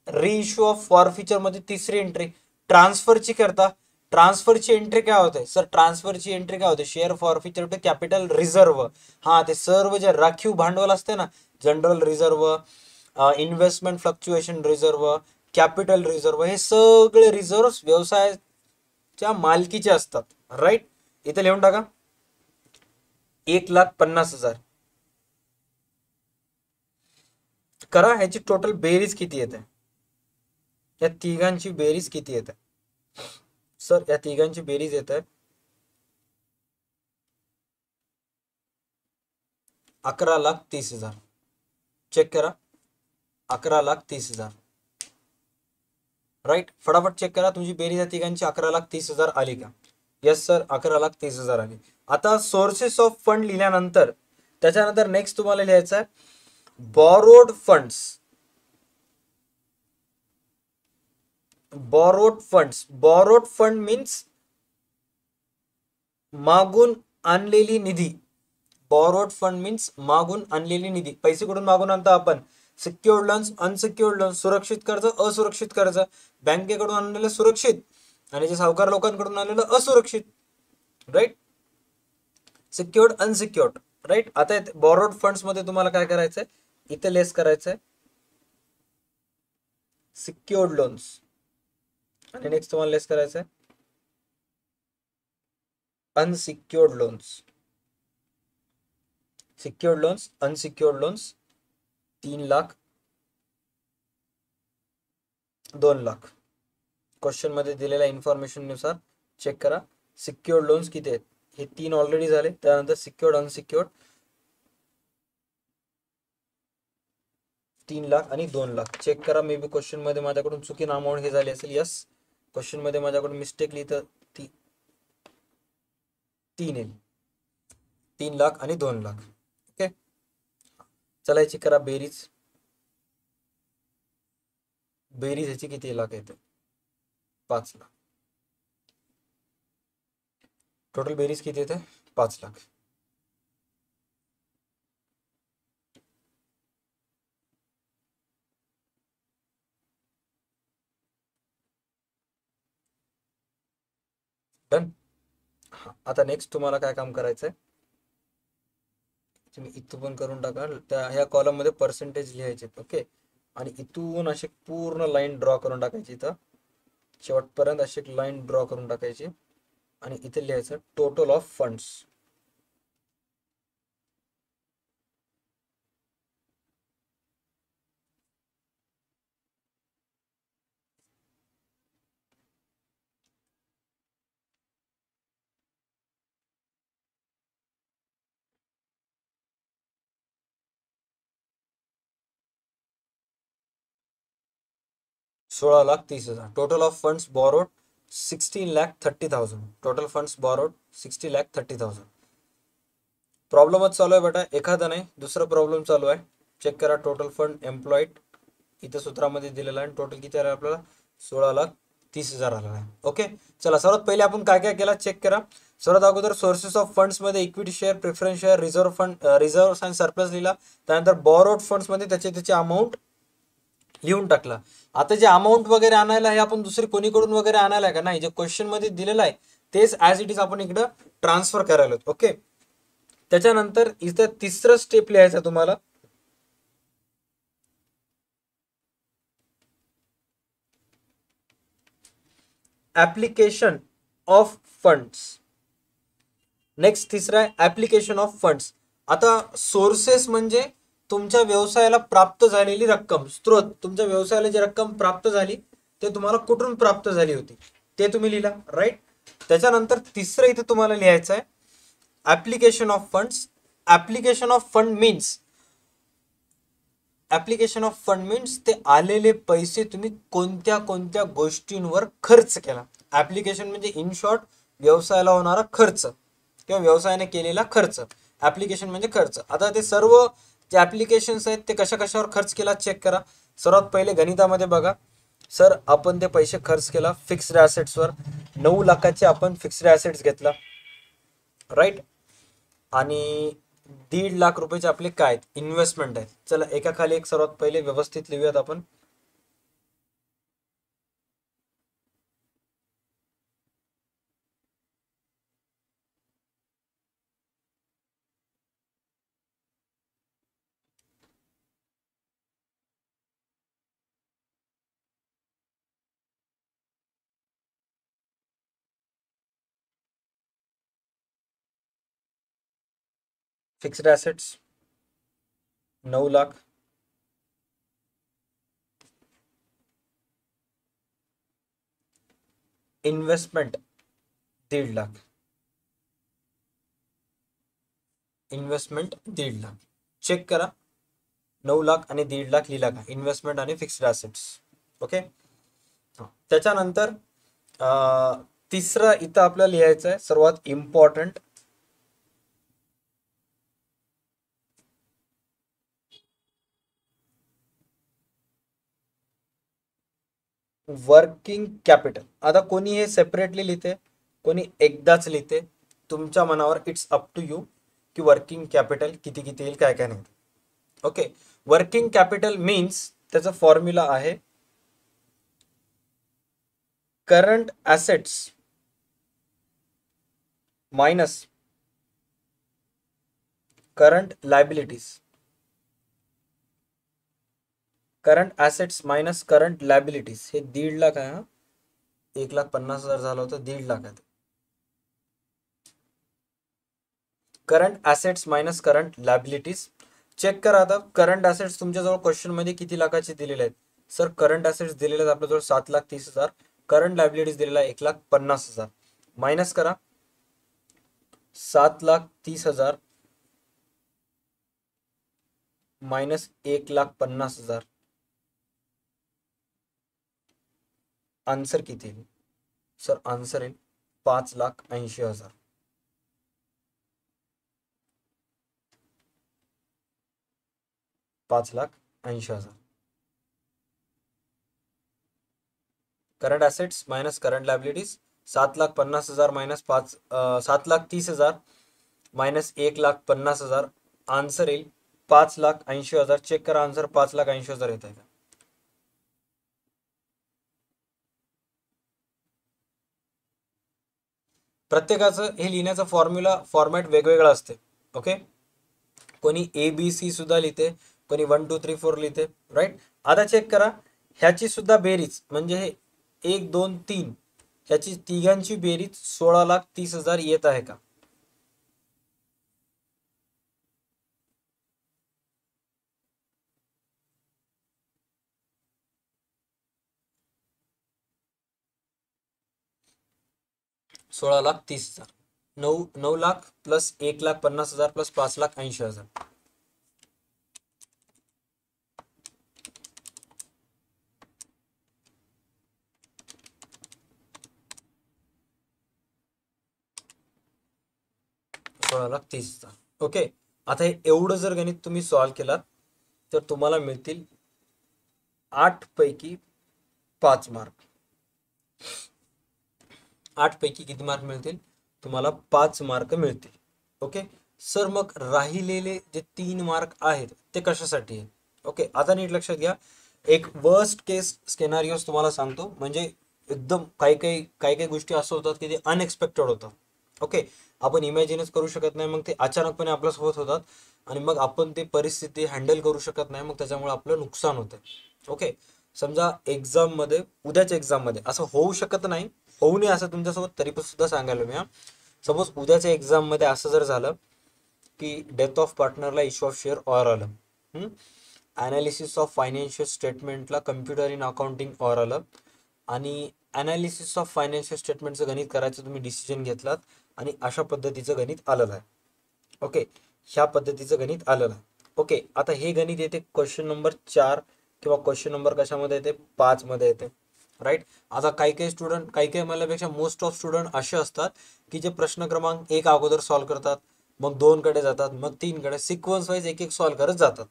रिइश्यू ऑफ फॉरफिचर मध्ये तिसरी एंट्री ट्रान्सफरची करता. ट्रान्सफरची एंट्री काय होते? सर ट्रान्सफरची एंट्री काय होते? Share forfeiture to capital reserve. हा, ते सर्व जे राखीव भांडवल असते ना, general reserve, investment fluctuation reserve, capital reserve, हे सगळे रिझर्व व्यवसायाच्या मालकीचे असतात. राईट. इथे लिहून टाका 1,50,000. करा, ह्याची टोटल बेरीज किती येते? या तिघांची बेरीज किती येते? सर या तिघांची बेरीज येते 11,30,000. चेक करा, 11,30,000. राईट. फटाफट चेक करा, तुमची बेरीज या तिघांची 11,30,000 आली का? येस सर, 11,30,000 आली. आता सोर्सेस ऑफ फंड लिहिल्यानंतर त्याच्यानंतर नेक्स्ट तुम्हाला लिहायचं आहे borrowed funds. Borrowed funds. Borrowed fund means मागून आणलेली निधी. बॉरोड फंड मीन्स मागून आणलेली निधी. पैसे कुठून मागून आणता आपण? सिक्युअर्ड लोन्स, अनसिक्युअर्ड लोन्स, सुरक्षित कर्ज, असुरक्षित कर्ज. बँकेकडून आणलेलं सुरक्षित आणि जे सावकार लोकांकडून आणलेलं असुरक्षित. राईट. Secured, unsecured. राईट. आता बॉरोड फंड्स मध्ये तुम्हाला काय करायचंय? इथे लेस करायचंय सिक्युअर्ड लोन्स, आणि नेक्स्ट तुम्हाला लेस करायचंय unsecured loans. Secured loans, unsecured loans 3,00,000, 2,00,000. Question मध्ये दिलेल्या इन्फॉर्मेशन नुसार चेक करा. सिक्युअर्ड लोन्स किती आहेत? हे 3 ऑलरेडी झाले. त्यानंतर सिक्युअर्ड, अनसिक्युअर्ड 3,00,000 आणि 2,00,000. चेक करा, मे बी क्वेश्चन मध्ये माझ्याकडून चुकीनं अमाऊंट हे झाली असेल. यस, क्वेश्चन मध्ये माझ्याकडून मिस्टेक लिहितं 3 येईल. 3,00,000 आणि 2,00,000. ओके. चला याची करा बेरीज. बेरीज ह्याची किती लाख येते? 5,00,000. टोटल बेरीज किती येते? 5 लाख. डन. आता नेक्स्ट तुम्हाला काय काम करायचंय, तुम्ही इथं पण करून टाका, त्या ह्या कॉलम मध्ये पर्सेंटेज लिहायचे. ओके. आणि इथून अशी पूर्ण लाईन ड्रॉ करून टाकायची, इथं शेवटपर्यंत अशी एक लाईन ड्रॉ करून टाकायची. आणि इथे लिहायचं total of funds. 16,30,000. Total of funds borrowed 16,30,000. Total funds borrowed 60,30,000. प्रॉब्लेमच चालू आहे बेटा, एखादा नाही दुसरा प्रॉब्लेम चालू आहे. चेक करा. टोटल फंड एम्प्लॉईड इथं सूत्रामध्ये दिलेला आहे. टोटल किती आला आपल्याला? 16,30,000 आलेला आहे. ओके. चला, सर्वात पहिले आपण काय काय केला चेक करा. सर्वात अगोदर सोर्सेस ऑफ फंड्स मध्ये equity share, preference share, reserve fund, reserve आणि सरप्लस लिहिला. त्यानंतर बॉरोड फंड्स मध्ये त्याचे अमाऊंट लिहून टाकला. आता जे अमाऊंट वगैरे आणायला आहे आपण दुसरी कोणीकडून वगैरे आणायला आहे का? नाही, जे क्वेश्चन मध्ये दिलेलं आहे तेच ऍज इट इज आपण इकडं ट्रान्सफर करायला. ओके. त्याच्यानंतर इथं तिसरं स्टेप लिहायचं तुम्हाला. Application of funds. नेक्स्ट तिसरा आहे ऍप्लिकेशन ऑफ फंड्स. आता सोर्सेस म्हणजे तुमच्या व्यवसायाला प्राप्त झालेली रक्कम, स्त्रोत. तुमच्या व्यवसायाला जी रक्कम प्राप्त झाली ते तुम्हाला कुठून प्राप्त झाली होती ते तुम्ही लिहिला. राईट. त्याच्यानंतर तिसरं इथे तुम्हाला लिहायचं आहे application of funds. Application of fund means, application of fund means ते आलेले पैसे तुम्ही कोणत्या कोणत्या गोष्टींवर खर्च केला. ऍप्लिकेशन म्हणजे इन शॉर्ट व्यवसायाला होणारा खर्च किंवा व्यवसायाने केलेला खर्च. ऍप्लिकेशन म्हणजे खर्च. आता ते सर्व जे ऍप्लिकेशन्स आहेत ते कशा कशावर खर्च केला चेक करा. सर्वात पहिले गणितामध्ये बघा. सर आपण ते पैसे खर्च केला फिक्स्ड ॲसेट्सवर. 9 लाखाचे आपण फिक्स्ड ॲसेट्स घेतला. राईट. आणि 1.5 लाख रुपयाचे आपले काय आहेत? इन्व्हेस्टमेंट आहेत. चला एका खाली एक सर्वात पहिले व्यवस्थित लिहूयात आपण. Fixed assets 9 lakh. Investment 1.5 lakh. Investment 1.5 lakh. Check करा. 9 लाख आणि 1.5 लाख लिहिला का? इन्व्हेस्टमेंट आणि फिक्स्ड ॲसेट्स. ओके. त्याच्यानंतर तिसरं इथं आपल्याला लिहायचं आहे सर्वात इम्पॉर्टंट, वर्किंग कॅपिटल. आता कोणी हे सेपरेटली लिहिते, कोणी एकदाच लिहिते. तुमच्या मनावर, इट्स अप टू यू की वर्किंग कॅपिटल किती किती येईल काय काय नाही. ओके. वर्किंग कॅपिटल मीन्स त्याचा फॉर्म्युला आहे current assets minus current liabilities. Current assets minus current liabilities. हे 1.5 लाख आहे. 1,50,000 झालं होतं, 1.5 लाख आहे. Current assets minus current liabilities. Check करा. आता करंट ॲसेट्स तुमच्याजवळ क्वेश्चन मध्ये किती लाखाचे दिलेले आहेत? सर करंट ॲसेट्स दिलेले आहेत आपल्याजवळ 7,30,000. करंट लायबिलिटीज दिलेला आहे 1,50,000. मायनस करा 7,30,000 मायनस 1,50,000. आन्सर किती येईल? सर आन्सर येईल 5,80,000. 5,80,000. Current assets minus current liabilities 7,50,000 minus 7,30,000 minus 1,50,000 answer येईल 5,80,000. चेक करा आन्सर 5,80,000 येत आहे का. प्रत्येकाचं हे लिहिण्याचा फॉर्मॅट वेगवेगळा असते. ओके, कोणी ABC सुद्धा लिहिते, कोणी 1 2 3 4 लिहिते, राईट. आता चेक करा ह्याची सुद्धा बेरीज म्हणजे हे 1 2 3 ह्याची तिघांची बेरीज 16,30,000 येत आहे का. 16,30,000. 9 लाख प्लस 1,50,000 प्लस 5,80,000. ओके, आता हे एवढं जर गणित तुम्ही सॉल्व केलात तर तुम्हाला मिळतील 8 पैकी 5 मार्क. 8 पैकी किती मार्क मिळतील तुम्हाला 5 मार्क मिळतील. ओके सर, मग राहिलेले जे 3 मार्क आहेत ते कशासाठी आहे. ओके, आता नीट लक्षात घ्या. एक वर्स्ट केस स्केनारिओस तुम्हाला सांगतो, म्हणजे एकदम काही काही काही काही गोष्टी असं होतात की ते अनएक्सपेक्टेड होतात. ओके, आपण इमॅजिनच करू शकत नाही, मग ते अचानकपणे आपल्यासोबत होतात आणि मग आपण ते परिस्थिती हँडल करू शकत नाही, मग त्याच्यामुळे आपलं नुकसान होतं. ओके, समजा एक्झाममध्ये उद्याच्या एक्झाममध्ये असं होऊ शकत नाही, होऊ नये असं तुमच्यासोबत तरी पण सुद्धा सांगायला मी. सपोज उद्याच्या एक्झाममध्ये असं जर झालं की डेथ ऑफ पार्टनरला इश्यू ऑफ शेअर ऑर आलं, ॲनालिसिस ऑफ फायनान्शियल स्टेटमेंटला कम्प्युटर इन अकाउंटिंग ऑर आलं, आणि ॲनालिसिस ऑफ फायनान्शियल स्टेटमेंटचं गणित करायचं तुम्ही डिसिजन घेतलात आणि अशा पद्धतीचं गणित आलेलं आहे. ओके, ह्या पद्धतीचं गणित आलेलं आहे. ओके, आता हे गणित येते क्वेश्चन नंबर 4 किंवा क्वेश्चन नंबर कशामध्ये येते 5 मध्ये येते, राईट. आता काही काही स्टुडंट, काही काही म्हणल्यापेक्षा मोस्ट ऑफ स्टुडंट असे असतात की जे प्रश्न क्रमांक 1 अगोदर सॉल्व्ह करतात, मग 2 कडे जातात, मग 3 कडे, सिक्वेन्स वाईज एक एक सॉल्व्ह करत जातात.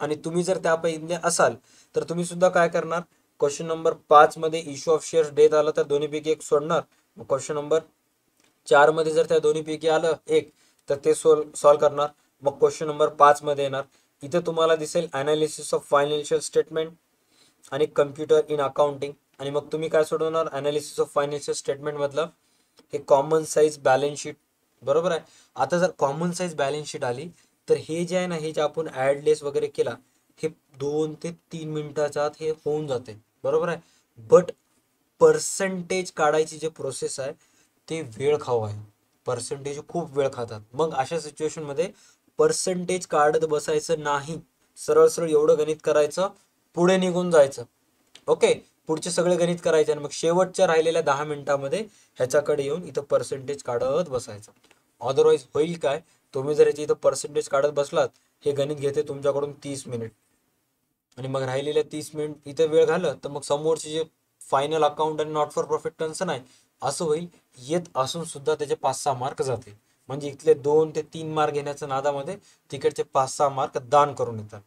आणि तुम्ही जर त्यापैकी असाल तर तुम्ही सुद्धा काय करणार, क्वेश्चन नंबर 5 मध्ये इश्यू ऑफ शेअर्स डेट आला तर दोन्हीपैकी एक सोडणार. मग क्वेश्चन नंबर 4 मध्ये जर त्या दोन्हीपैकी आलं एक तर ते सॉल्व्ह करणार. मग क्वेश्चन नंबर 5 मध्ये येणार, इथे तुम्हाला दिसेल अनालिसिस ऑफ फायनान्शियल स्टेटमेंट आणि कम्प्युटर इन अकाउंटिंग, आणि मग तुम्ही काय सोडवणार अनालिसिस ऑफ फायनान्शियल स्टेटमेंट मधलं हे कॉमन साईज बॅलन्स शीट. बरोबर आहे. आता जर कॉमन साईज बॅलन्स शीट आली तर हे जे आहे ना, हे जे आपण ॲडलेस वगैरे केला हे 2 ते 3 मिनिटाच्या आत हे होऊन जाते. बरोबर आहे. बट पर्सेंटेज काढायची जे प्रोसेस आहे ते वेळ खाऊ आहे. पर्सेंटेज खूप वेळ खातात. मग अशा सिच्युएशन मध्ये पर्सेंटेज काढत बसायचं नाही, सरळ सरळ एवढं गणित करायचं, पुढे निघून जायचं. ओके, पुढचे सगळे गणित करायचे आणि मग शेवटच्या राहिलेल्या 10 मिनिटांमध्ये ह्याच्याकडे येऊन इथं पर्सेंटेज काढत बसायचं. अदरवाईज होईल काय, तुम्ही जर याची इथं पर्सेंटेज काढत बसलात, हे गणित घेते तुमच्याकडून 30 मिनिट आणि मग राहिलेल्या 30 मिनिट इथे वेळ घालत तर मग समोरचे जे फायनल अकाउंट आणि नॉट फॉर प्रॉफिट टर्नचं नाही असं होईल. येत असून सुद्धा त्याचे 5-6 मार्क जाते. म्हणजे इथले 2 ते 3 मार्क घेण्याच्या नादामध्ये तिकडचे 5-6 मार्क दान करून येतात.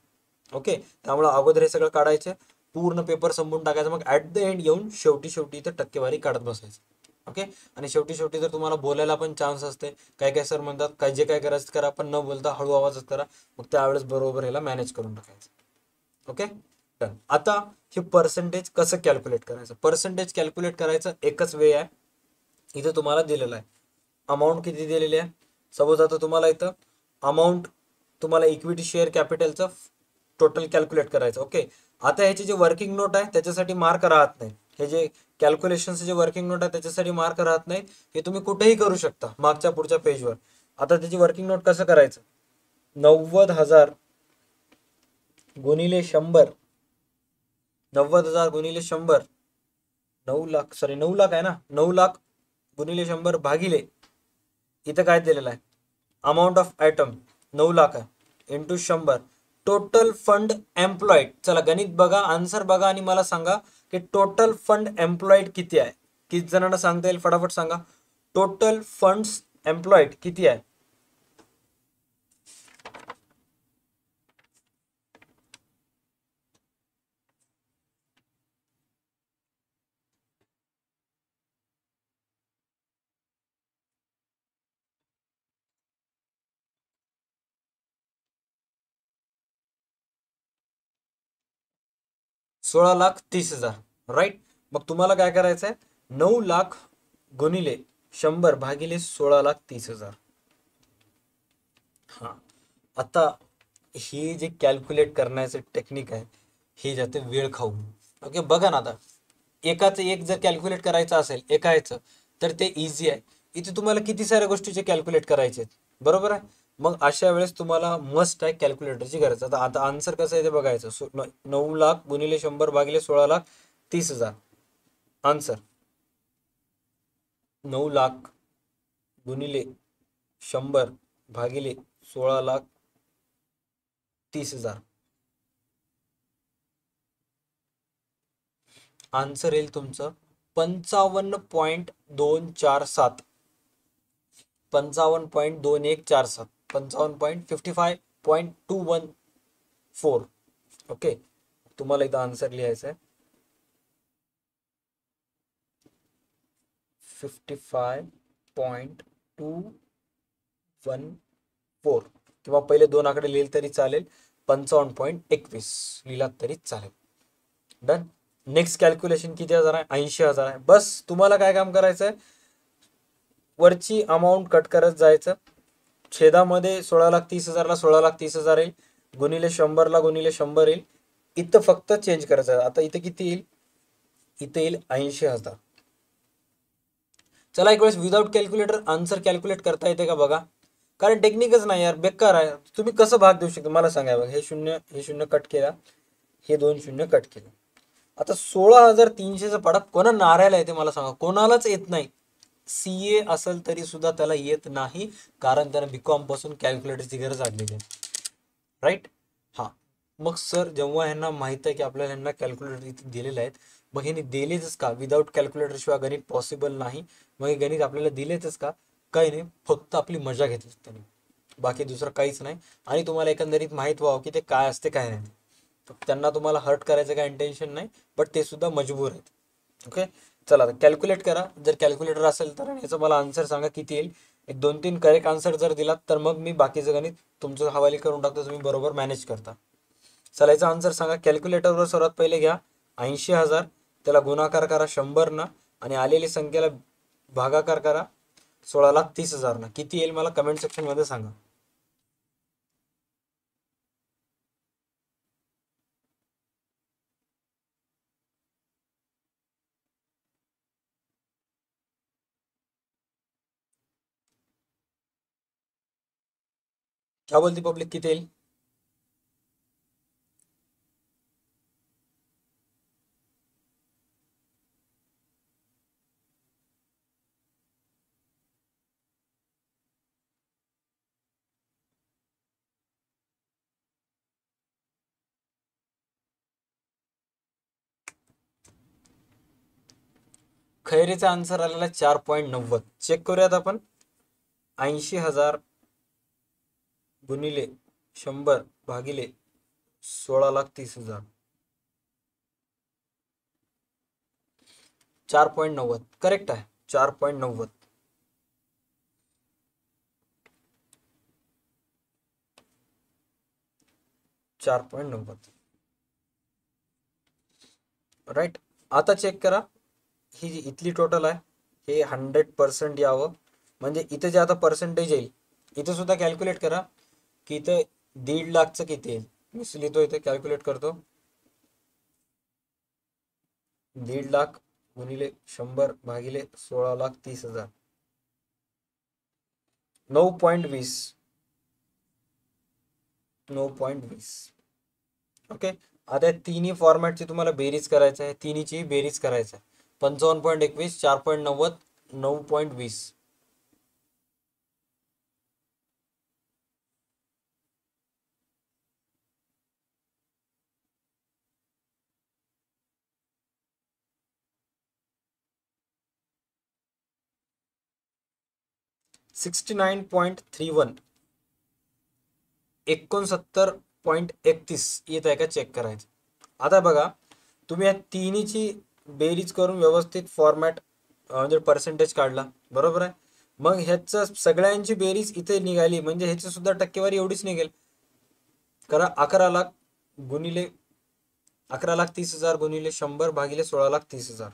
ओके, त्यामुळे अगोदर हे सगळं काढायचं, पूर्ण पेपर संपवून टाकायचं, मग ऍट द एंड येऊन शेवटी इथं टक्केवारी काढत बसायचं. ओके, आणि शेवटी जर तुम्हाला बोलायला पण चान्स असते, काय काय सर म्हणतात काय जे काय करायचं करा पण न बोलता हळू आवाजच करा, मग त्यावेळेस बरोबर ह्याला मॅनेज करून टाकायचं. Okay done. आता हे पर्सेंटेज कसं कॅल्क्युलेट करायचं, पर्सेंटेज कॅल्क्युलेट करायचं एकच वे आहे. इथं तुम्हाला दिलेलं आहे अमाऊंट किती दिलेली आहे. सपोज आता तुम्हाला इथं अमाऊंट, तुम्हाला इक्विटी शेअर कॅपिटलचं टोटल कॅल्क्युलेट करायचं. ओके, आता ह्याचे जे वर्किंग नोट आहे त्याच्यासाठी मार्क राहत नाही. हे जे कॅल्क्युलेशनचे जे वर्किंग नोट आहे त्याच्यासाठी मार्क राहत नाही. हे तुम्ही कुठेही करू शकता मागच्या पुढच्या पेजवर. आता त्याची वर्किंग नोट कसं करायचं, 90,000 गुणिले 100, 90,000 गुणिले 100, 9 लाख, सॉरी 9 लाख आहे ना, 9 लाख गुणिले 100 भागिले इथं काय दिलेलं आहे अमाऊंट ऑफ आयटम 9 लाख आहे इंटू 100 टोटल फंड एम्प्लॉईड. चला गणित बघा, आन्सर बघा आणि मला सांगा की टोटल फंड एम्प्लॉईड किती आहे. किती जणांना सांगता येईल फटाफट सांगा, टोटल फंड्स एम्प्लॉईड किती आहे. 16,30,000. राईट. मग तुम्हाला काय करायचं आहे, 9,00,000 गुणिले 100 भागिले 16,30,000. हा, आता ही जे कॅल्क्युलेट करण्याचं टेक्निक आहे हे जाते वेळ खाऊ. ओके, बघा ना, आता एकाचं एक जर कॅल्क्युलेट करायचं असेल एका ह्याचं तर ते इझी आहे. इथे तुम्हाला किती साऱ्या गोष्टीचे कॅल्क्युलेट करायचे आहेत, बरोबर आहे. मग अशा वेळेस तुम्हाला मस्ट आहे कॅल्क्युलेटरची गरज. आता आता आन्सर कसं आहे ते बघायचं. 9,00,000 गुणिले 100 भागिले 16,30,000. आन्सर 9,00,000 गुणिले 100 भागिले 16,30,000. आन्सर येईल तुमचं 55.247. 55.2147. 55.55.214. ओके, तुम्हाला इथं आन्सर लिहायचं आहे 55.214, किंवा पहिले दोन आकडे लिहिले तरी चालेल. 55.21 लिहिलात तरी चालेल. डन. नेक्स्ट कॅल्क्युलेशन किती हजार आहे, 80,000 आहे. बस तुम्हाला काय काम करायचं आहे, वरची अमाऊंट कट करत जायचं. छेदामध्ये 16,30,000ला 16,30,000 येईल, गुणिले 100ला गुणिले 100 येईल. इथं फक्त चेंज करायचं आहे. आता इथे किती येईल, इथे येईल 80,000. चला एक वेळेस विदाउट कॅल्क्युलेटर आन्सर कॅल्क्युलेट करता येते का बघा, कारण टेक्निकच नाही यार, बेकार आहे. तुम्ही कसं भाग देऊ शकता मला सांगा. बघा, हे शून्य कट केला, हे 2 शून्य कट केलं. आता 16,300चा पाडा कोणा नारायला येते मला सांगा, कोणालाच येत नाही. CA असेल तरी सुद्धा त्याला येत नाही, कारण त्याला बीकॉम पासून कॅल्क्युलेटरची गरज लागलेली आहे. राईट. हा, मग सर जेव्हा ह्यांना माहित आहे की आपल्याला ह्यांना कॅल्क्युलेटर इथे दिलेले आहेत, मग ह्यांनी दिलेच का, विदाऊट कॅल्क्युलेटर शिवाय गणित पॉसिबल नाही. मग हे गणित आपल्याला दिलेच का, काही नाही, फक्त आपली मजा घेतली त्यांनी, बाकी दुसरं काहीच नाही. आणि तुम्हाला एकंदरीत माहीत व्हावं की ते काय असते काय नाही. त्यांना तुम्हाला हर्ट करायचं काही इंटेन्शन नाही, बट ते सुद्धा मजबूर आहेत. ओके, चला आता कॅल्क्युलेट करा. जर कॅल्क्युलेटर असेल तर याचं मला आन्सर सांगा किती येईल. एक 2-3 करेक्ट आन्सर जर दिलात तर मग मी बाकीचं गणित तुमचं हवाली करून टाकतो, तुम्ही बरोबर मॅनेज करता. चला याचा आन्सर सांगा. कॅल्क्युलेटरवर सर्वात पहिले घ्या 80,000, त्याला गुणाकार करा 100 ना, आणि आलेली संख्येला भागाकार करा 16,30,000 ना. किती येईल मला कमेंट सेक्शन मध्ये सांगा. क्या बोलती पब्लिक, किती येईल. खैरेचा आन्सर आलेला 4.90. चेक करूयात आपण. 80,000 गुणिले 100 भागिले 16,30,000. 4.90 करेक्ट आहे. 4.90. 4.90. राईट. आता चेक करा, ही जी इथली टोटल आहे हे 100% यावं. म्हणजे इथे जे आता पर्सेंटेज येईल, इथे सुद्धा कॅल्क्युलेट करा की इथे 1,50,000चं किती येईल. मी लिहितो इथे, कॅल्क्युलेट करतो. 1,50,000 गुणिले 100 भागिले 16,30,000. 9.20. 9.20. ओके. आता तिन्ही फॉर्मॅटची तुम्हाला बेरीज करायचं आहे, तिन्हीची बेरीज करायचं आहे. 55.21, 4.90, 9.20. 69.31. 69.31 येत आहे का चेक करायचं. आता बघा, तुम्ही या तिन्हीची बेरीज करून व्यवस्थित फॉर्मॅट म्हणजे पर्सेंटेज काढला, बरोबर आहे. मग ह्याचं सगळ्यांची बेरीज इथे निघाली म्हणजे ह्याची सुद्धा टक्केवारी एवढीच निघेल. करा 11,00,000 गुणिले 11,30,000 गुणिले 100 भागिले 16,30,000.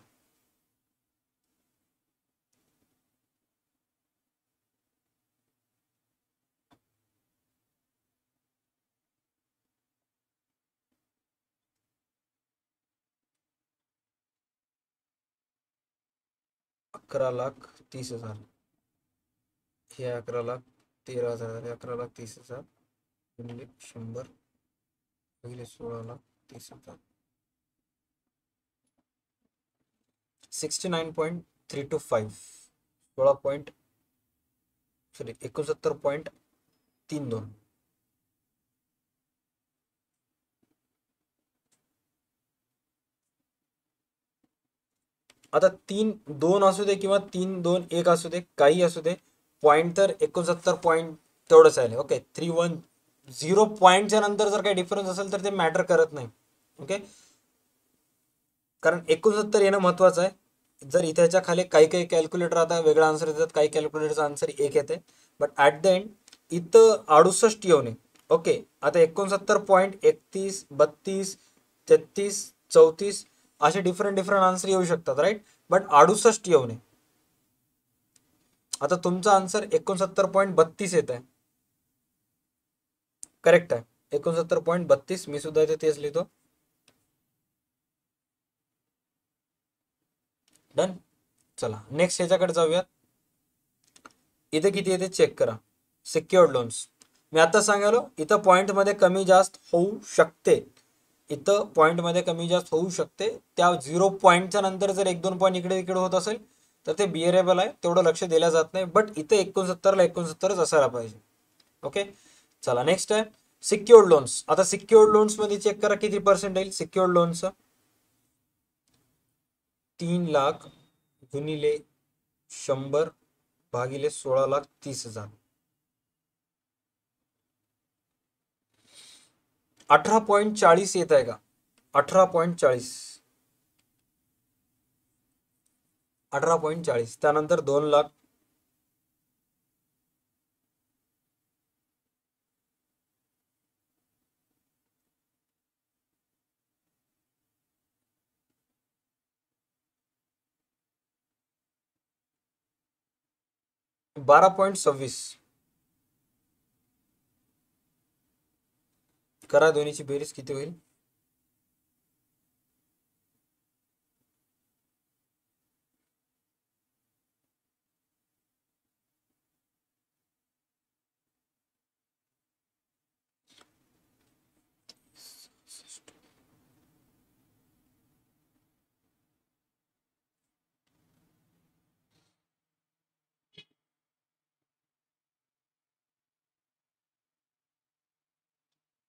अकरा लाख 30,000 हे 11,13,000 11,30,000 गुणिले 100 भागिले 16,30,000. 69.325 69.32. आता 3-2 असू दे किंवा 3-2-1 असू दे, काही असू दे, पॉईंट तर 69 पॉईंट तेवढंच आहे. ओके, 310 पॉईंटच्या नंतर जर काही डिफरन्स असेल तर ते मॅटर करत नाही. ओके, कारण 69 येणं महत्वाचं आहे. जर इथेच्या खाली काही काही कॅल्क्युलेटर आता वेगळा आन्सर देतात, काही कॅल्क्युलेटरचा आन्सर 1 येते, बट ॲट द एंड इथं 68 येऊ नये. ओके, आता 69.31, 32, 33, 34 असे डिफरंट डिफरंट आन्सर येऊ शकतात, राईट, बट 68 येऊ नये. आता तुमचा आन्सर 69.32 येत आहे, करेक्ट आहे. 69.32 मी सुद्धा इथे तेच लिहितो. डन. चला नेक्स्ट ह्याच्याकडे जाऊयात. इथे किती येते चेक करा. सिक्युअर्ड लोन्स मी आता सांगालो, इथं पॉईंटमध्ये कमी जास्त होऊ शकते. इथं पॉईंटमध्ये कमी जास्त होऊ शकते. त्या 0 पॉईंटच्या नंतर जर 1-2 पॉईंट इकडे इकडे होत असेल तर ते बिअरेबल आहे, तेवढं लक्ष दिलं जात नाही. बट इथे 69ला 69च असायला पाहिजे. ओके, चला नेक्स्ट आहे सिक्युअर्ड लोन्स. आता सिक्युअर्ड लोन्स मध्ये चेक करा किती पर्सेंट येईल सिक्युअर्ड लोनचं. 3 लाख गुणिले 100 भागिले 16,30,000. 18.40 येत आहे का? 18.40 18.40. त्यानंतर 2 लाख 12.26. करा दोन्हीची बेरीज किती होईल.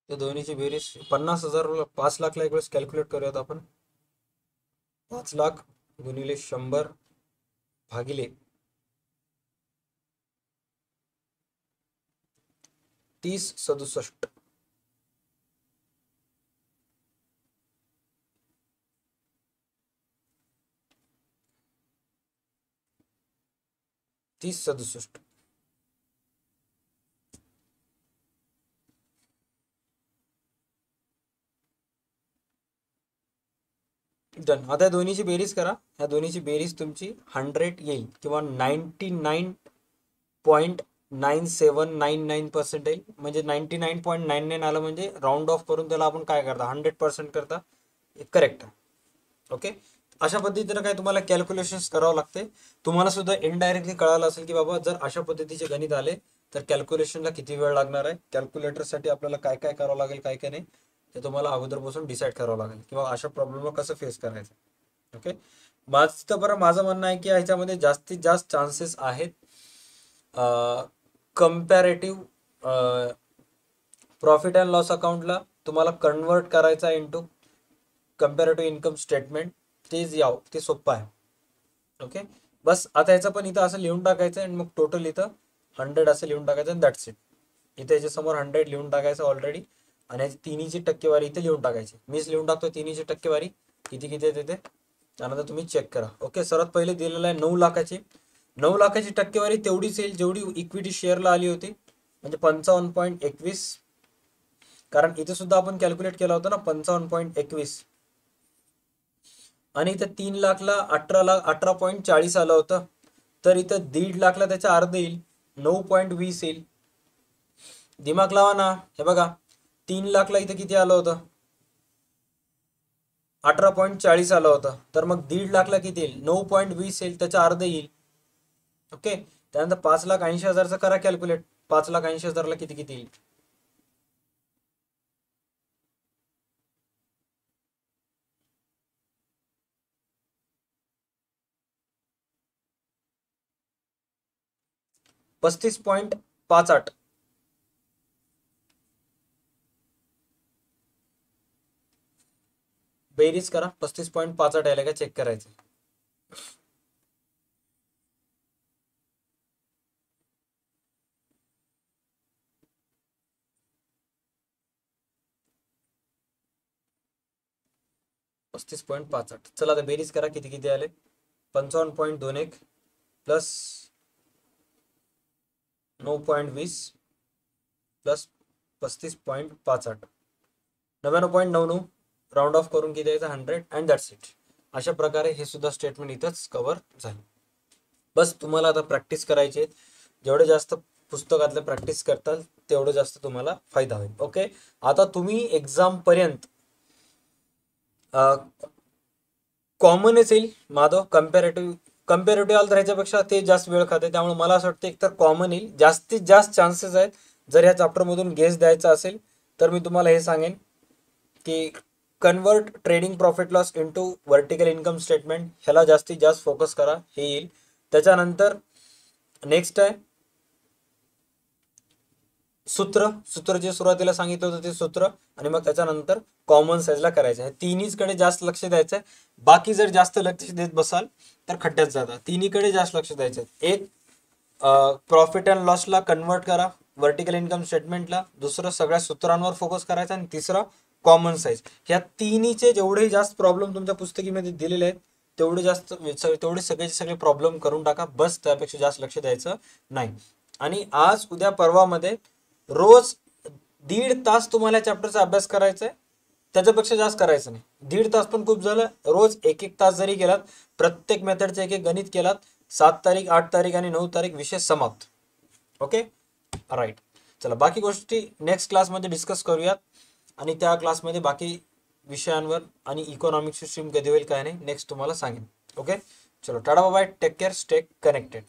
तर दोन्हीची बेरीज 50,000 5 लाखला एक वेळेस कॅल्क्युलेट करूयात आपण. 5 लाख गुणिले 100 भागिले 3067. 3067. डन. आता दोन्हीची बेरीज करा. ह्या दोन्हीची बेरीज तुमची 100 येईल किंवा 99.9799% येईल. म्हणजे 99.99 आलं म्हणजे राऊंड ऑफ करून त्याला आपण काय करता 100% करता, करेक्ट आहे. ओके, अशा पद्धतीनं काय तुम्हाला कॅल्क्युलेशन्स करावं लागते. तुम्हाला सुद्धा इनडायरेक्टली कळालं असेल की बाबा जर अशा पद्धतीचे गणित आले तर कॅल्क्युलेशनला किती वेळ लागणार आहे, कॅल्क्युलेटरसाठी आपल्याला काय काय करावं लागेल, काय काय नाही ते तुम्हाला अगोदरपासून डिसाईड करावं लागेल किंवा अशा प्रॉब्लेमला कसं फेस करायचं. ओके, माझं बरं माझं म्हणणं आहे की ह्याच्यामध्ये जास्तीत जास्त चान्सेस आहेत कम्पॅरेटिव्ह प्रॉफिट अँड लॉस अकाउंटला तुम्हाला कन्वर्ट करायचा इंटू कम्पॅरेटिव्ह इन्कम स्टेटमेंट. तेच याव ते सोपं आहे. ओके, बस आता ह्याचं पण इथं असं लिहून टाकायचं आणि मग टोटल इथं 100 असं लिहून टाकायचं आणि दॅट्स इट. इथे याच्यासमोर 100 लिहून टाकायचं ऑलरेडी आणि याची तिन्हीची टक्केवारी इथे लिहून टाकायची. मीच लिहून टाकतो तिन्हीची टक्केवारी किती किती आहे तिथे. त्यानंतर तुम्ही चेक करा. ओके, सर्वात पहिले दिलेलं आहे 9 लाखाची. 9 लाखाची टक्केवारी तेवढीच येईल जेवढी इक्विटी शेअरला आली होती, म्हणजे 55.21. कारण इथे सुद्धा आपण कॅल्क्युलेट केला होता ना 55.21. आणि इथं 3,00,000ला 18,40 आलं होतं. तर इथं 1,50,000ला त्याच्या अर्ध येईल, 9.20 येईल. दिमाग लावा ना. हे बघा 3,00,000ला इथं किती आलं होतं, 18.40 आलं होतं. तर मग 1,50,000ला किती येईल, 9.20 येईल, त्याच्या अर्ध येईल. ओके. त्यानंतर 5,80,000चं करा कॅल्क्युलेट. 5,80,000ला किती किती येईल. $35.58. बेरीज करा. 35.58 आले का चेक करायचं. $35.58. चला आता बेरीज करा किती किती आले. 55.21 प्लस 9.20 प्लस 35.58, 99.99 राऊंड ऑफ करून किती यायचं 100 अँड दॅट्स इट. अशा प्रकारे हे सुद्धा स्टेटमेंट इथंच कव्हर झालं. बस तुम्हाला आता प्रॅक्टिस करायची आहे. जेवढे जास्त पुस्तकातले प्रॅक्टिस करताल तेवढं जास्त तुम्हाला फायदा होईल. ओके. आता तुम्ही एक्झाम पर्यंत कॉमनच येईल माधव. कम्पॅरेटिव्ह आलं तर ह्याच्यापेक्षा ते जास्त वेळ खाते. त्यामुळे मला असं वाटतं एकतर कॉमन येईल. जास्तीत जास्त चान्सेस आहेत. जर ह्या चॅप्टरमधून गेस द्यायचा असेल तर मी तुम्हाला हे सांगेन की convert trading profit loss into vertical income statement, ह्याला जास्तीत जास्त फोकस करा, हे येईल. त्याच्यानंतर नेक्स्ट आहे सूत्र जे सुरुवातीला सांगितलं होतं ते सूत्र, आणि मग त्याच्यानंतर कॉमन साईजला करायचं आहे. तिन्हीकडे जास्त लक्ष द्यायचं आहे. बाकी जर जास्त लक्ष देत बसाल तर खड्ड्यात जाता. तिन्हीकडे जास्त लक्ष द्यायचं आहे. एक प्रॉफिट अँड लॉसला कन्वर्ट करा व्हर्टिकल इन्कम स्टेटमेंटला, दुसरं सगळ्या सूत्रांवर फोकस करायचा, आणि तिसरं कॉमन साईज. ह्या तिन्हीचे जेवढे जास्त प्रॉब्लेम तुमच्या पुस्तकीमध्ये दिलेले आहेत तेवढे सगळे प्रॉब्लेम करून टाका. बस त्यापेक्षा जास्त लक्ष द्यायचं नाही. आणि आज उद्या परवामध्ये रोज 1.5 तास तुम्हाला चॅप्टरचा अभ्यास करायचा आहे. त्याच्यापेक्षा जास्त करायचं नाही. 1.5 तास पण खूप झालं. रोज 1-1 तास जरी केलात, प्रत्येक मेथडचे एक गणित केलात, 7 तारीख 8 तारीख आणि 9 तारीख विषय समाप्त. Okay right. चला बाकी गोष्टी नेक्स्ट क्लासमध्ये डिस्कस करूयात, आणि त्या क्लासमध्ये बाकी विषयांवर आणि इकॉनॉमिक्सची स्ट्रीम कधी होईल काय नाही नेक्स्ट तुम्हाला सांगेन. ओके चलो tata bye, take care, stay connected.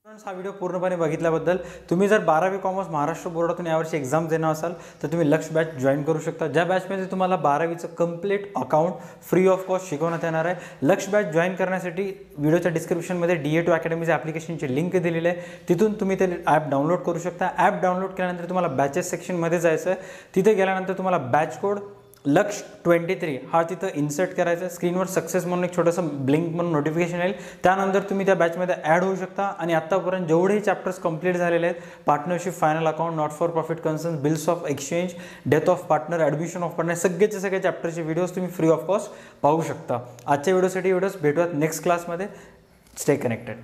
हा व्हिडिओ पूर्णपणे बघितल्याबद्दल. तुम्ही जर 12वी कॉमर्स महाराष्ट्र बोर्डातून यावर्षी एक्झाम देणार असाल तर तुम्ही लक्ष बॅच जॉईन करू शकता. ज्या बॅचमध्ये तुम्हाला 12वीचं complete account free of cost शिकवण्यात येणार आहे. लक्ष बॅच जॉईन करण्यासाठी व्हिडिओच्या डिस्क्रिप्शनमध्ये DA2 अकॅडमीचे ॲप्लिकेशनची लिंक दिलेली आहे. तिथून तुम्ही ते ॲप डाउनलोड करू शकता. ॲप डाउनलोड केल्यानंतर तुम्हाला बॅचेस सेक्शनमध्ये जायचं आहे. तिथे गेल्यानंतर तुम्हाला बॅच कोड लक्ष 23 हा तिथं इन्सर्ट करायचा. स्क्रीनवर सक्सेस म्हणून एक छोटंसं ब्लिंक म्हणून नोटिफिकेशन येईल. त्यानंतर तुम्ही त्या बॅचमध्ये ॲड होऊ शकता. आणि आत्तापर्यंत जेवढेही चॅप्टर्स कंप्लीट झालेले आहेत, partnership, final account, not for profit concern, bills of exchange, death of partner, admission of partner, सगळे चॅप्टरचे व्हिडिओज तुम्ही फ्री ऑफ कॉस्ट पाहू शकता. आजच्या व्हिडिओसाठी एवढंच. भेटूयात नेक्स्ट क्लासमध्ये. Stay connected.